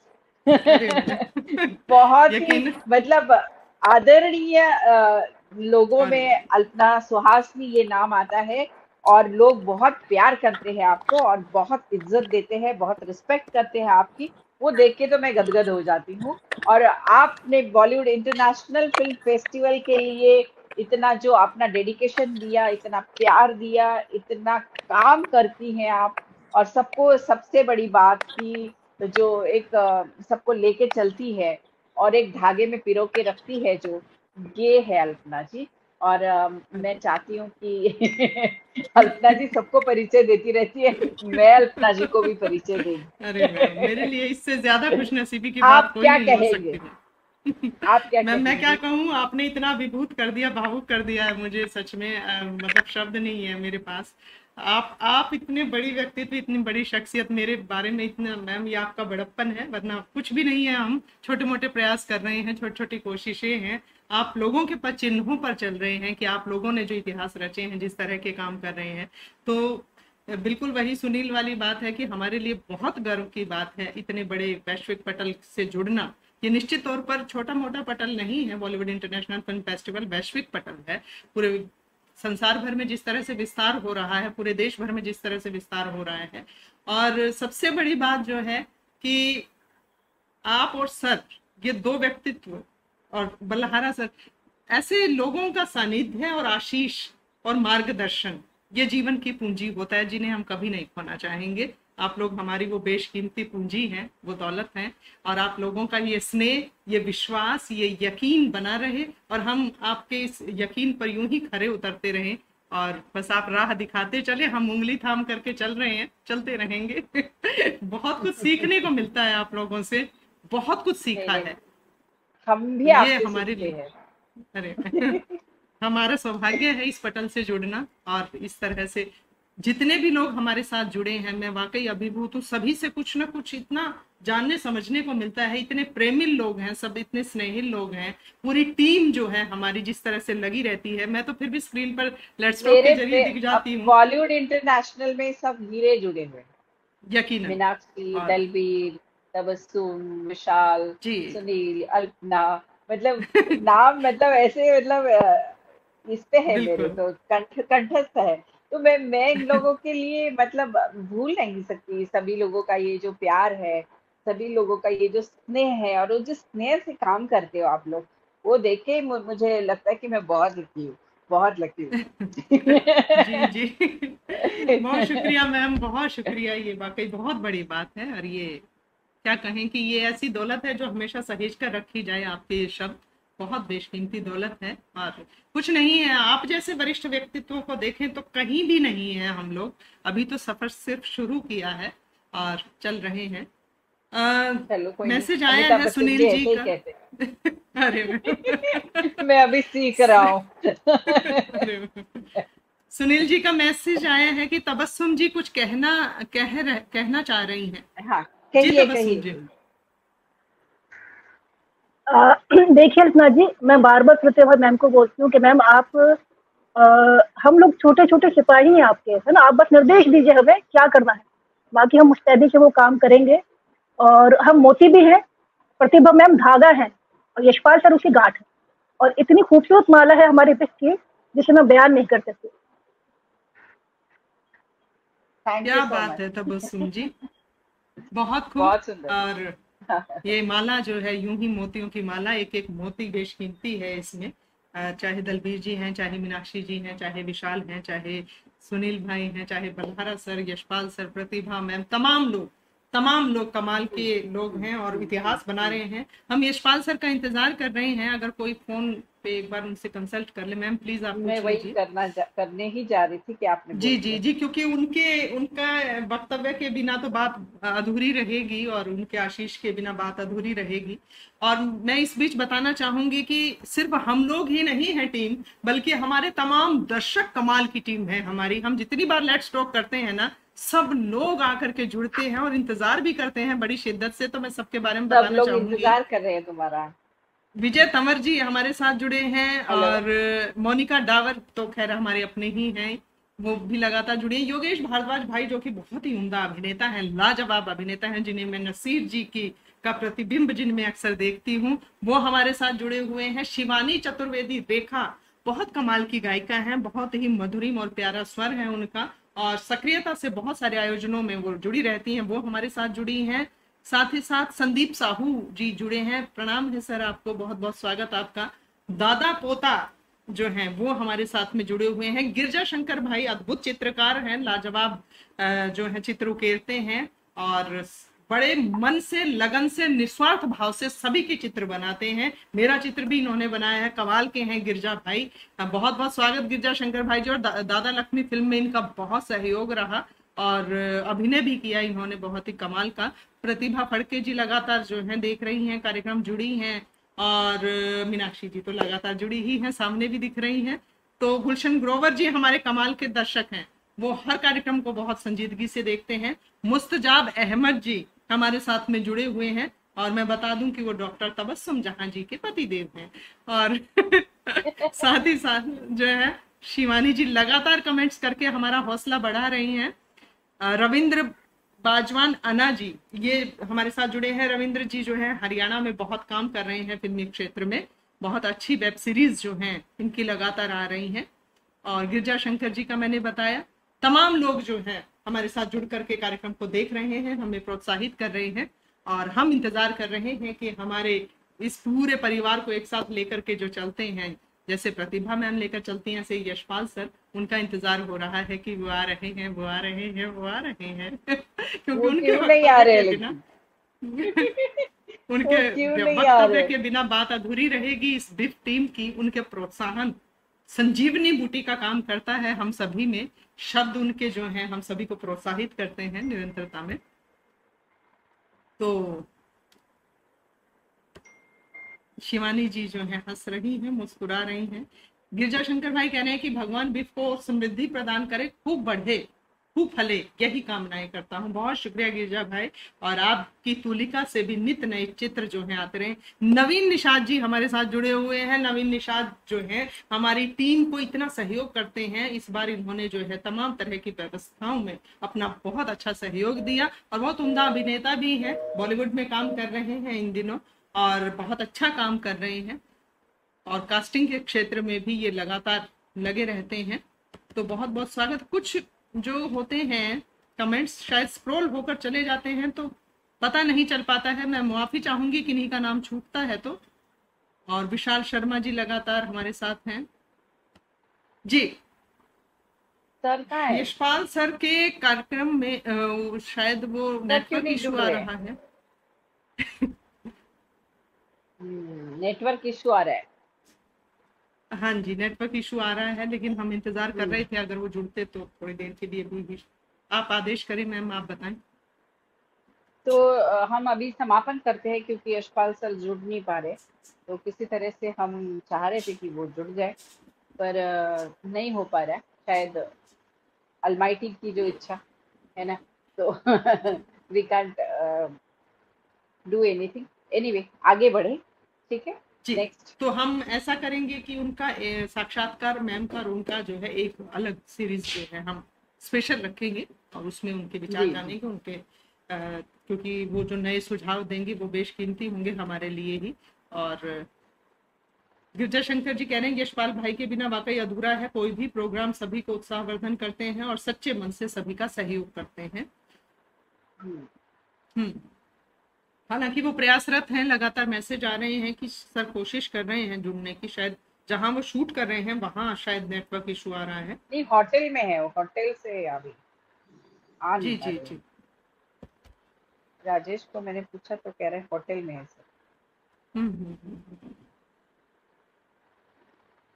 बहुत ही मतलब आदरणीय लोगों में अल्पना सुहासिनी ये नाम आता है और लोग बहुत प्यार करते हैं आपको और बहुत इज्जत देते हैं, बहुत रिस्पेक्ट करते हैं आपकी। वो देख के तो मैं गदगद हो जाती हूँ। और आपने बॉलीवुड इंटरनेशनल फिल्म फेस्टिवल के लिए इतना जो अपना डेडिकेशन दिया, इतना प्यार दिया, इतना काम करती हैं आप, और सबको सबसे बड़ी बात की जो एक सबको लेके चलती है और एक धागे में पिरो के रखती है, जो ये है अल्पना जी। और मैं चाहती हूँ कि अल्पना जी सबको परिचय देती रहती है, मैं अल्पना जी को भी परिचय दूँ। अरे मेरे लिए इससे ज्यादा खुशनसीबी की बात कोई नहीं हो सकती है। आप क्या मैं क्या कहूँ, आपने इतना विभूत कर दिया, भावुक कर दिया है मुझे, सच में मतलब शब्द नहीं है मेरे पास। आप इतने बड़ी व्यक्तित्व, इतनी बड़ी शख्सियत, मेरे बारे में इतना, मैम ये आपका बड़प्पन है, वरना कुछ भी नहीं है। हम छोटे मोटे प्रयास कर रहे हैं, छोटी छोटी कोशिशें हैं, आप लोगों के चिन्हों पर चल रहे हैं कि आप लोगों ने जो इतिहास रचे हैं, जिस तरह के काम कर रहे हैं। तो बिल्कुल वही सुनील वाली बात है कि हमारे लिए बहुत गर्व की बात है इतने बड़े वैश्विक पटल से जुड़ना। ये निश्चित तौर पर छोटा मोटा पटल नहीं है, बॉलीवुड इंटरनेशनल फिल्म फेस्टिवल वैश्विक पटल है। पूरे संसार भर में जिस तरह से विस्तार हो रहा है, पूरे देश भर में जिस तरह से विस्तार हो रहा है, और सबसे बड़ी बात जो है कि आप और सर, ये दो व्यक्तित्व, और बल्हारा सर, ऐसे लोगों का सानिध्य और आशीष और मार्गदर्शन, ये जीवन की पूंजी होता है, जिन्हें हम कभी नहीं खोना चाहेंगे। आप लोग हमारी वो बेशकीमती पूंजी हैं, वो दौलत हैं, और आप लोगों का ये स्नेह, ये विश्वास, ये यकीन बना रहे, और हम आपके इस यकीन पर यूं ही खरे उतरते रहें, और बस आप राह दिखाते चले, हम उंगली थाम करके चल रहे हैं, चलते रहेंगे। बहुत कुछ सीखने को मिलता है आप लोगों से, बहुत कुछ सीखा है, हम भी ये हमारे लिए। अरे हमारा सौभाग्य है इस पटल से जुड़ना, और इस तरह से जितने भी लोग हमारे साथ जुड़े हैं, मैं वाकई अभिभूत हूँ। सभी से कुछ ना कुछ इतना जानने समझने को मिलता है। इतने प्रेमिल लोग हैं, सब इतने स्नेहिल लोग हैं, पूरी टीम जो है हमारी जिस तरह से लगी रहती है, मैं तो फिर भी स्क्रीन पर लेट्स टॉक के जरिए दिख जाती हूँ। बॉलीवुड इंटरनेशनल में सब हीरे जुड़े हुए, यकीनन, मीनाक्षी, दलबीर, तबस्सुम, विशाल, सुनील, अल्पना, मतलब नाम मतलब ऐसे मतलब इस पे है, मेरे तो कंठस्थ है। तो मैं इन लोगों के लिए मतलब भूल नहीं सकती। सभी लोगों का ये जो प्यार है, सभी लोगों का ये जो स्नेह है, और वो जिस स्नेह से काम करते हो आप लोग, वो देख के मुझे लगता है कि मैं बहुत लकी हूँ, बहुत लकी हूँ। जी जी बहुत शुक्रिया मैम, बहुत शुक्रिया। ये वाकई बहुत बड़ी बात है, और ये क्या कहें कि ये ऐसी दौलत है जो हमेशा सहेज कर रखी जाए। आपके ये शब्द बहुत बेशकीमती दौलत है, और कुछ नहीं है। आप जैसे वरिष्ठ व्यक्तित्वों को देखें तो कहीं भी नहीं है हम लोग, अभी तो सफर सिर्फ शुरू किया है और चल रहे हैं। मैसेज आया है सुनील जी का। अरे मैं अभी सीख रहा हूँ। सुनील जी का मैसेज आया है कि तबस्सुम जी कुछ कहना चाह रही हैं। हाँ, कहिए। देखिए अल्पना जी, मैं बार बार श्रुति मैम को बोलती हूँ कि मैम आप हम लोग छोटे छोटे सिपाही हैं आपके, है ना। आप बस निर्देश दीजिए हमें क्या करना है, बाकी हम मुस्तैदी से वो काम करेंगे। और हम मोती भी हैं, प्रतिभा मैम धागा है, और यशपाल सर उसकी गांठ है। और इतनी खूबसूरत माला है हमारे बिफ की जिसे मैं बयान नहीं कर सकती। क्या बात है तबस्सुम जी, बहुत खूब। बहुत सुंदर। और ये माला जो है यूं ही मोतियों की माला, एक एक मोती बेशकीमती है इसमें। चाहे दलबीर जी हैं, चाहे मीनाक्षी जी हैं, चाहे विशाल हैं, चाहे सुनील भाई हैं, चाहे बल्हारा सर, यशपाल सर, प्रतिभा मैम, तमाम लोग कमाल के लोग हैं और इतिहास बना रहे हैं। हम यशपाल सर का इंतजार कर रहे हैं, अगर कोई फोन पे एक बार उनसे कंसल्ट कर ले। मैम प्लीज आप मैं वही करने ही जा रही थी कि आपने जी, क्योंकि उनका वक्तव्य के बिना तो बात अधूरी रहेगी और उनके आशीष के बिना बात अधूरी रहेगी। और मैं इस बीच बताना चाहूंगी कि सिर्फ हम लोग ही नहीं है टीम, बल्कि हमारे तमाम दर्शक कमाल की टीम है हमारी। हम जितनी बार लेट्स टॉक करते हैं ना, सब लोग आकर के जुड़ते हैं और इंतजार भी करते हैं बड़ी शिद्दत से। तो मैं सबके बारे में बताना चाहूंगी। इंतजार कर रहे हैं तुम्हारा। विजय तंवर जी हमारे साथ जुड़े हैं और मोनिका डावर तो खैर हमारे अपने ही हैं, वो भी लगातार जुड़े हैं। योगेश भारद्वाज भाई जो कि बहुत ही उम्दा अभिनेता हैं, लाजवाब अभिनेता हैं, जिन्हें मैं नसीर जी की का प्रतिबिंब जिनमें अक्सर देखती हूँ, वो हमारे साथ जुड़े हुए हैं। शिवानी चतुर्वेदी रेखा बहुत कमाल की गायिका हैं, बहुत ही मधुरिम और प्यारा स्वर है उनका और सक्रियता से बहुत सारे आयोजनों में वो जुड़ी रहती हैं, वो हमारे साथ जुड़ी हैं। साथ ही साथ संदीप साहू जी जुड़े हैं, प्रणाम है सर आपको, बहुत बहुत स्वागत आपका। दादा पोता जो हैं वो हमारे साथ में जुड़े हुए हैं। गिरजा शंकर भाई अद्भुत चित्रकार हैं, लाजवाब जो है चित्र उकेरते हैं और बड़े मन से, लगन से, निस्वार्थ भाव से सभी के चित्र बनाते हैं। मेरा चित्र भी इन्होंने बनाया है, कमाल के हैं गिरजा भाई। बहुत बहुत स्वागत गिरजा शंकर भाई जी। और दादा लक्ष्मी फिल्म में इनका बहुत सहयोग रहा और अभिनय भी किया इन्होंने, बहुत ही कमाल का। प्रतिभा फड़के जी लगातार जो है देख रही हैं कार्यक्रम, जुड़ी हैं। और मीनाक्षी जी तो लगातार जुड़ी ही हैं, सामने भी दिख रही हैं। तो गुलशन ग्रोवर जी हमारे कमाल के दर्शक हैं, वो हर कार्यक्रम को बहुत संजीदगी से देखते हैं। मुस्तजाब अहमद जी हमारे साथ में जुड़े हुए हैं और मैं बता दूं कि वो डॉक्टर तबस्सुम जहां जी के पतिदेव हैं। और साथ ही साथ जो है शिवानी जी लगातार कमेंट्स करके हमारा हौसला बढ़ा रही हैं। रविंद्र बाजवान अना जी ये हमारे साथ जुड़े हैं। रविंद्र जी जो है हरियाणा में बहुत काम कर रहे हैं फिल्मी क्षेत्र में, बहुत अच्छी वेब सीरीज जो हैं इनकी लगातार आ रही हैं। और गिरजा शंकर जी का मैंने बताया। तमाम लोग जो हैं हमारे साथ जुड़ करके कार्यक्रम को देख रहे हैं, हमें प्रोत्साहित कर रहे हैं और हम इंतजार कर रहे हैं कि हमारे इस पूरे परिवार को एक साथ लेकर के जो चलते हैं, जैसे प्रतिभा मैम लेकर चलती हैं, ऐसे यशपाल सर, उनका इंतजार हो रहा है कि वो आ रहे हैं, वो आ रहे हैं, वो आ रहे हैं। क्योंकि उनके नहीं आ रहे बिना उनके वक्तव्य के बिना बात अधूरी रहेगी। इस बिफ टीम की उनके प्रोत्साहन संजीवनी बूटी का काम करता है हम सभी में। शब्द उनके जो हैं हम सभी को प्रोत्साहित करते हैं निरंतरता में। तो शिवानी जी जो है हंस रही हैं, मुस्कुरा रही हैं। गिरजा शंकर भाई कह रहे हैं कि भगवान बिफ को समृद्धि प्रदान करे, खूब बढ़े, खूब फले, यही कामनाएं करता हूँ। बहुत शुक्रिया गिरजा भाई। और आपकी तुलिका से भी नित नए चित्र जो हैं आते रहे। नवीन निषाद जी हमारे साथ जुड़े हुए हैं। नवीन निषाद जो है हमारी टीम को इतना सहयोग करते हैं, इस बार इन्होंने जो है तमाम तरह की व्यवस्थाओं में अपना बहुत अच्छा सहयोग दिया और बहुत उम्दा अभिनेता भी है, बॉलीवुड में काम कर रहे हैं इन दिनों और बहुत अच्छा काम कर रहे हैं और कास्टिंग के क्षेत्र में भी ये लगातार लगे रहते हैं। तो बहुत बहुत स्वागत। कुछ जो होते हैं कमेंट्स शायद स्क्रॉल होकर चले जाते हैं तो पता नहीं चल पाता है, मैं माफी चाहूंगी किन्हीं का नाम छूटता है तो। और विशाल शर्मा जी लगातार हमारे साथ हैं जी। सर का है यशपाल सर के कार्यक्रम में शायद वो नेटवर्क इशू आ रहा है। नेटवर्क इशू आ रहा है। हाँ जी, नेटवर्क इशू आ रहा है, लेकिन हम इंतजार कर रहे थे अगर वो जुड़ते तो थोड़ी देर के लिए भी। आप आदेश करें मैम, आप बताएं। तो हम अभी समापन करते हैं क्योंकि यशपाल सर जुड़ नहीं पा रहे, तो किसी तरह से हम चाह रहे थे कि वो जुड़ जाए पर नहीं हो पा रहा है, शायद अलमाइटी की जो इच्छा है ना, तो we can't do anything. Anyway आगे बढ़े, ठीक है जी। नेक्स्ट तो हम ऐसा करेंगे कि उनका साक्षात्कार मैम का और उनका जो है एक अलग सीरीज जो है हम स्पेशल रखेंगे और उसमें उनके विचार जानेंगे, उनके क्योंकि वो जो नए सुझाव देंगे वो बेशकीमती होंगे हमारे लिए ही। और गिरजा शंकर जी कह रहे हैं यशपाल भाई के बिना वाकई अधूरा है कोई भी प्रोग्राम, सभी को उत्साहवर्धन करते हैं और सच्चे मन से सभी का सहयोग करते हैं। हालांकि वो प्रयासरत हैं, लगातार मैसेज आ रहे हैं कि सर कोशिश कर रहे हैं जुड़ने की, शायद जहां वो शूट कर रहे हैं वहां शायद नेटवर्क इशू आ रहा है। नहीं, होटल में है वो, होटल से अभी आ जी नहीं जी जी। राजेश को मैंने पूछा तो कह रहे हैं होटल में है सर।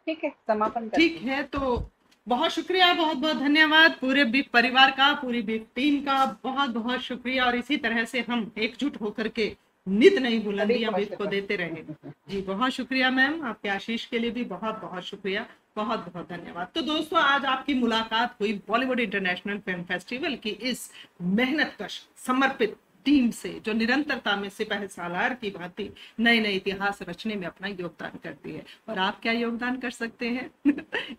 ठीक है, समापन करते हैं। ठीक है, तो बहुत शुक्रिया, बहुत बहुत धन्यवाद पूरे बिग परिवार का, पूरी बिग टीम का बहुत बहुत शुक्रिया। और इसी तरह से हम एकजुट होकर के नित नई बुलंदियां बिग को देते रहे। जी बहुत शुक्रिया मैम, आपके आशीष के लिए भी बहुत बहुत शुक्रिया, बहुत बहुत धन्यवाद। तो दोस्तों, आज आपकी मुलाकात हुई बॉलीवुड इंटरनेशनल फिल्म फेस्टिवल की इस मेहनतकश समर्पित टीम से, जो निरंतरता में सिपाही सालार की भांति नए नए इतिहास रचने में अपना योगदान करती है। और आप क्या योगदान कर सकते हैं?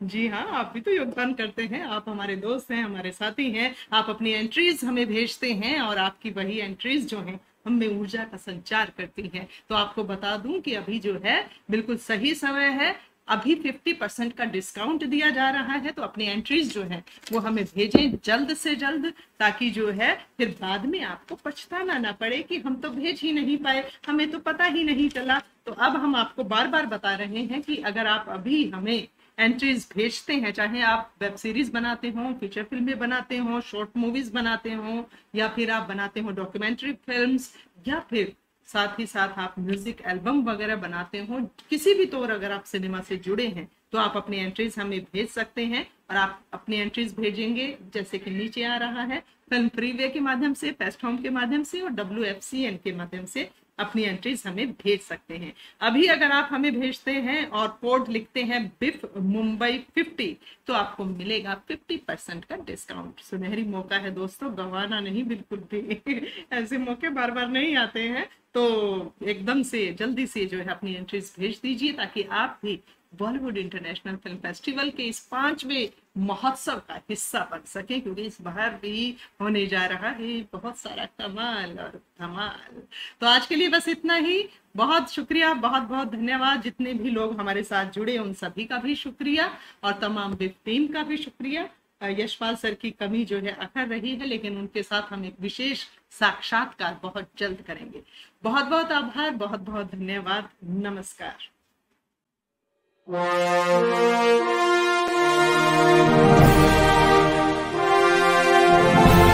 जी हाँ, आप भी तो योगदान करते हैं, आप हमारे दोस्त हैं, हमारे साथी हैं। आप अपनी एंट्रीज हमें भेजते हैं और आपकी वही एंट्रीज जो हैं हमें ऊर्जा का संचार करती हैं। तो आपको बता दूं कि अभी जो है बिल्कुल सही समय है, अभी 50% का डिस्काउंट दिया जा रहा है। तो अपनी एंट्रीज जो है वो हमें भेजें जल्द से जल्द, ताकि जो है फिर बाद में आपको पछताना ना पड़े कि हम तो भेज ही नहीं पाए, हमें तो पता ही नहीं चला। तो अब हम आपको बार बार बता रहे हैं कि अगर आप अभी हमें एंट्रीज भेजते हैं, चाहे आप वेब सीरीज बनाते हो, फीचर फिल्में बनाते हो, शॉर्ट मूवीज बनाते हो, या फिर आप बनाते हो डॉक्यूमेंट्री फिल्म्स, या फिर साथ ही साथ आप म्यूजिक एल्बम वगैरह बनाते हो, किसी भी तौर अगर आप सिनेमा से जुड़े हैं तो आप अपनी एंट्रीज हमें भेज सकते हैं। और आप अपनी एंट्रीज भेजेंगे जैसे कि नीचे आ रहा है, फिल्म प्रीवे के माध्यम से, फेस्ट होम के माध्यम से और WFCN के माध्यम से अपनी एंट्रीज हमें भेज सकते हैं। अभी अगर आप हमें भेजते हैं और कोड लिखते हैं बिफ मुंबई 50, तो आपको मिलेगा 50% का डिस्काउंट। सुनहरी मौका है दोस्तों, गंवाना नहीं बिल्कुल भी। ऐसे मौके बार बार नहीं आते हैं, तो एकदम से जल्दी से जो है अपनी एंट्रीज भेज दीजिए, ताकि आप भी बॉलीवुड इंटरनेशनल फिल्म फेस्टिवल के इस 5वें महोत्सव का हिस्सा बन सके, क्योंकि इस बार भी होने जा रहा है बहुत सारा कमाल और धमाल। तो आज के लिए बस इतना ही। बहुत शुक्रिया, बहुत बहुत धन्यवाद। जितने भी लोग हमारे साथ जुड़े उन सभी का भी शुक्रिया, और तमाम बिग टीम का भी शुक्रिया। यशपाल सर की कमी जो है अखर रही है, लेकिन उनके साथ हम एक विशेष साक्षात्कार बहुत जल्द करेंगे। बहुत बहुत आभार, बहुत बहुत धन्यवाद, नमस्कार। Thank you.